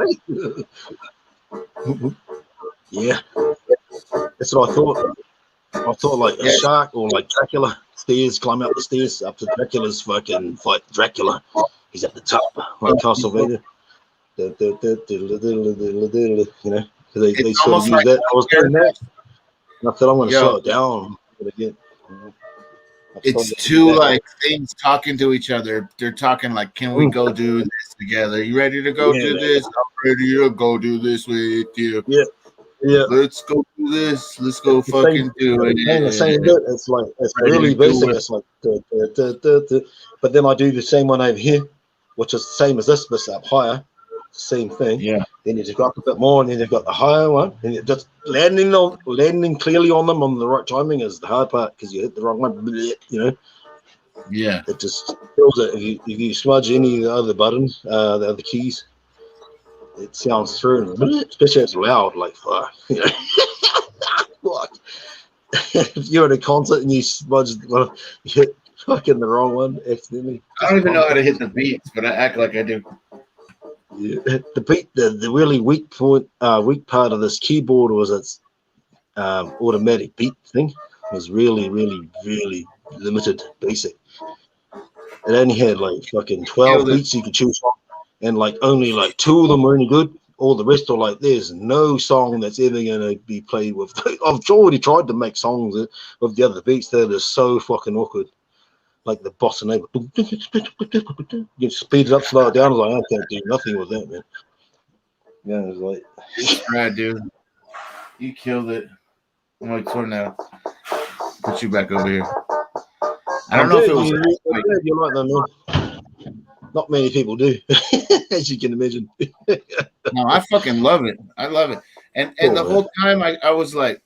yeah. That's what I thought. I thought like a shark or like Dracula stairs, climb up the stairs up to Dracula's fucking fight Dracula. He's at the top, like Castlevania. You know, because they sort of use that. I was doing that. And I thought I'm going to slow it down again. It's two like things talking to each other. They're talking like, "Can we go do this together? You ready to go do this? I'm ready to go do this with you. Yeah. Let's go do this. Let's go fucking do it." The same bit. It's like it's really basic. It's like, but then I do the same one over here, which is the same as this, but up higher. Same thing. Yeah. Then you just go up a bit more, and then you've got the higher one, and you're just landing clearly on them on the right timing is the hard part because you hit the wrong one. You know. Yeah. It just kills it. If you smudge any of the other buttons, the other keys, it sounds through, especially if it's loud. Like fuck. You know? Fuck. If you're at a concert and you smudge, you hit fucking the wrong one accidentally. I don't even know how to hit the beats, but I act like I do. Yeah. The beat, the really weak part of this keyboard was its automatic beat thing. It was really, really, really limited, basic. It only had like fucking 12 beats you could choose from, and like only like 2 of them were any good. All the rest are like, there's no song that's ever gonna be played with. I've already tried to make songs with the other beats that are so fucking awkward. Like the bossa nova, you speed it up, slow it down. I was like, I can't do nothing with that, man. Yeah, it was like, right, dude, you killed it. I'm like Tornado. Put you back over here. I I'm don't know if glad it was. you like that, man. Not many people do, as you can imagine. No, I fucking love it. I love it. And the whole time I was like,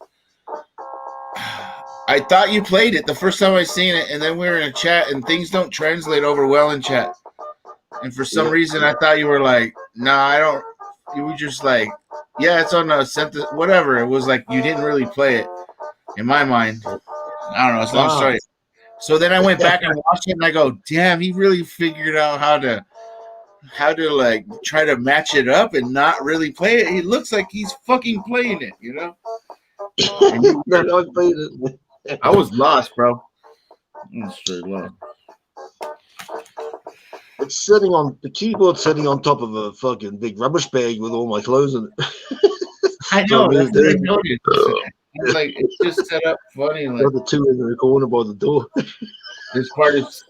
I thought you played it the first time I seen it, and then we were in a chat, and things don't translate over well in chat. And for some reason, I thought you were like, nah, I don't. You were just like, yeah, it's on the whatever. It was like you didn't really play it in my mind. I don't know. It's a long story. So then I went back and watched it, and I go, damn, he really figured out how to like try to match it up and not really play it. He looks like he's fucking playing it, you know? I was lost, bro. I'm straight lost. It's sitting on the keyboard, sitting on top of a fucking big rubbish bag with all my clothes in it. I know. That's what I noticed. It's like it's just set up funny. Like the two in the corner by the door. This part is,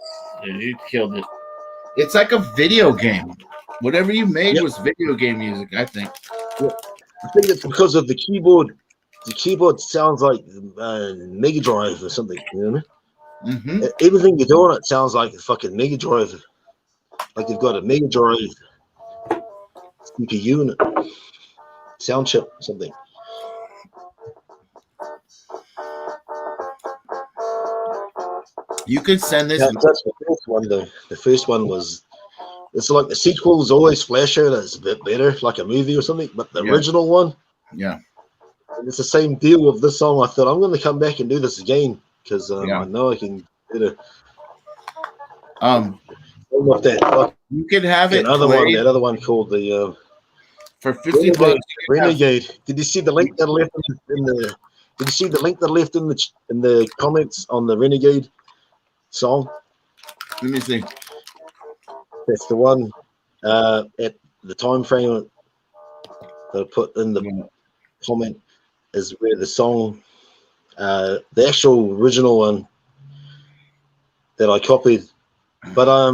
you killed it. It's like a video game. Whatever you made was video game music, I think. Yeah. I think it's because of the keyboard. The keyboard sounds like Mega Drive or something, you know? Mm-hmm. Everything you do on it sounds like a fucking Mega Drive. Like you've got a Mega Drive CPU in it. Sound chip or something. You could send this. That's the first one, though. The first one was. It's like the sequels always flash out. It's a bit better, like a movie or something. But the original one, and it's the same deal with this song. I thought I'm going to come back and do this again because I know I can do it. With that, you could have it. That other one called the for $50. Renegade. Did you see the link that I left in the? Did you see the link that I left in the comments on the Renegade song? Let me see. That's the one at the time frame that I put in the comment is where the song, the actual original one that I copied. But I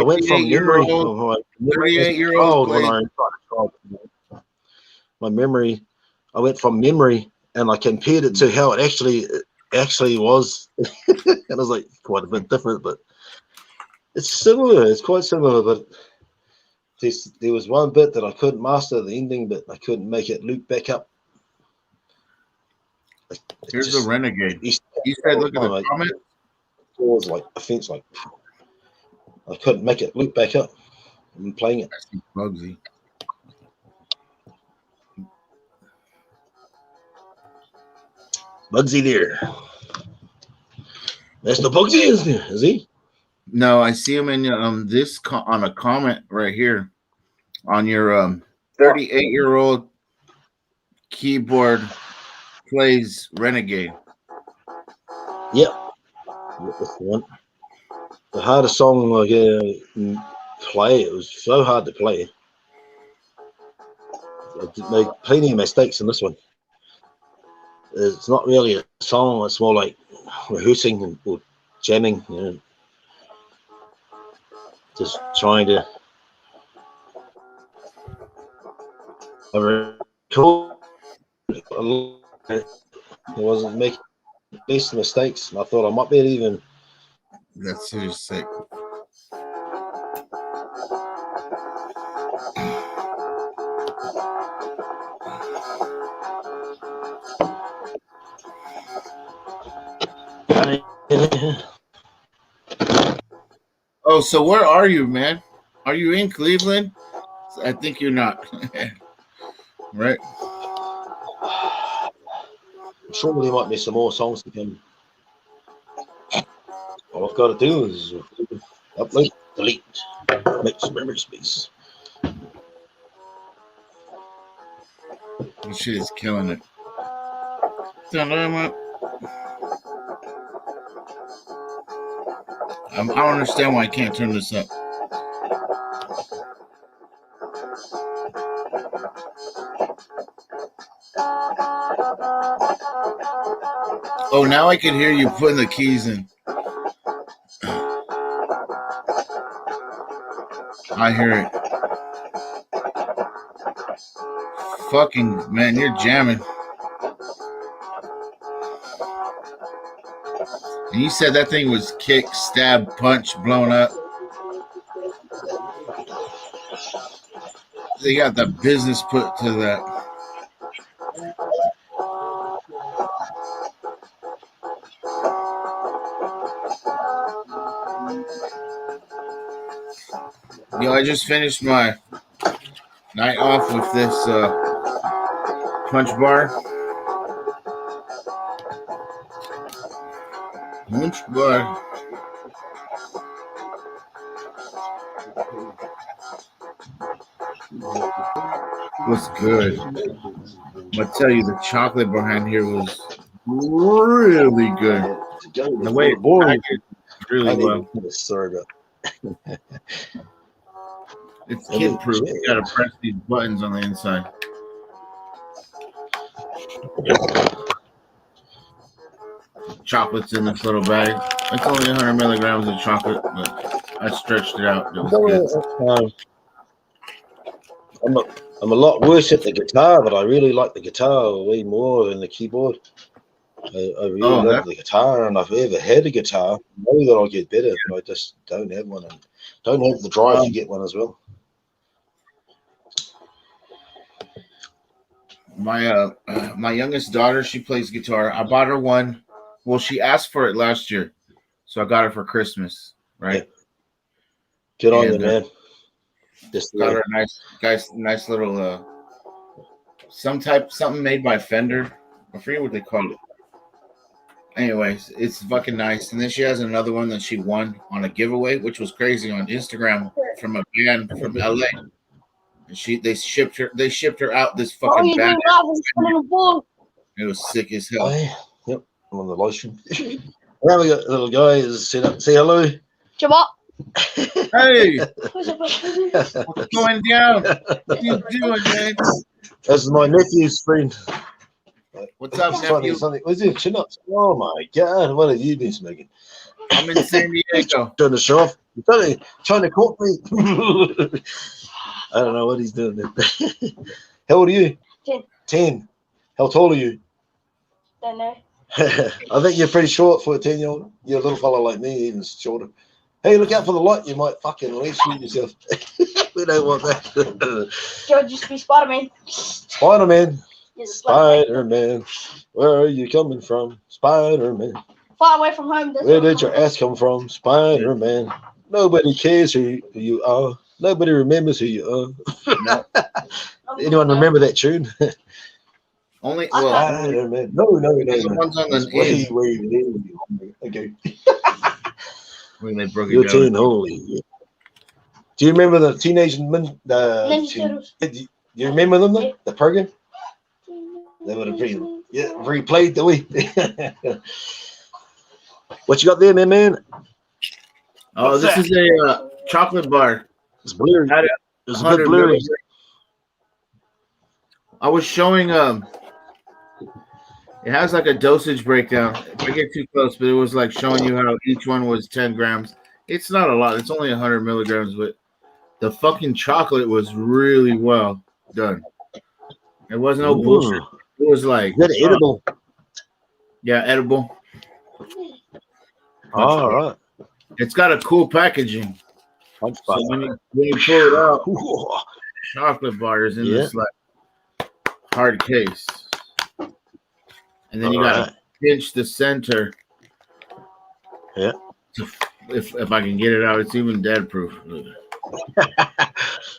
went from memory. 38-year-old when my memory. I went from memory and I compared it to how it actually was, and I was like quite a bit different, but it's similar. It's quite similar, but there was one bit that I couldn't master the ending, but I couldn't make it loop back up. Here's the Renegade. You said, look at the comment. It was like a fence, like I couldn't make it loop back up. I'm playing it. Bugsy. Bugsy there. That's the Bugsy, is he? No, I see him in this on a comment right here on your 38-year-old keyboard plays Renegade. Yep. That's the one. The hardest song play. It was so hard to play. I made plenty of mistakes in this one. It's not really a song. It's more like rehearsing or jamming. You know, just trying to. I wasn't making least mistakes, and I thought I might be even. That's so sick. Oh, so where are you, man? Are you in Cleveland? I think you're not. Right? I'm sure there might be some more songs to come. All I've got to do is upload, delete, make some memory space. This shit is killing it. I don't understand why I can't turn this up. Oh, now I can hear you putting the keys in. I hear it. Fucking, man, you're jamming. And you said that thing was kick, stab, punch, blown up. They got the business put to that. Yo, I just finished my night off with this punch bar. Punch bar. Was good. I'm gonna tell you, the chocolate behind here was really good. The way it's packaged really well. Sorry about. It's kid proof. You gotta press these buttons on the inside. Chocolate's in this little bag. It's only 100 milligrams of chocolate, but I stretched it out. It was good. I'm a lot worse at the guitar, but I really like the guitar way more than the keyboard. I really love the guitar, and I've ever had a guitar. I know that I'll get better, but I just don't have one, and don't have the drive to get one as well. My youngest daughter, she plays guitar. I bought her one. Well, she asked for it last year, so I got her for Christmas. Right. Yeah. Good on you, man. Just got her a nice little something made by Fender. I forget what they call it. Anyways, it's fucking nice. And then she has another one that she won on a giveaway, which was crazy, on Instagram from a band from LA. And they shipped her out this fucking band. It was sick as hell. Yep, I'm on the live stream. Now we got a little guy is set up. Say hello. Jabba. Hey, what's going down? What are you doing, man? This is my nephew's friend. What's up, nephew? What's your chin ups? Oh my god, what have you been smoking? I'm in San Diego. Trying to show off. Trying to court me. I don't know what he's doing there. How old are you? 10. 10. How tall are you? Don't know. I think you're pretty short for a 10-year-old. You're a little fella like me, even shorter. Hey, look out for the light. You might fucking leaf shoot yourself. We don't want that. George used to be Spider-Man. Spider-Man. Spider-Man. Where are you coming from? Spider-Man. Far away from home. Where did your ass come from? Spider-Man. Nobody cares who you are. Nobody remembers who you are. No. Anyone remember that tune? Only Spider-Man. No. One's on the Wait. Okay. When they broke Your it down. teen, holy. Yeah. Do you remember the Teenage Ninja Turtles? Do you remember them? The program? They would have replayed the way. What you got there, man? Oh, this is a chocolate bar. It's blurry. It's a bit blurry. I was showing it has like a dosage breakdown. If I get too close, but it was like showing you how each one was 10 grams. It's not a lot. It's only 100 milligrams, but the fucking chocolate was really well done. It wasn't no bullshit. It was like edible. Yeah, edible. All right. It's got a cool packaging. So when you pull it out, chocolate bar is in this like hard case. And then you gotta pinch the center. Yeah. If I can get it out, it's even dead proof.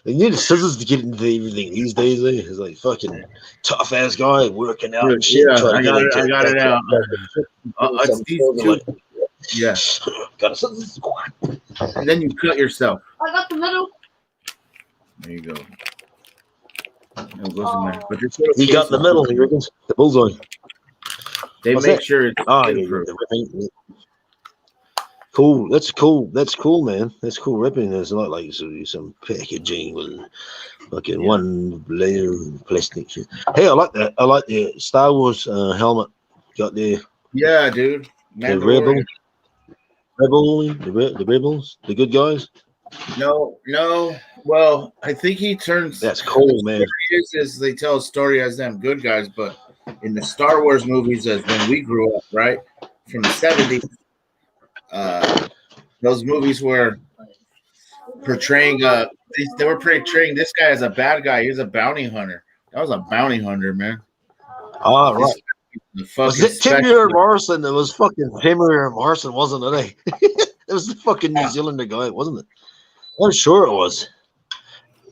You need scissors to get into everything these days. It's like fucking tough ass guy working out and shit. Yeah, I got it out. It's these two. Yeah. And then you cut yourself. I got the middle. There you go. It goes in there. But he got the middle. He reckons the bullseye. They make sure it's cool. That's cool. That's cool, man. That's cool ripping. There's not like some packaging with fucking one layer of plastic shit. Hey, I like that. I like the Star Wars helmet. Got there. Yeah, dude. The rebels, the good guys. No. Well, I think he turns. That's cool, man. Is they tell a story as them good guys, but in the Star Wars movies, as when we grew up, right? from the 70s. Those movies were portraying they were portraying this guy as a bad guy. He was a bounty hunter. That was a bounty hunter, man. Oh, right. Was it special. Timur Morrison? It was fucking Timur Morrison, wasn't it? It was the fucking New Zealander guy, wasn't it? I'm sure it was.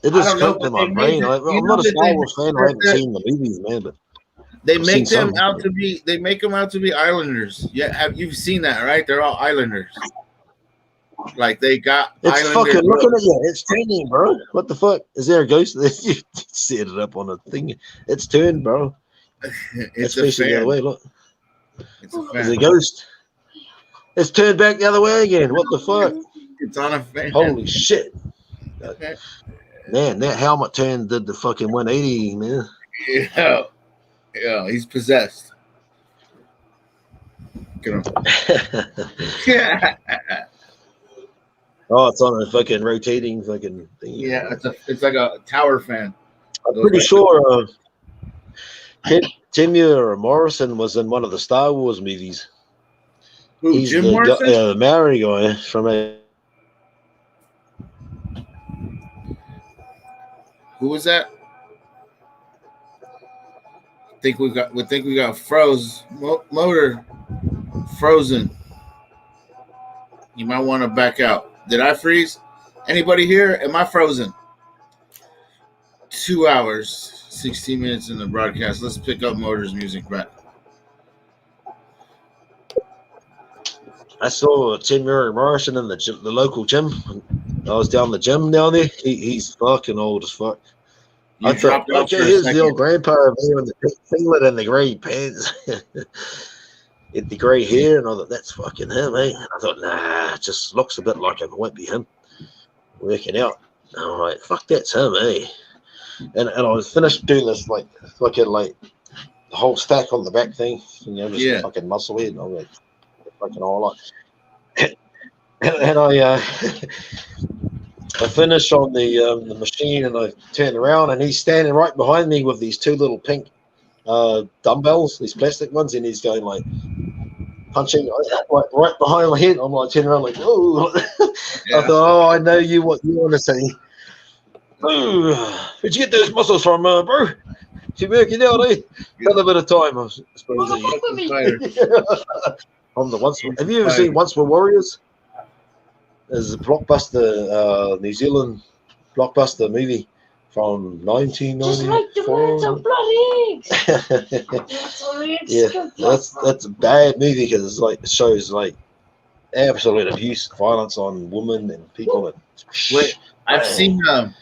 It just clicked in my brain. I'm not a Star Wars fan. I haven't seen the movies, man, but they make them out to be. They make them out to be islanders. Yeah, you've seen that, right? They're all islanders. Like they got. It's fucking looking at you. It's turning, bro. What the fuck? Is there a ghost? You set it up on a thing. It's turned, bro. It's facing the other way. Look. It's a ghost. It's turned back the other way again. What the fuck? It's on a fan. Holy shit. Man, that helmet turn did the fucking 180, man. Yeah, he's possessed. Get him. Yeah. Oh, it's on a fucking rotating fucking thing. Yeah, it's like a tower fan. I'm pretty sure Timur Morrison was in one of the Star Wars movies. Who, He's Jim the Morrison? the Maori guy from a. Who was that? I think we got motor frozen. You might want to back out. Did I freeze? Anybody here? Am I frozen? 2 hours, 16 minutes in the broadcast. Let's pick up Motor's music back. I saw Timur Morrison in the local gym. I was down the gym down there. He's fucking old as fuck. I thought, look at his little grandpa there in the pink singlet and the grey pants. With the grey hair, and I thought, that's fucking him, eh? I thought, nah, it just looks a bit like him. It won't be him. Working out. All right, fuck, that's him, eh? And I was finished doing this, like the whole stack on the back thing, just fucking muscle head. And I'm like, fucking all like. And I finished on the machine, and I turned around, and he's standing right behind me with these two little pink dumbbells, these plastic ones, and he's going like punching like right behind my head. I'm like turning around like, oh. I thought, oh, I know what you want to say. Oh, where'd you get those muscles from, bro? You working out, eh? Got a bit of time, I suppose. On the once. Have you ever seen Once Were Warriors? There's a blockbuster, New Zealand blockbuster movie from 1994. Just like the words of blood eggs. Yeah, that's a bad movie because it shows like absolute abuse, violence on women and people. Wait, I've seen like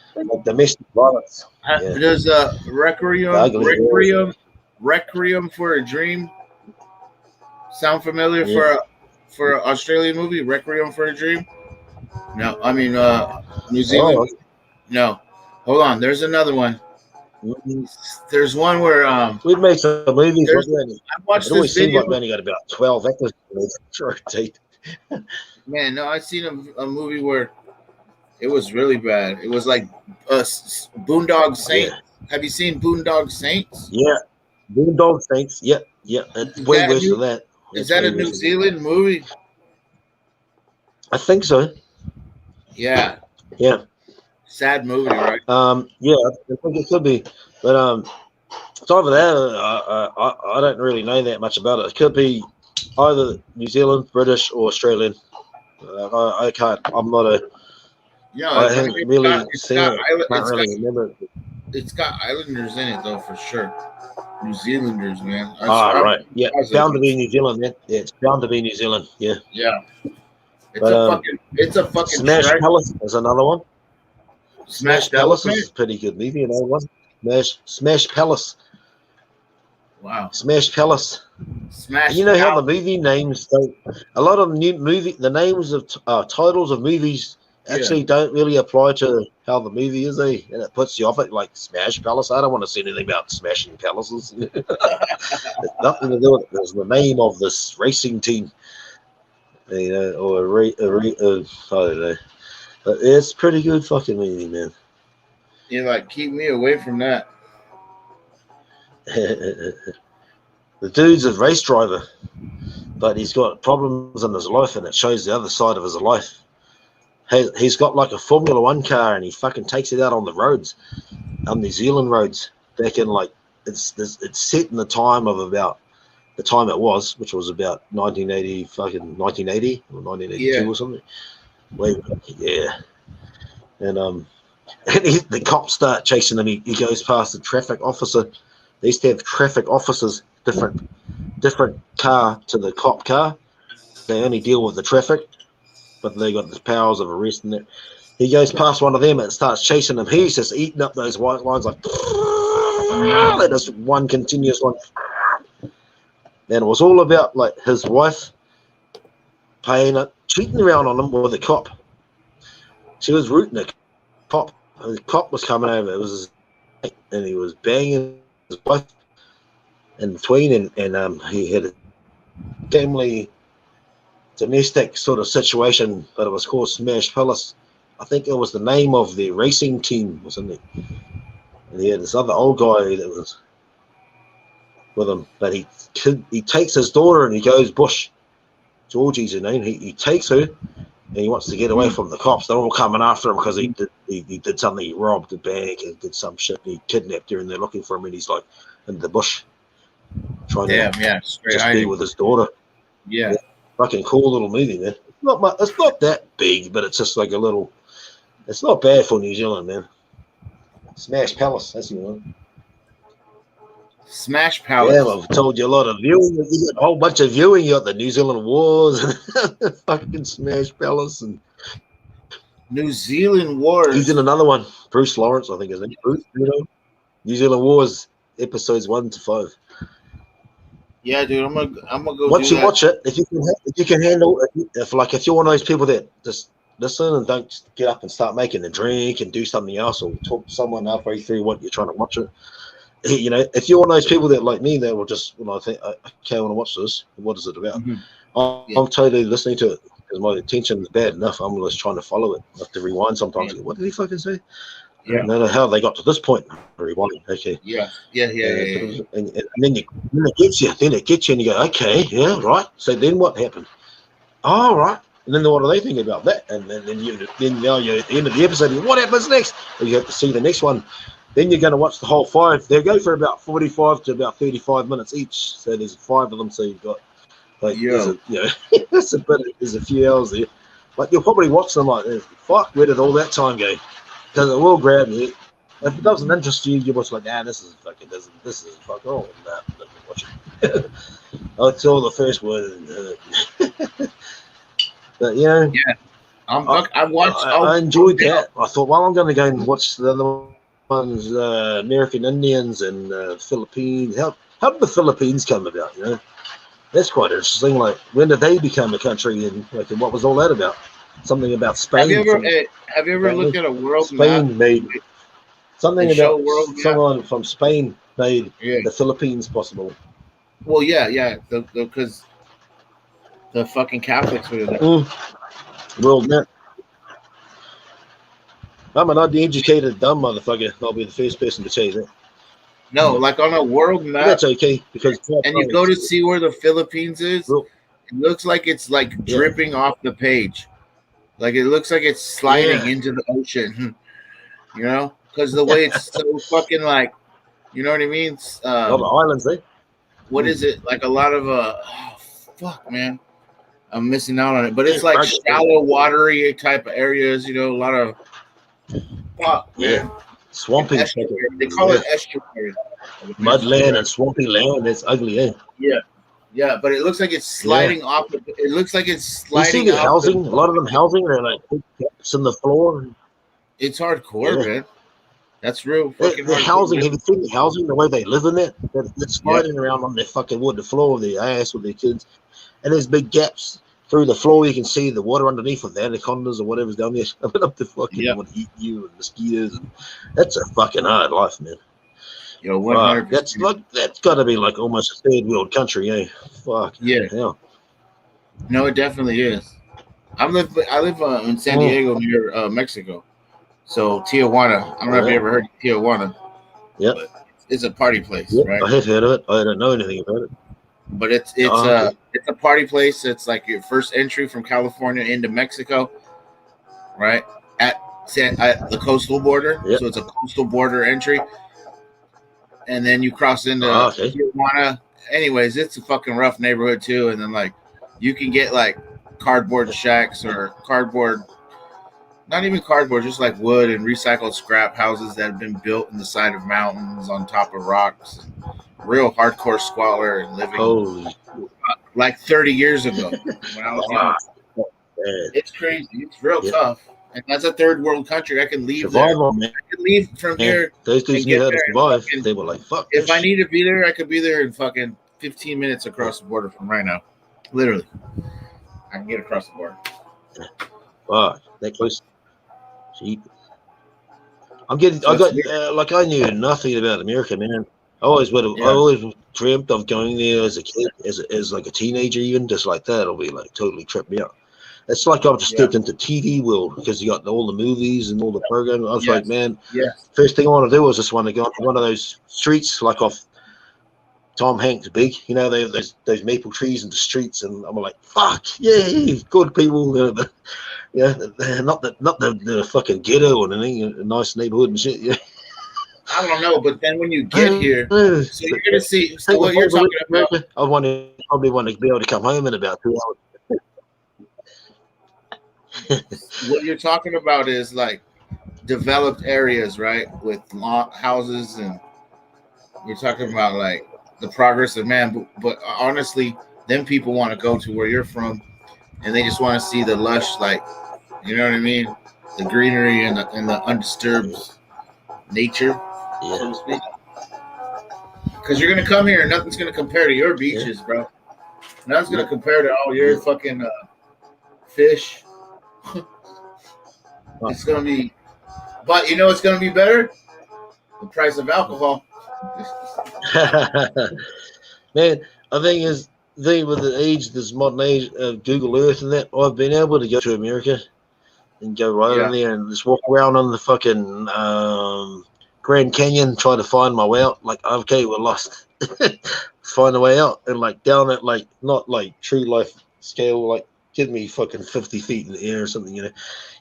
domestic violence. There's a Requiem for a Dream. Sound familiar for an Australian movie? Requiem for a Dream. No, I mean New Zealand. Oh. No, hold on. There's another one. There's one where we'd make some movies. I watched this video. Like we only got about 12 actors. Man, no, I seen a movie where it was really bad. It was like Boondock Saints. Yeah. Have you seen Boondock Saints? Yeah, Boondock Saints. Yeah. It's way worse than that. Is that a New Zealand movie? I think so. Yeah. Sad movie, right? Yeah, I think it could be, but it's either that. I don't really know that much about it. It could be either New Zealand, British, or Australian. I can't. I'm not a. Yeah, I haven't really seen it. I can't really remember. It's got Islanders in it though, for sure. New Zealanders, man. Right. Yeah, it's bound to be New Zealand, man. Yeah, it's bound to be New Zealand. Yeah. Yeah. It's a fucking. Smash Palace is another one. Smash Palace is a pretty good movie, one. Smash Palace. Wow. Smash Palace. Smash. You know how the movie names a lot of the names of titles of movies actually don't really apply to how the movie is, and it puts you off it, like Smash Palace. I don't want to see anything about smashing palaces. Nothing to do with it. It's the name of this racing team, or I don't know. But it's pretty good fucking movie, man. You're like, keep me away from that. The dude's a race driver. but he's got problems in his life, and it shows the other side of his life. He's got like a Formula One car, and he fucking takes it out on the roads, on New Zealand roads, back in like it's set in the time of about the time it was, which was about 1980 or 1982 or something. And the cops start chasing him. He goes past the traffic officer. They used to have traffic officers, different car to the cop car. They only deal with the traffic, but they got the powers of arresting it. He goes past one of them and starts chasing him. He's just eating up those white lines like just one continuous one. And it was all about like his wife cheating around on him with a cop. She was rooting a cop. The cop was coming over. It was and he was banging his wife in between, and he had a family domestic sort of situation, but it was called Smash Palace. I think it was the name of the racing team or something. And he had this other old guy that was with him, but he takes his daughter and he goes bush. Georgie's her name. He takes her and he wants to get away from the cops. They're all coming after him because he did something. He robbed a bank and did some shit. He kidnapped her and they're looking for him, and he's like in the bush trying to just be with his daughter. Yeah. Fucking cool little movie, man. It's not that big, but it's just like a little. It's not bad for New Zealand, man. Smash Palace, that's the one. Smash Palace. Yeah, I've told you a lot of viewing. You got a whole bunch of viewing. You got the New Zealand Wars, and fucking Smash Palace, and New Zealand Wars. He's in another one. Bruce Lawrence, I think his name. Bruce, New Zealand Wars, episodes 1 to 5. Yeah, dude, I'm gonna go. Once you watch it, if you can handle, if you're one of those people that just listen and don't get up and start making a drink and do something else, or talk to someone halfway through what you're trying to watch it. You know, if you're one of those people that like me, that will just when I think, okay, I want to watch this. What is it about? Mm-hmm. I'm totally listening to it because my attention is bad enough. I'm just trying to follow it. I have to rewind sometimes. What did he fucking say? Yeah. I don't know how they got to this point. Rewind. Okay. Yeah. And then it gets you. Then it gets you, and you go, okay, yeah, right. So then what happened? Oh, right. And then what are they thinking about that? And then now you're at the end of the episode. What happens next? And you have to see the next one. Then you're going to watch the whole 5. They go for about 45 to about 35 minutes each. So there's 5 of them. So you've got there's a few hours there. But you'll probably watch them like, fuck, where did all that time go? Because it will grab you. If it doesn't interest you, you watch like, this is fucking fuck all. Nah, let me watch it. I saw the first word. But I enjoyed that. I thought, well, I'm going to go and watch the other ones, American Indians and Philippines. How did the Philippines come about? You know, that's quite interesting. Like, when did they become a country, and what was all that about? Something about Spain. Have you ever looked at a world Spain map? Made something about someone from Spain made the Philippines possible. Well, because the fucking Catholics were there. World map. I'm an uneducated, dumb motherfucker. I'll be the first person to say that. No, like on a world map. That's okay because you go to see where the Philippines is. It looks like it's like dripping off the page. Like it looks like it's sliding into the ocean, you know, because the way it's so fucking like, you know what I mean? All the islands, eh? What is it? Like a lot of fuck, man, I'm missing out on it. But it's like shallow, watery type of areas, you know, a lot of fuck, man. Swampy. They call it estuary. Mudland and swampy land. It's ugly, eh? Yeah, but it looks like it's sliding off. It looks like it's sliding. You see the housing? A lot of them housing. They're like gaps in the floor. It's hardcore, man. That's real. The housing. Have you seen the housing? The way they live in it? They're sliding around on their fucking wood, the floor of their ass with their kids, and there's big gaps through the floor. You can see the water underneath of the anacondas or whatever's down there. Coming up to fucking want to eat you and mosquitoes. And that's a fucking hard life, man. Yo, 100%. That's got to be like almost a third world country, eh? Fuck. Yeah. No, it definitely is. I live in San Diego near Mexico, so Tijuana. I don't know if you ever heard of Tijuana. Yeah. It's a party place, right? I have heard of it. I don't know anything about it. but it's a party place. It's like your first entry from California into Mexico, right at the coastal border. Yep. So it's a coastal border entry, and then you cross into Tijuana. Anyways, it's a fucking rough neighborhood too. And then like you can get like cardboard shacks or cardboard, not even cardboard, just like wood and recycled scrap houses that have been built in the side of mountains on top of rocks. Real hardcore squalor and living like 30 years ago when I was young. It's crazy. It's real tough. And that's a third world country. I can leave Survival, there. man. I can leave from here. Those dudes knew how to survive. They were like, fuck. If I need to be there, I could be there in fucking 15 minutes across the border from right now. Literally. I can get across the border. Fuck. That close. Cheap. I knew nothing about America, man. I always dreamt of going there as a kid, as like a teenager, even just like that. It'll be like totally tripped me out. It's like I've just stepped into TV world because you got all the movies and all the programs. I was like, man, first thing I want to do is just want to go to one of those streets like off Tom Hanks' Big, you know, those maple trees in the streets, and I'm like, fuck, yeah, good people, not the fucking ghetto or anything, a nice neighborhood and shit, yeah. I don't know, but then when you get here, so you're gonna see. So what you're talking about? I probably want to be able to come home in about 2 hours. What you're talking about is like developed areas, right, with houses, and you're talking about like the progress of man. But honestly, then people want to go to where you're from, and they just want to see the lush, like, you know what I mean, the greenery and the undisturbed nature, so to speak. Because you're gonna come here, and nothing's gonna compare to your beaches, bro. Nothing's gonna compare to all your fucking fish. It's gonna be, but you know what's gonna be better? The price of alcohol. Man, I think with the age, this modern age of Google Earth and that, I've been able to go to America and go right in there and just walk around on the fucking Grand Canyon, try to find my way out. Like, okay, we're lost. Find a way out, and like down at like not like true life scale, like give me fucking 50 feet in the air or something, you know.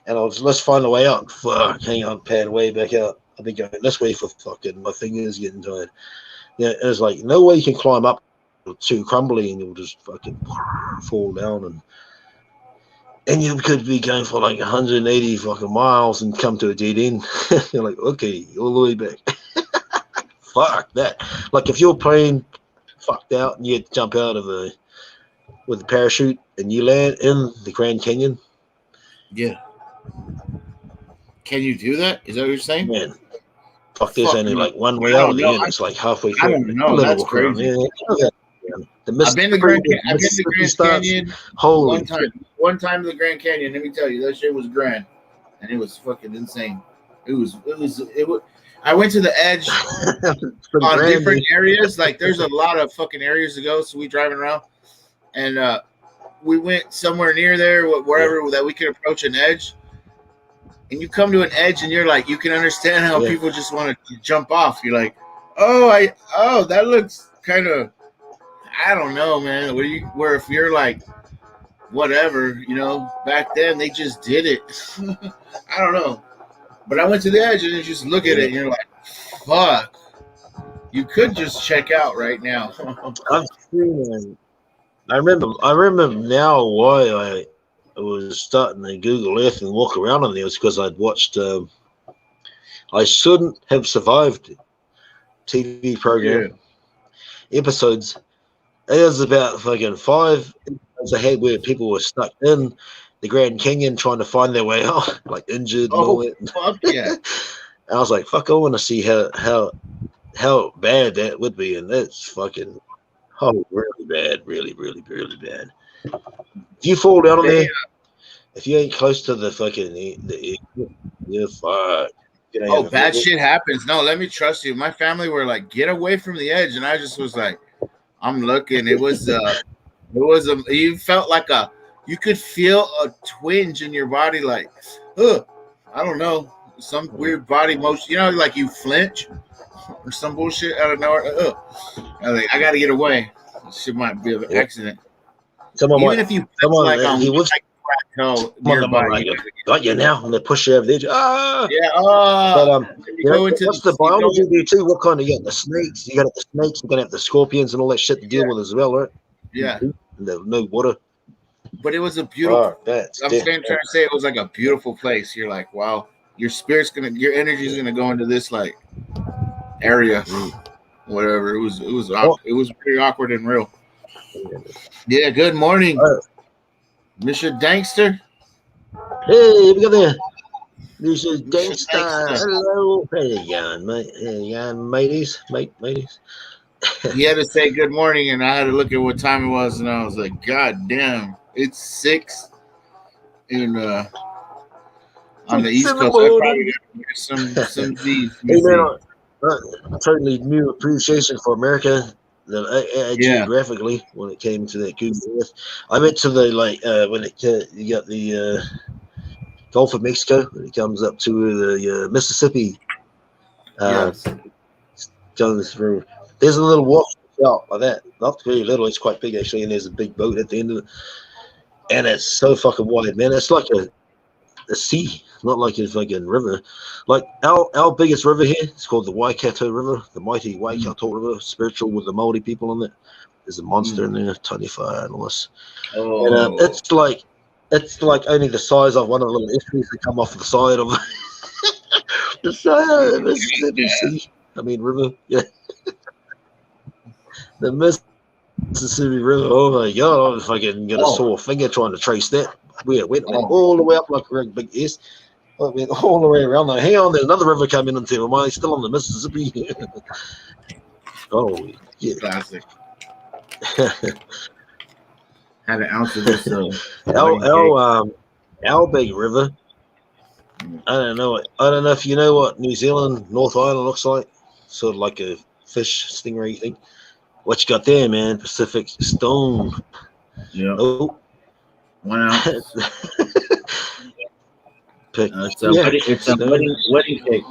And I was, let's find a way out. Fuck, hang on, pad way back out. I've been going this way for fucking, my fingers getting tired. Yeah, and it's like no way you can climb up too crumbly and you'll just fucking fall down, and you could be going for like 180 fucking miles and come to a dead end. You're like, okay, all the way back. Fuck that. Like if you're playing fucked out and you had to jump out of with a parachute and you land in the Grand Canyon. Yeah. Can you do that? Is that what you're saying? Man, fuck, there's only like one way out of the end. It's like halfway through. I don't know. That's crazy. I've been to Grand Canyon Holy one time to the Grand Canyon. Let me tell you, that shit was grand, and it was fucking insane. It was. I went to the edge on different areas. Like, there's a lot of fucking areas to go. So we driving around, and we went somewhere near there, wherever that we could approach an edge. And you come to an edge, and you're like, you can understand how people just want to jump off. You're like, that looks kind of, I don't know, man. Where if you're like, whatever, you know, back then they just did it. I don't know. But I went to the edge and you just look at it and you're like, fuck. You could just check out right now. I've seen, I remember now why I was starting to Google Earth and walk around on there. It's because I'd watched I Shouldn't Have Survived TV program episodes. It was about fucking 5 episodes ahead where people were stuck in the Grand Canyon trying to find their way out, like injured and all that. Fuck yeah. And I was like, fuck, I want to see how bad that would be. And that's fucking really bad, really, really, really bad. If you fall down on there, if you ain't close to the fucking you're fucked. Bad shit happens. No, let me trust you. My family were like, get away from the edge, and I just was like, I'm looking. You felt like you could feel a twinge in your body, like, I don't know, some weird body motion, you know, like you flinch or some bullshit out of nowhere. I was like, I gotta get away. Shit might be an accident. Someone Even might, if you someone, like on if you like was plateau someone nearby, like, got you now, and they push you over the edge. Yeah. But you go into what's the biology there too? What kind of, you got the snakes? You got the snakes. You got to have the scorpions and all that shit to deal with as well, right? Yeah. And there's no water. But it was a beautiful. That's I'm trying to say it was like a beautiful place. You're like, wow, your energy is gonna go into this like area, whatever. It was pretty awkward and real. Yeah. Good morning, Mr. Dankster. Hey, we got there. This is Dankster. Hello, hey, Jan, mate. Hey, Jan, mateys. He had to say good morning, and I had to look at what time it was, and I was like, God damn, it's 6 in on the East Coast. I probably got some Z's. Hey, man, I totally new appreciation for America. Geographically, when it came to that Google Earth, I went to the when you got the Gulf of Mexico, when it comes up to the Mississippi. Goes through. There's a little wash out like that. Not very little. It's quite big actually, and there's a big boat at the end of it, and it's so fucking wide, man. It's like a sea, not like a fucking river. Like our biggest river here, it's called the Waikato River, the mighty Waikato River, spiritual with the Maori people in it. There's a monster in there, tiny fire and all this. And it's like only the size of one of the little estuaries that come off the side of the side of the Mississippi Sea. I mean river, yeah. The Mississippi River. Oh my God! I was fucking got a sore finger trying to trace that. Where it went all the way up like a big S. It went all the way around. Like, hang on, there's another river coming into. Am I still on the Mississippi? Oh yeah, classic. Had an ounce of this. Our big river. I don't know if you know what New Zealand North Island looks like. Sort of like a fish stingray thing. What you got there, man? Pacific Stone. Yeah. Oh. 1 ounce. It's a wedding cake.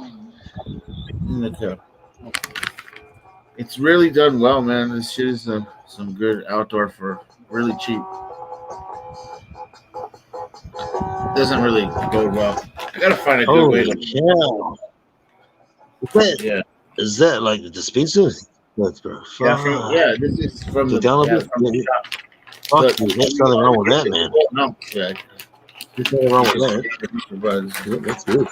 It's really done well, man. This shit is some good outdoor for really cheap. Doesn't really go well. I gotta find a good way to. Is that like the dispenser? That's bro. This is from the shop. Fuck, there's nothing wrong with that, man. No, there's nothing wrong with that. That's good.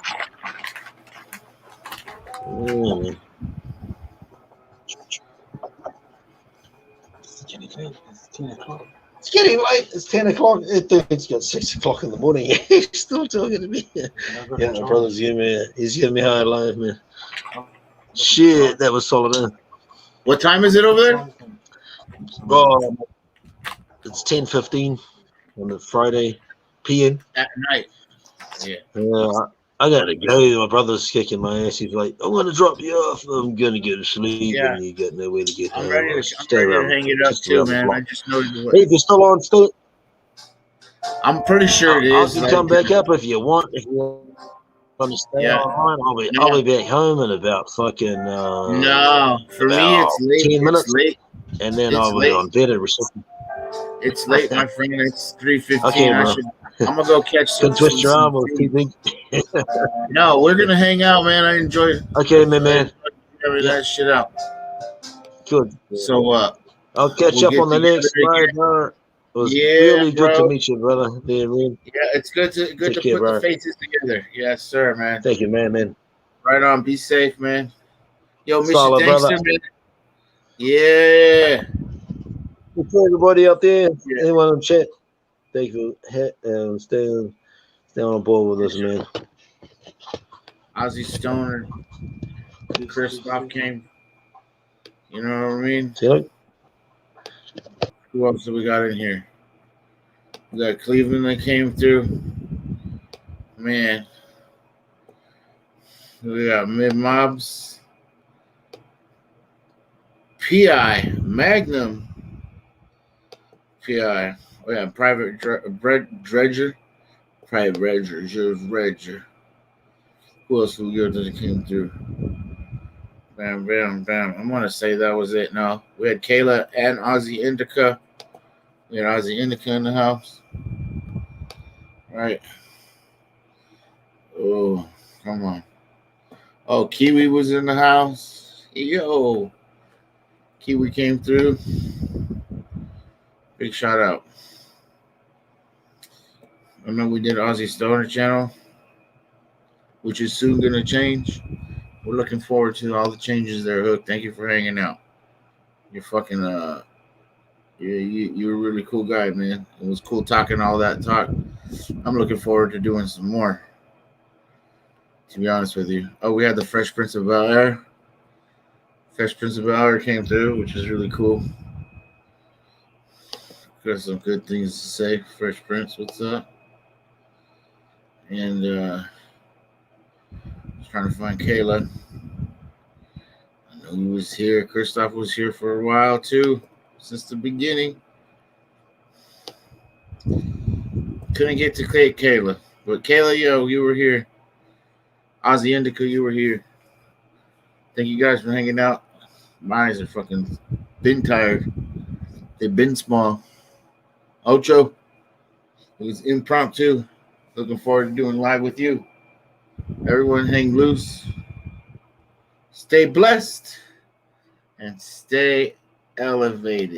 It's getting late. It's 10 o'clock. It's got 6 o'clock in the morning. He's still talking to me. Yeah, my brother's he's giving me high life, man. Shit, that was solid, man. What time is it over there? Oh, it's 10:15 on the Friday PM. At night. Yeah. I gotta go. My brother's kicking my ass. He's like, I'm gonna drop you off. I'm gonna go to sleep. Yeah. And you got nowhere to get home. I'm ready to hang it up too, man. I just noticed. Hey, if you're still on still. I'm pretty sure it is. I can come back up if you want. If you want to stay online, I'll be back home in about fucking. No, for me it's late. 10 minutes. It's late. And then I'll be on bed at reception. It's late, my friend. It's 3:15. Okay, I'm gonna go catch some. Twist your arm with TV. No, we're gonna hang out, man. I enjoy it. Okay, man. Carry that shit out. Good. So I'll catch up on the next slide, bro. It was really good to meet you, brother. Yeah, it's good to put the faces together. Yes, sir, man. Thank you, man. Right on. Be safe, man. Yo, Mr. Solid, Dankster, man. Yeah. For everybody out there, anyone in chat, thank you for staying on board with us, man. Ozzy Stoner, Christoph came. You know what I mean? Who else do we got in here? We got Cleveland that came through. Man. We got Mid Mobs. PI, Magnum. PI. Oh yeah, Private Dredger. Private Dredger. Who else we got that came through? Bam, bam, bam. I'm gonna say that was it. No, we had Killah and Ozzy Indica. We had Ozzy Indica in the house. Right. Oh, come on. Oh, Kiwi was in the house. Yo, Kiwi came through. Big shout out. I know we did Ozzy Stoner channel, which is soon gonna change. We're looking forward to all the changes there, Hook. Thank you for hanging out. You're fucking you're a really cool guy, man. It was cool talking all that talk. I'm looking forward to doing some more. To be honest with you. Oh, we had the Fresh Prince of Bel-Air. Fresh Prince of Bel-Air came through, which is really cool. Got some good things to say. Fresh Prince, what's up? And just trying to find Killah. I know he was here. Christoph was here for a while too, since the beginning. Couldn't get to Killah, but Killah, yo, you were here. Ozzy Indica, you were here. Thank you guys for hanging out. My eyes are fucking been tired. They've been small. Ocho, it was impromptu. Looking forward to doing live with you. Everyone hang loose. Stay blessed and stay elevated.